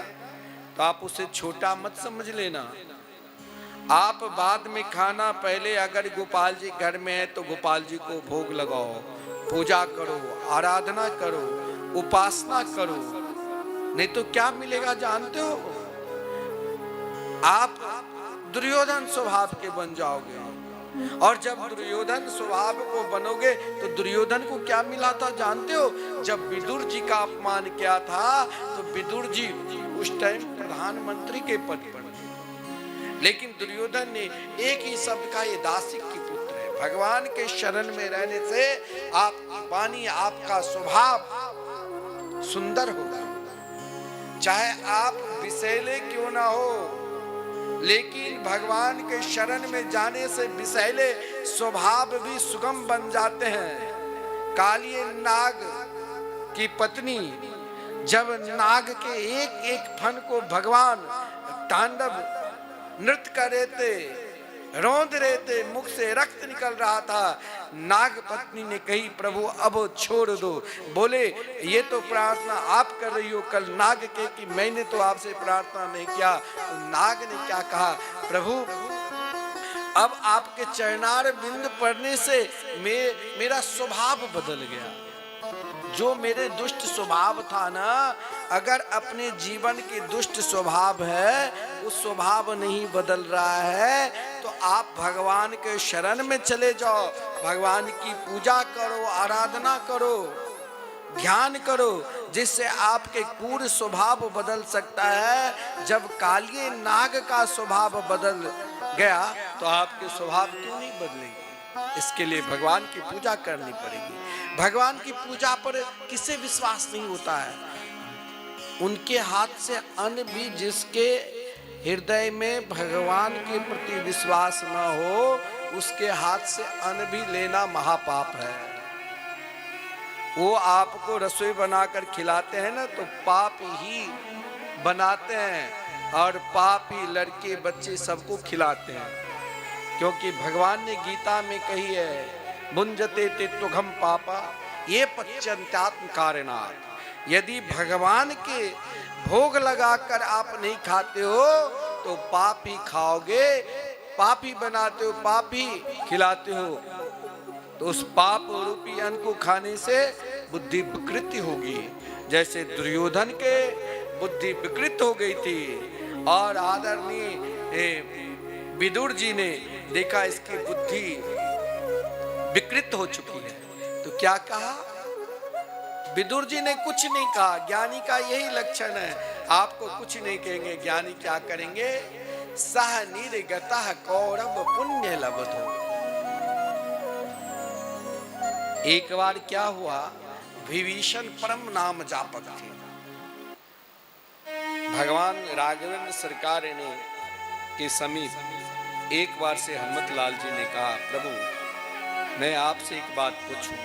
तो आप उसे छोटा मत समझ लेना। आप बाद में खाना, पहले अगर गोपाल जी घर में है तो गोपाल जी को भोग लगाओ, पूजा करो, आराधना करो, उपासना करो। नहीं तो क्या मिलेगा जानते हो? आप दुर्योधन स्वभाव के बन जाओगे। और जब दुर्योधन स्वभाव को बनोगे तो दुर्योधन को क्या मिला था जानते हो? जब विदुर जी का अपमान किया था तो विदुर जी उस टाइम प्रधानमंत्री के पद पर थे, लेकिन दुर्योधन ने एक ही शब्द का, ये दासिक की पुत्र है। भगवान के शरण में रहने से आपकी वाणी, आपका स्वभाव सुंदर होगा। चाहे आप विषैले क्यों ना हो, लेकिन भगवान के शरण में जाने से विषैले स्वभाव भी सुगम बन जाते हैं। कालिए नाग की पत्नी जब नाग के एक एक फन को भगवान तांडव नृत्य कर रहे थे, रोंद रहे थे, मुख से रक्त निकल रहा था, नाग पत्नी ने कही प्रभु अब छोड़ दो। बोले ये तो प्रार्थना आप कर रही हो, कल नाग के कि मैंने तो आपसे प्रार्थना नहीं किया। तो नाग ने क्या कहा, प्रभु अब आपके चरणार बिंद पड़ने से मेरा स्वभाव बदल गया। जो मेरे दुष्ट स्वभाव था ना, अगर अपने जीवन के दुष्ट स्वभाव है, उस स्वभाव नहीं बदल रहा है, तो आप भगवान के शरण में चले जाओ, भगवान की पूजा करो, आराधना करो, ध्यान करो, जिससे आपके क्रूर स्वभाव बदल सकता है। जब कालिए नाग का स्वभाव बदल गया तो आपके स्वभाव क्यों नहीं बदलेंगे? इसके लिए भगवान की पूजा करनी पड़ेगी। भगवान की पूजा पर किसे विश्वास नहीं होता है? उनके हाथ से अन्न भी, जिसके हृदय में भगवान के प्रति विश्वास न हो, उसके हाथ से अन्न भी लेना महापाप है। वो आपको रसोई बनाकर खिलाते हैं ना, तो पाप ही बनाते हैं और पाप ही लड़के बच्चे सबको खिलाते हैं। क्योंकि भगवान ने गीता में कही है, भुंजते ते तुघम पापा ये पच्यंत्यात्म कारणात्। यदि भगवान के भोग लगाकर आप नहीं खाते हो तो पाप ही खाओगे, पाप ही बनाते हो, पाप ही खिलाते हो। तो उस पाप रूपी अन्न को खाने से बुद्धि विकृति होगी। जैसे दुर्योधन के बुद्धि विकृत हो गई थी और आदरणीय विदुर जी ने देखा इसकी बुद्धि विकृत हो चुकी है, तो क्या कहा? विदुर जी ने कुछ नहीं कहा। ज्ञानी का यही लक्षण है, आपको कुछ नहीं कहेंगे। ज्ञानी क्या करेंगे? सह निर्गतः कौरव पुण्य लब्धो। एक बार क्या हुआ, विभीषण परम नाम जापक थे। भगवान राघवेंद्र सरकार ने के समीप एक बार से हनुमत लाल जी ने कहा, प्रभु मैं आपसे एक बात पूछूं?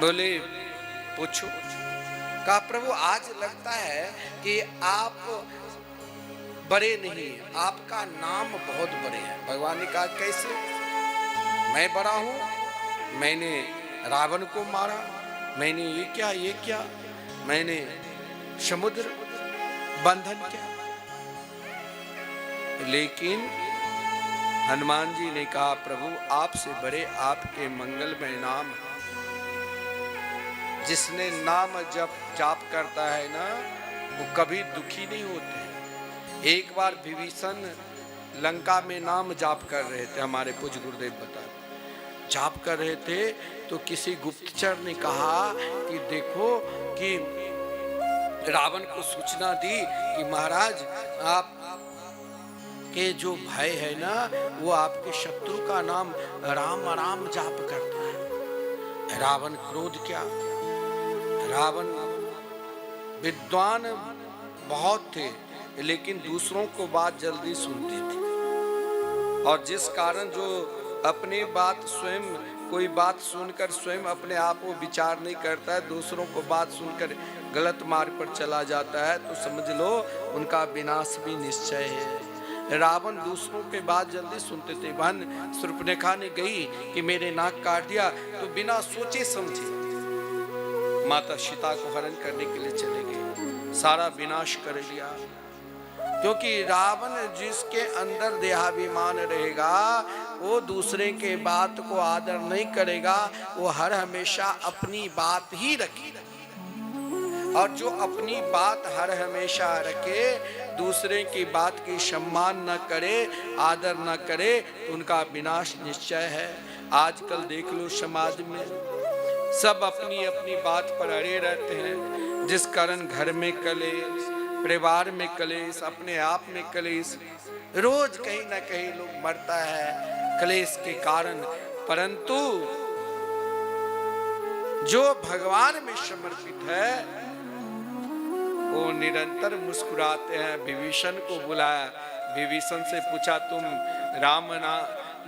बोले पूछो। कहा प्रभु आज लगता है कि आप बड़े नहीं, आपका नाम बहुत बड़े है। भगवान ने कहा कैसे? मैं बड़ा हूं? मैंने रावण को मारा, मैंने ये क्या, मैंने समुद्र बंधन किया। लेकिन हनुमान जी ने कहा प्रभु आपसे बड़े आपके मंगलमय नाम है। जिसने नाम जाप करता है ना, वो कभी दुखी नहीं होते। एक बार विभीषण लंका में नाम जाप कर रहे थे, हमारे पूज्य गुरुदेव बताते, जाप कर रहे थे तो किसी गुप्तचर ने कहा कि देखो कि रावण को सूचना दी कि महाराज आप के जो भाई है ना, वो आपके शत्रु का नाम राम राम जाप करता है। रावण क्रोध क्या, रावण विद्वान बहुत थे लेकिन दूसरों को बात जल्दी सुनते थे, और जिस कारण जो अपनी बात स्वयं, कोई बात सुनकर स्वयं अपने आप को विचार नहीं करता है, दूसरों को बात सुनकर गलत मार्ग पर चला जाता है, तो समझ लो उनका विनाश भी निश्चय है। रावण दूसरों के बात जल्दी सुनते थे। बहन शूर्पणखा ने गई कि मेरे नाक काट दिया, तो बिना सोचे समझे माता सीता को हरण करने के लिए चले गए, सारा विनाश कर दिया। क्योंकि रावण जिसके अंदर देहाभिमान रहेगा, वो दूसरे के बात को आदर नहीं करेगा, वो हर हमेशा अपनी बात ही रखेगा। और जो अपनी बात हर हमेशा रखे, दूसरे की बात की सम्मान न करे, आदर न करे, तो उनका विनाश निश्चय है। आजकल देख लो समाज में सब अपनी अपनी बात पर अड़े रहते हैं, जिस कारण घर में कलेश, परिवार में कलेश, अपने आप में कलेश, रोज कहीं ना कहीं लोग मरता है कलेश के कारण। परंतु जो भगवान में समर्पित है वो निरंतर मुस्कुराते हैं। विभीषण को बुलाया, विभीषण से पूछा तुम राम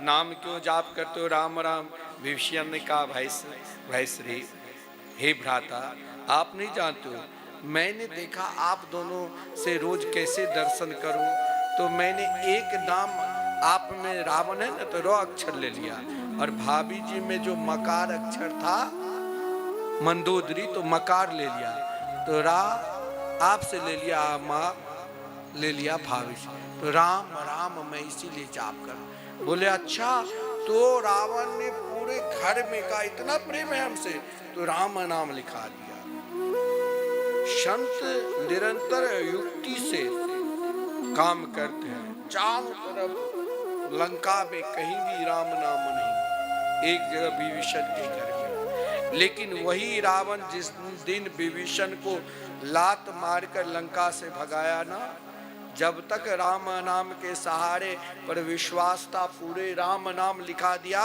नाम क्यों जाप करते हो, राम राम। विभीषण ने कहा भाई श्री, हे भ्राता, आप नहीं जानते हो, मैंने देखा आप दोनों से रोज कैसे दर्शन करूं, तो मैंने एक नाम आप में रावण है ना, तो रो अक्षर ले लिया, और भाभी जी में जो मकार अक्षर था मंदोदरी, तो मकार ले लिया, तो रा आपसे ले लिया, माँ ले लिया भाभी से, तो राम राम मैं इसीलिए जाप कर। बोले अच्छा, तो रावण ने पूरे घर में कहा इतना प्रेम है हमसे, तो राम नाम लिखा दिया। संत निरंतर युक्ति से काम करते हैं, चारों तरफ लंका में कहीं भी राम नाम नहीं, एक जगह विभीषण के घर में। लेकिन वही रावण जिस दिन विभीषण को लात मारकर लंका से भगाया ना, जब तक राम नाम के सहारे पर विश्वास था, पूरे राम नाम लिखा दिया,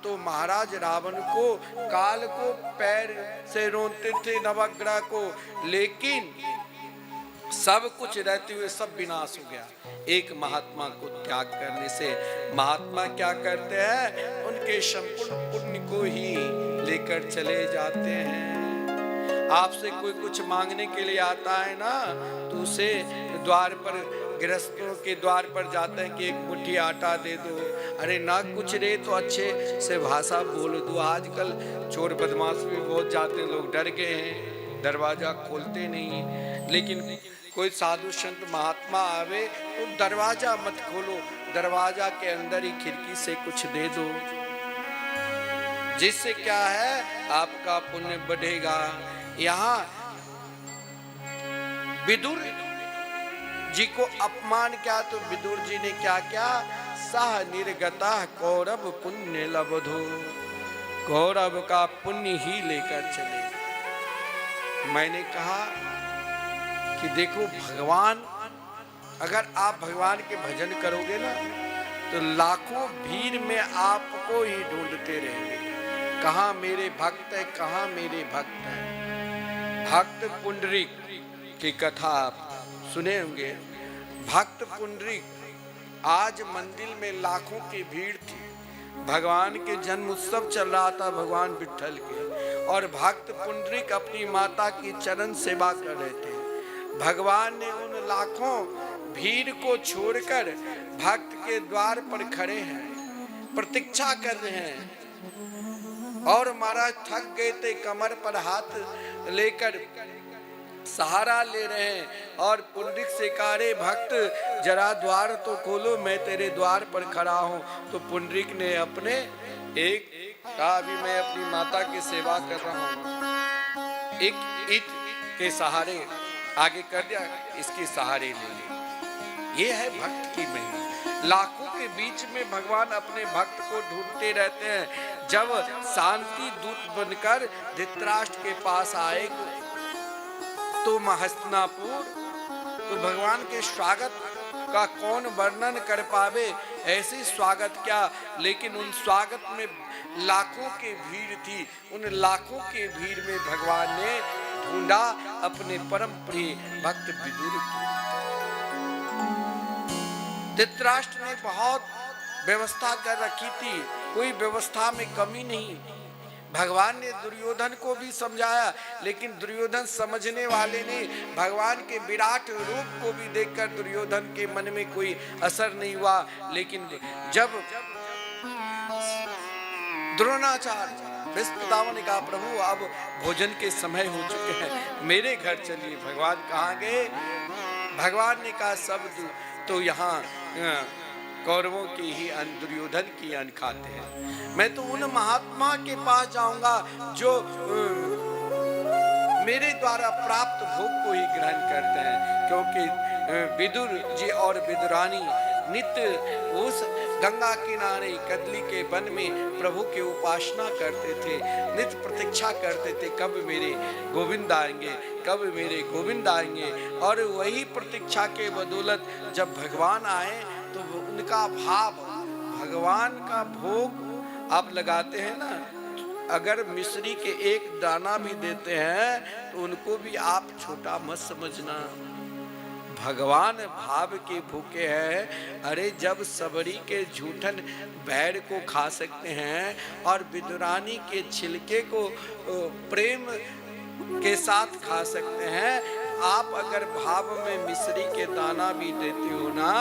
तो महाराज रावण को काल को पैर से रोनते थे, नवग्रह को, लेकिन सब कुछ रहते हुए सब विनाश हो गया। एक महात्मा को त्याग करने से महात्मा क्या करते हैं, उनके संपूर्ण पुण्य को ही लेकर चले जाते हैं। आपसे कोई कुछ मांगने के लिए आता है ना, तो उसे द्वार पर, गृहस्थों के द्वार पर जाते हैं कि एक मुट्ठी आटा दे दो, अरे ना कुछ रहे तो अच्छे से भाषा बोल दो। आजकल चोर बदमाश भी बहुत जाते हैं, लोग डर गए हैं, दरवाजा खोलते नहीं। लेकिन कोई साधु संत महात्मा आवे तो दरवाजा मत खोलो, दरवाजा के अंदर ही खिड़की से कुछ दे दो, जिससे क्या है आपका पुण्य बढ़ेगा। यहाँ विदुर जी को अपमान किया, तो विदुर जी ने क्या किया, सह निर्गता कौरव पुण्य लब्धो, कौरव का पुण्य ही लेकर चले। मैंने कहा कि देखो भगवान, अगर आप भगवान के भजन करोगे ना, तो लाखों भीड़ में आपको ही ढूंढते रहेंगे, कहाँ मेरे भक्त है, कहाँ मेरे भक्त है। भक्त पुंडरीक की कथा आप सुने होंगे। भक्त पुंडरीक, आज मंदिर में लाखों की भीड़ थी, भगवान के जन्म उत्सव चल रहा था भगवान विट्ठल के, और भक्त पुंडरीक अपनी माता की चरण सेवा कर रहे थे। भगवान ने उन लाखों भीड़ को छोड़कर भक्त के द्वार पर खड़े हैं, प्रतीक्षा कर रहे हैं, और महाराज थक गए थे, कमर पर हाथ लेकर सहारा ले रहे हैं, और पुंडरीक से कहा रे भक्त जरा द्वार तो खोलो, मैं तेरे द्वार पर खड़ा हूं। तो पुंडरीक ने अपने एक कहा अभी मैं अपनी माता की सेवा कर रहा हूं, एक ईंट के सहारे आगे कर दिया, इसके सहारे ले ले। ये है भक्त की महिमा। लाखों के बीच में भगवान अपने भक्त को ढूंढते रहते हैं। जब शांति दूत बनकर धृतराष्ट्र के पास आए तो हस्तिनापुर, तो भगवान के स्वागत का कौन वर्णन कर पावे, ऐसे स्वागत क्या, लेकिन उन स्वागत में लाखों की भीड़ थी। उन लाखों के भीड़ में भगवान ने ढूंढा अपने परम प्रिय भक्त विदुर को। धृतराष्ट्र ने बहुत व्यवस्था कर रखी थी, कोई व्यवस्था में कमी नहीं। भगवान ने दुर्योधन को भी समझाया, लेकिन दुर्योधन समझने वाले ने भगवान के विराट रूप को भी देखकर दुर्योधन के मन में कोई असर नहीं हुआ। लेकिन जब द्रोणाचार्य भीष्म पितामह ने कहा, प्रभु अब भोजन के समय हो चुके हैं, मेरे घर चलिए। भगवान कहाँ गए? भगवान ने कहा, सब तो यहाँ कौरवों की ही अन्न, दुर्योधन की अन्न खाते हैं। मैं तो उन महात्मा के पास जाऊंगा जो मेरे द्वारा प्राप्त भोग को ही ग्रहण करते हैं। क्योंकि विदुर जी और विदुरानी नित्य उस गंगा किनारे कदली के वन में प्रभु की उपासना करते थे, नित्य प्रतीक्षा करते थे, कब मेरे गोविंद आएंगे, कब मेरे गोविंद आएंगे। और वही प्रतीक्षा के बदौलत जब भगवान आए तो उनका भाव, भगवान का भोग आप लगाते हैं ना, अगर मिश्री के एक दाना भी देते हैं तो उनको भी आप छोटा मत समझना। भगवान भाव के भूखे हैं। अरे जब सबरी के झूठन बैर को खा सकते हैं और विदुरानी के छिलके को प्रेम के साथ खा सकते हैं, आप अगर भाव में मिश्री के दाना भी देते हो ना,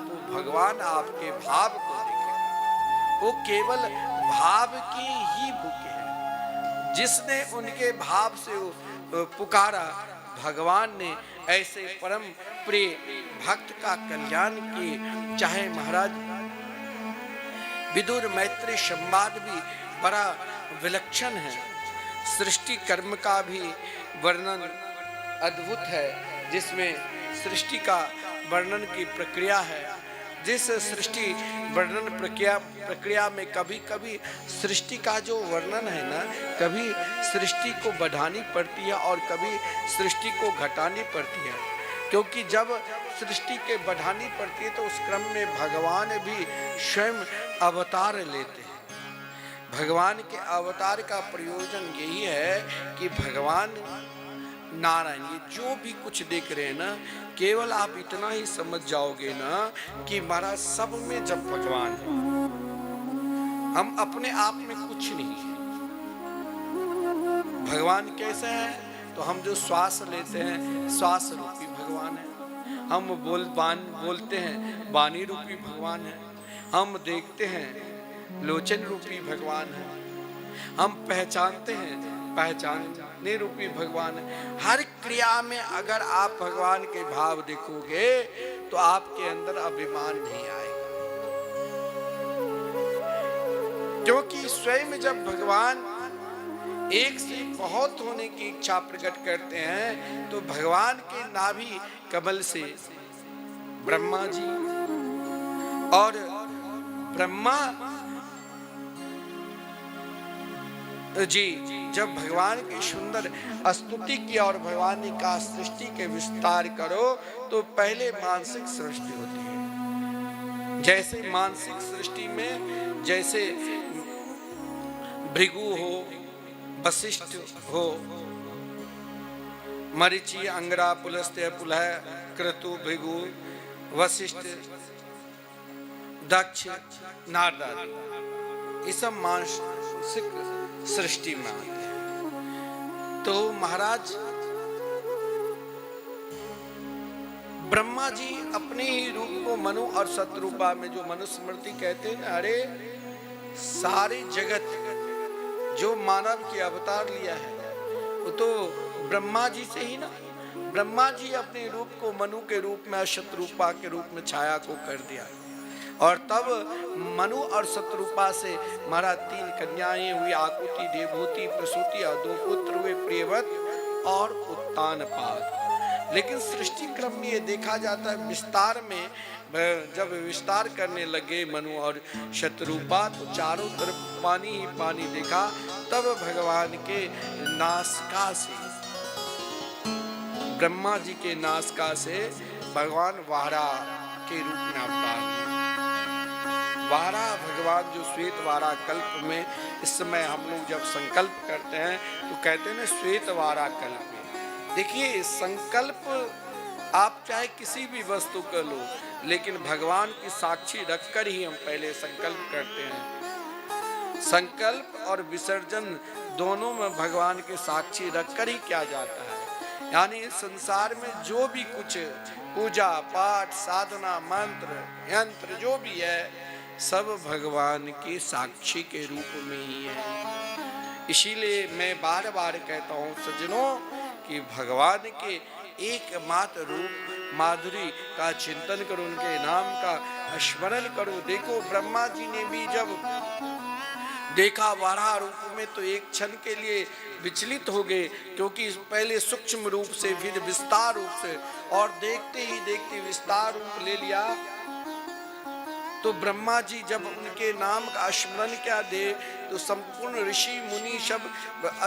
तो भगवान आपके भाव को देखेगा। वो केवल भाव की ही भूखे हैं। जिसने उनके भाव से पुकारा, भगवान ने ऐसे परम प्रिय भक्त का कल्याण किए। चाहे महाराज विदुर मैत्री संवाद भी बड़ा विलक्षण है। सृष्टि कर्म का भी वर्णन अद्भुत है, जिसमें सृष्टि का वर्णन की प्रक्रिया है। जिस सृष्टि वर्णन प्रक्रिया में कभी कभी सृष्टि का जो वर्णन है ना, कभी सृष्टि को बढ़ानी पड़ती है और कभी सृष्टि को घटानी पड़ती है। क्योंकि जब सृष्टि के बढ़ानी पड़ती है तो उस क्रम में भगवान भी स्वयं अवतार लेते हैं। भगवान के अवतार का प्रयोजन यही है कि भगवान नारायण, ये जो भी कुछ देख रहे हैं ना, केवल आप इतना ही समझ जाओगे ना कि हमारा सब में जब भगवान है, हम अपने आप में कुछ नहीं है। भगवान कैसे है? तो हम जो श्वास लेते हैं, श्वास रूपी भगवान है। हम बोलते हैं, वाणी रूपी भगवान है। हम देखते हैं, लोचन रूपी भगवान है। हम पहचानते हैं, पहचानने रूपी भगवान है। हर क्रिया में अगर आप भगवान के भाव देखोगे तो आपके अंदर अभिमान नहीं आएगा। क्योंकि स्वयं जब भगवान एक से बहुत होने की इच्छा प्रकट करते हैं तो भगवान के नाभि कमल से ब्रह्मा जी और ब्रह्मा जी जब भगवान की सुंदर स्तुति की और भगवान ने कहा सृष्टि के विस्तार करो, तो पहले मानसिक सृष्टि होती है। जैसे मानसिक सृष्टि में जैसे भृगु हो, वशिष्ठ हो, मरीचि, अंगरा, पुलस्त्य, पुलह, क्रतु, भृगु, वशिष्ठ, दक्ष, नारद, ये सब मानसिक सृष्टि में आते हैं। तो महाराज ब्रह्मा जी अपने ही रूप को मनु और सतरूपा में, जो मनुस्मृति कहते हैं, अरे सारे जगत जो मानव के अवतार लिया है वो तो ब्रह्मा जी से ही ना। ब्रह्मा जी अपने रूप को मनु के रूप में, शतरूपा के रूप में छाया को कर दिया। और तब मनु और शतरूपा से महाराज 3 कन्याएं हुई, आकुति, देवहूति, प्रसूति, और 2 पुत्र हुए, प्रियव्रत और उत्तानपाद। लेकिन सृष्टि क्रम में ये देखा जाता है, विस्तार में जब विस्तार करने लगे मनु और शतरूपा तो चारों तरफ पानी ही पानी देखा। तब भगवान के नासिका से, ब्रह्मा जी के नासिका से भगवान वारा के रूप में अवतार। वारा भगवान जो श्वेत वारा कल्प में, इस समय हम लोग जब संकल्प करते हैं तो कहते हैं ना श्वेत वारा कल्प में। देखिए संकल्प आप चाहे किसी भी वस्तु का लो, लेकिन भगवान की साक्षी रखकर ही हम पहले संकल्प करते हैं। संकल्प और विसर्जन दोनों में भगवान के साक्षी रखकर ही किया जाता है। यानी इस संसार में जो भी कुछ पूजा पाठ साधना मंत्र यंत्र जो भी है सब भगवान के साक्षी के रूप में ही है। इसीलिए मैं बार बार कहता हूँ सज्जनों कि भगवान के एकमात्र रूप माधुरी का चिंतन करो, उनके नाम का स्मरण करो। देखो ब्रह्मा जी ने भी जब देखा वराह रूप में तो एक क्षण के लिए विचलित हो गए, क्योंकि पहले सूक्ष्म रूप से फिर विस्तार रूप से और देखते ही देखते विस्तार रूप ले लिया। तो ब्रह्मा जी जब उनके नाम का स्मरण क्या दे तो संपूर्ण ऋषि मुनि सब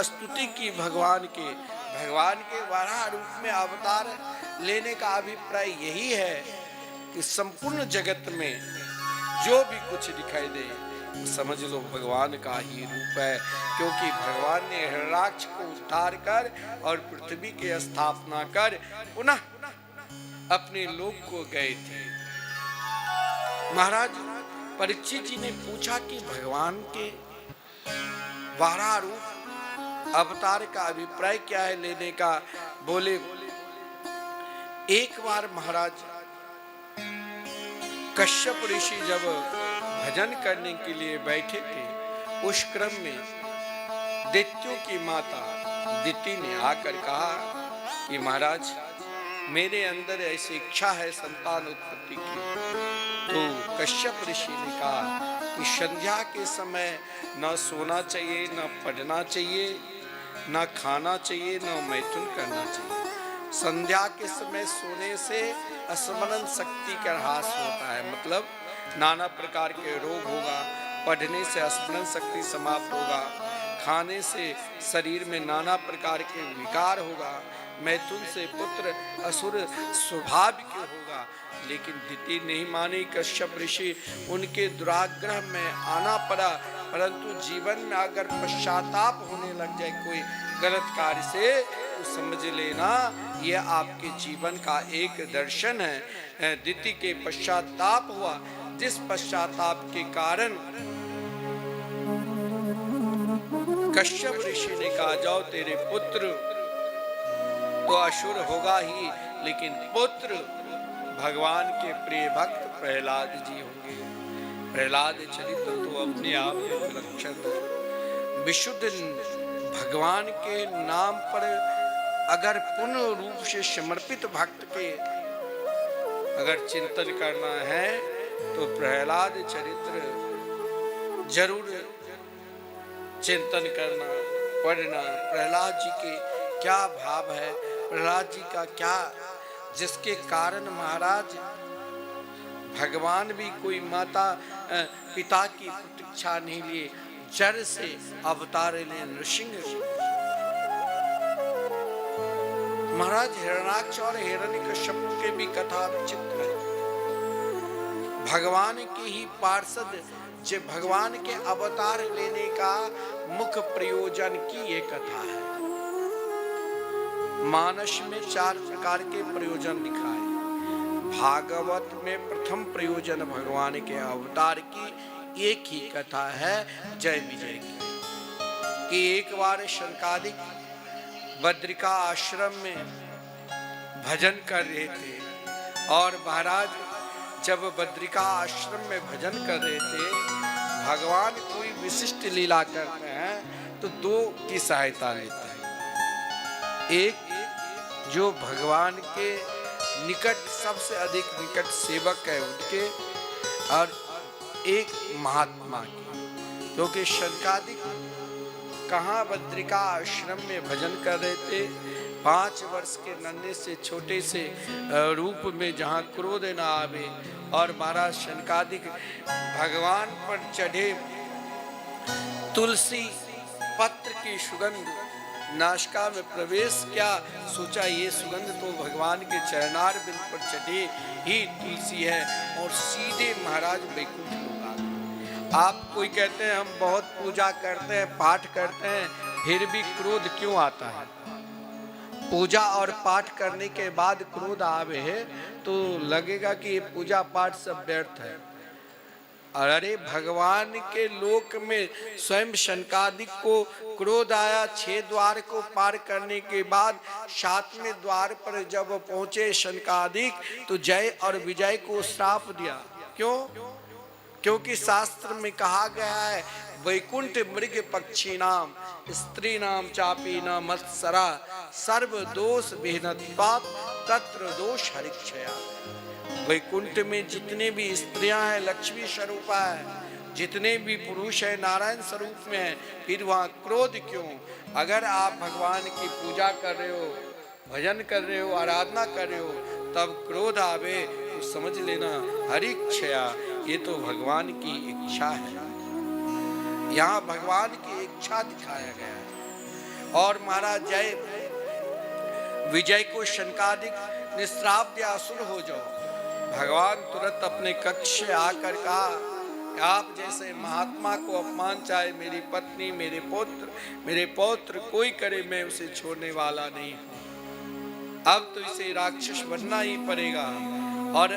स्तुति की भगवान के वराह रूप में अवतार लेने का अभिप्राय यही है कि संपूर्ण जगत में जो भी कुछ दिखाई दे समझ लो भगवान का ही रूप है, क्योंकि भगवान ने हिरण्याक्ष को उद्धार कर और पृथ्वी की स्थापना कर पुनः अपने लोक को गए थे। महाराज परीक्षित जी ने पूछा कि भगवान के वराह रूप अवतार का अभिप्राय क्या है लेने का। बोले एक बार महाराज कश्यप ऋषि जब भजन करने के लिए बैठे थे उस क्रम में दैत्यों की माता दिति ने आकर कहा कि महाराज मेरे अंदर ऐसी इच्छा है संतान उत्पत्ति की। तो कश्यप ऋषि ने कहा कि संध्या के समय न सोना चाहिए, न पढ़ना चाहिए, न खाना चाहिए, न मैथुन करना चाहिए। संध्या के समय सोने से स्मरण शक्ति का ह्रास होता है, मतलब नाना प्रकार के रोग होगा। पढ़ने से स्मरण शक्ति समाप्त होगा। खाने से शरीर में नाना प्रकार के विकार होगा। मैथुन से पुत्र असुर स्वभाव के होगा। लेकिन दिति नहीं मानी। कश्यप ऋषि उनके दुराग्रह में आना पड़ा, परंतु जीवन में अगर पश्चाताप होने लग जाए कोई गलत कार्य से तो समझ लेना यह आपके जीवन का एक दर्शन है। दिति के पश्चाताप हुआ, जिस पश्चाताप के कारण कश्यप ऋषि ने कहा जाओ तेरे पुत्र तो असुर होगा ही, लेकिन पुत्र भगवान के प्रिय भक्त प्रहलाद जी होंगे। प्रहलाद चरित्र तो अपने आप में विलक्षण है। विशुद्ध भगवान के नाम पर अगर पूर्ण रूप से समर्पित भक्त के अगर चिंतन करना है तो प्रहलाद चरित्र जरूर चिंतन करना पढ़ना। प्रहलाद जी के क्या भाव है, प्रहलाद जी का क्या, जिसके कारण महाराज भगवान भी कोई माता पिता की प्रतीक्षा नहीं लिए, जड़ से अवतार ले नृसिंह। महाराज हिरण्याक्ष और हिरण्यकश्यप के भी कथा विचित्र है। भगवान के ही पार्षद जो भगवान के अवतार लेने का मुख्य प्रयोजन की ये कथा है। मानस में 4 प्रकार के प्रयोजन दिखाए। भागवत में प्रथम प्रयोजन भगवान के अवतार की एक ही कथा है जय विजय की, कि एक बार शनकादिक बद्रिका आश्रम में भजन कर रहे थे और महाराज जब बद्रिका आश्रम में भजन कर रहे थे भगवान कोई विशिष्ट लीला करते हैं तो 2 की सहायता लेते हैं। एक जो भगवान के निकट सबसे अधिक निकट सेवक है उनके, और एक महात्मा की, क्योंकि शनकादिक कहाँ बद्रिका आश्रम में भजन कर रहे थे। 5 वर्ष के नन्हे से छोटे से रूप में जहाँ क्रोध न आवे, और महाराज शनकादिक भगवान पर चढ़े तुलसी पत्र की सुगंध नासिका में प्रवेश क्या सोचा, ये सुगंध तो भगवान के चरणार बिंद पर चढ़े ही तुलसी है, और सीधे महाराज वैकुंठ लोग आ गए। आप कोई कहते हैं हम बहुत पूजा करते हैं पाठ करते हैं फिर भी क्रोध क्यों आता है? पूजा और पाठ करने के बाद क्रोध आवे है तो लगेगा कि ये पूजा पाठ सब व्यर्थ है। अरे भगवान के लोक में स्वयं शनकादिक को क्रोध आया। 6 द्वार को पार करने के बाद 7वें द्वार पर जब पहुंचे शनकादिक, तो जय और विजय को श्राप दिया। क्यों? क्योंकि शास्त्र में कहा गया है, वैकुंठ मृग पक्षी नाम स्त्री नाम चापी न मत्सरा सर्व दोष विहीनत्वात् तत्र दोष हरिक्षया। वैकुंठ में जितने भी स्त्रियां हैं लक्ष्मी स्वरूपा है, जितने भी पुरुष है नारायण स्वरूप में है, फिर वहां क्रोध क्यों? अगर आप भगवान की पूजा कर रहे हो, भजन कर रहे हो, आराधना कर रहे हो, तब क्रोध आवे तो समझ लेना हरिक्षया, ये तो भगवान की इच्छा है। यहाँ भगवान की इच्छा दिखाया गया है। और महाराज जय विजय को शनकादिक ने श्राप दिया, असुर हो जाओ। भगवान तुरंत अपने कक्ष से आकर कहा, आप जैसे महात्मा को अपमान चाहे मेरी पत्नी, मेरे पौत्र कोई करे, मैं उसे छोड़ने वाला नहीं हूं। अब तो इसे राक्षस बनना ही पड़ेगा। और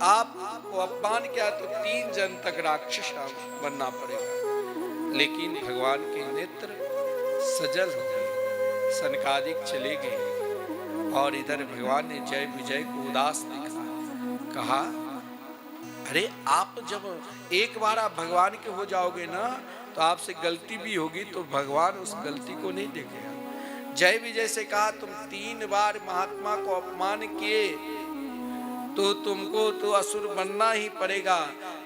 आपको अपमान किया तो 3 जन तक राक्षस बनना पड़ेगा। लेकिन भगवान के नेत्र सजल हो गए, सनकादिक चले गए। और इधर भगवान ने जय विजय को उदास देखा। कहा, अरे आप जब एक बार आप भगवान के हो जाओगे ना, तो आपसे गलती भी होगी तो भगवान उस गलती को नहीं देखेगा। जय विजय से कहा, तुम 3 बार महात्मा को अपमान किए तो तुमको तो असुर बनना ही पड़ेगा,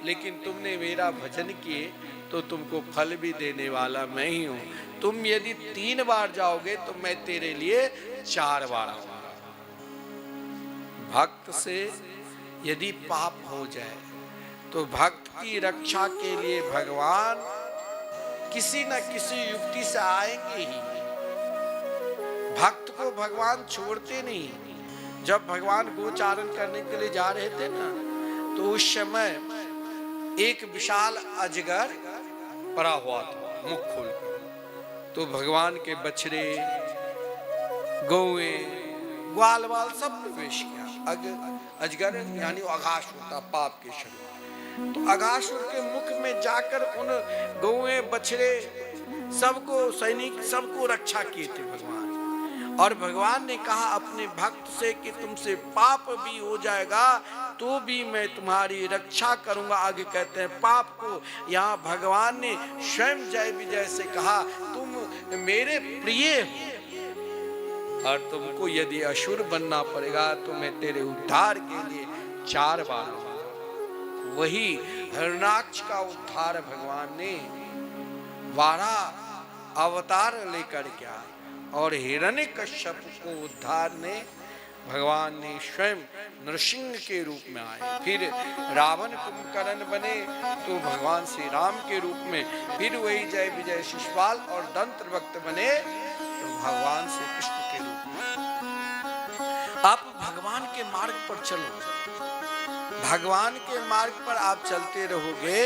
लेकिन तुमने मेरा भजन किए तो तुमको फल भी देने वाला मैं ही हूं। तुम यदि 3 बार जाओगे तो मैं तेरे लिए 4 बार आऊंगा। भक्त से यदि पाप हो जाए तो भक्त की रक्षा के लिए भगवान किसी न किसी युक्ति से आएंगे ही। भक्त को भगवान छोड़ते नहीं। जब भगवान गोचारण करने के लिए जा रहे थे ना, तो उस समय एक विशाल अजगर पड़ा हुआ था, मुख खोलकर। तो भगवान के बछड़े, गौए, ग्वाल वाल सब प्रवेश किया। अजगर यानी अघास होता पाप के शरीर। तो अघासुर के मुख में जाकर उन गौए, बछड़े सबको, सैनिक सबको रक्षा किए थे भगवान। और भगवान ने कहा अपने भक्त से कि तुमसे पाप भी हो जाएगा तो भी मैं तुम्हारी रक्षा करूंगा। आगे कहते हैं पाप को यहाँ भगवान ने स्वयं जय विजय से कहा, तुम मेरे प्रिय हो और तुमको यदि असुर बनना पड़ेगा तो मैं तेरे उद्धार के लिए 4 बार आऊंगा। वही हिरण्याक्ष का उद्धार भगवान ने 12 अवतार लेकर किया। और हिरण्यकश्यप को उद्धार ने भगवान ने स्वयं नरसिंह के रूप में आए। फिर रावण कुंभकर्ण बने तो भगवान श्री राम के रूप में। फिर वही जय विजय शिशुपाल और दंत्र भक्त बने तो भगवान श्री कृष्ण के रूप में। आप भगवान के मार्ग पर चलो, भगवान के मार्ग पर आप चलते रहोगे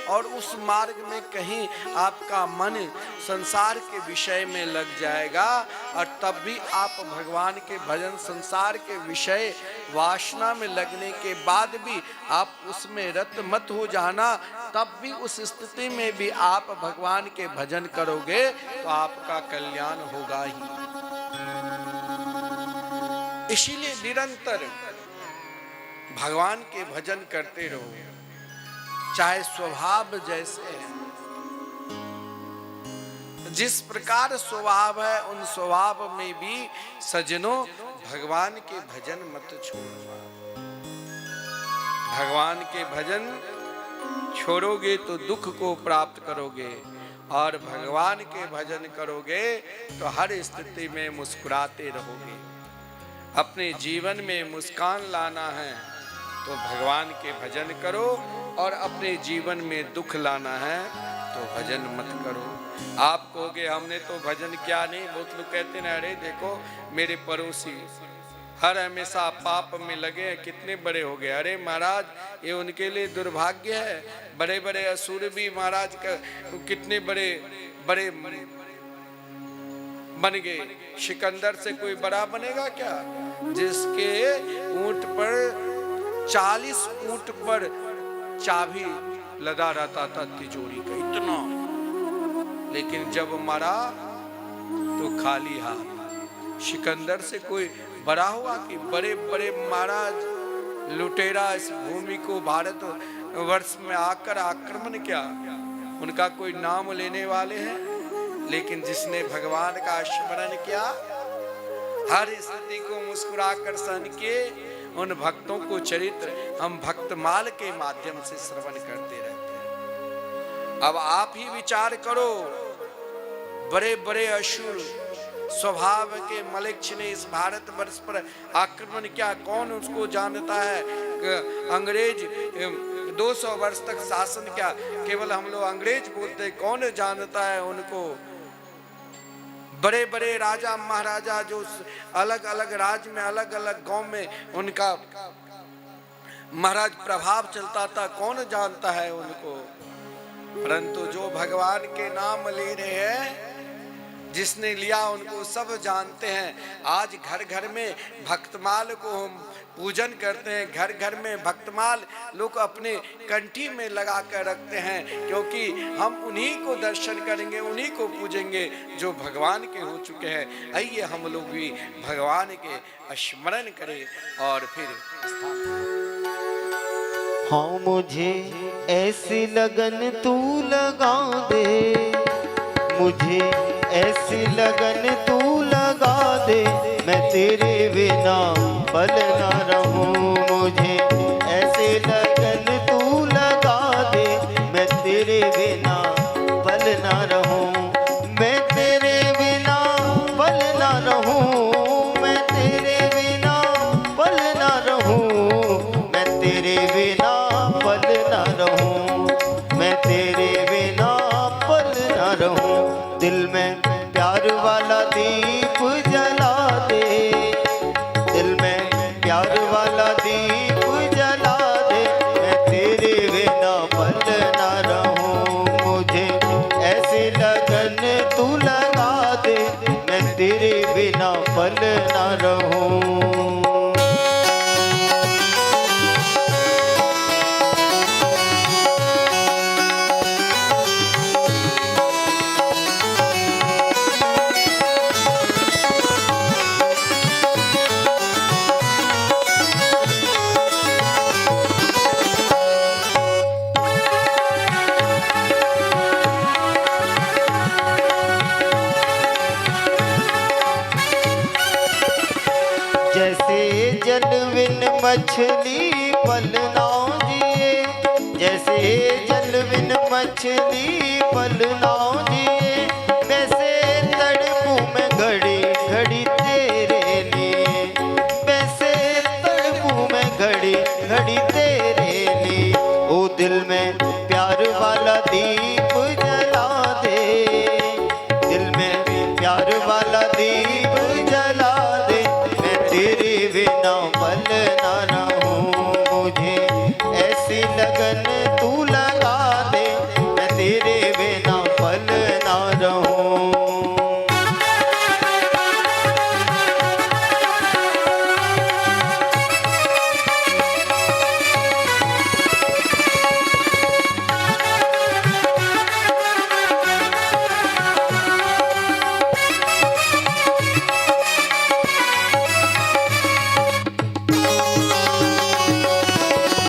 और उस मार्ग में कहीं आपका मन संसार के विषय में लग जाएगा और तब भी आप भगवान के भजन, संसार के विषय वासना में लगने के बाद भी आप उसमें रत मत हो जाना। तब भी उस स्थिति में भी आप भगवान के भजन करोगे तो आपका कल्याण होगा ही। इसीलिए निरंतर भगवान के भजन करते रहो, चाहे स्वभाव जैसे है, जिस प्रकार स्वभाव है उन स्वभाव में भी सजनों भगवान के भजन मत छोड़ो। भगवान के भजन छोड़ोगे तो दुख को प्राप्त करोगे और भगवान के भजन करोगे तो हर स्थिति में मुस्कुराते रहोगे। अपने जीवन में मुस्कान लाना है तो भगवान के भजन करो और अपने जीवन में दुख लाना है तो भजन मत करो। आप कहोगे हमने तो भजन क्या नहीं। बहुत लोग कहते ना, अरे देखो मेरे पड़ोसी हर हमेशा पाप में लगे हैं, कितने बड़े हो गए। अरे महाराज ये उनके लिए दुर्भाग्य है। बड़े बड़े असुर भी महाराज का कितने बड़े बड़े बन गए। सिकंदर से कोई बड़ा बनेगा क्या? जिसके ऊंट पर 40 ऊंट पर चाबी लदा रहता था तिजोरी का इतना, लेकिन जब मरा तो खाली हाथ। सिकंदर से कोई बड़ा हुआ कि बड़े बड़े महाराज लुटेरा इस भूमि को भारत वर्ष में आकर आक्रमण किया, उनका कोई नाम लेने वाले हैं? लेकिन जिसने भगवान का स्मरण किया, हर स्थिति को मुस्कुराकर सहन किए, उन भक्तों को चरित्र हम भक्तमाल के माध्यम से श्रवण करते रहते हैं। अब आप ही विचार करो, बड़े बड़े असुर स्वभाव के मलेच्छ ने इस भारत वर्ष पर आक्रमण किया, कौन उसको जानता है? अंग्रेज 200 वर्ष तक शासन किया, केवल हम लोग अंग्रेज बोलते, कौन जानता है उनको? बड़े बड़े राजा महाराजा जो अलग अलग राज्य में अलग अलग गांव में उनका महाराज प्रभाव चलता था, कौन जानता है उनको? परंतु जो भगवान के नाम ले रहे हैं, जिसने लिया उनको सब जानते हैं। आज घर घर में भक्तमाल को हम पूजन करते हैं, घर घर में भक्तमाल लोग अपने कंठी में लगा कर रखते हैं, क्योंकि हम उन्हीं को दर्शन करेंगे, उन्हीं को पूजेंगे जो भगवान के हो चुके हैं। आइए हम लोग भी भगवान के स्मरण करें और फिर हाँ मुझे ऐसी लगन तू लगा दे, मुझे ऐसी लगन तू लगा दे, मैं तेरे बिना पल ना रहूं। मुझे ऐसी लगन तू लगा दे, मैं तेरे बिना पल ना रहूं। मैं तेरे बिना पल ना रहूं, मैं तेरे बिना पल ना रहूं, मैं तेरे बिना पल ना रहूं, मैं तेरे बिना पल ना रहूं। दिल में प्यार वाला दीप जला दे, दिल में प्यार वाला दीप जला दे, मैं तेरे बिना पल ना रहूं। मुझे ऐसी लगन तू लगा दे, मैं तेरे बिना पल ना रहूं। जैसे जल बिन मछली पल ना जिए, जैसे जल बिन मछली पल ना जिए, वैसे तड़पूं मैं घड़ी घड़ी तेरे लिए, वैसे तड़पूं मैं घड़ी घड़ी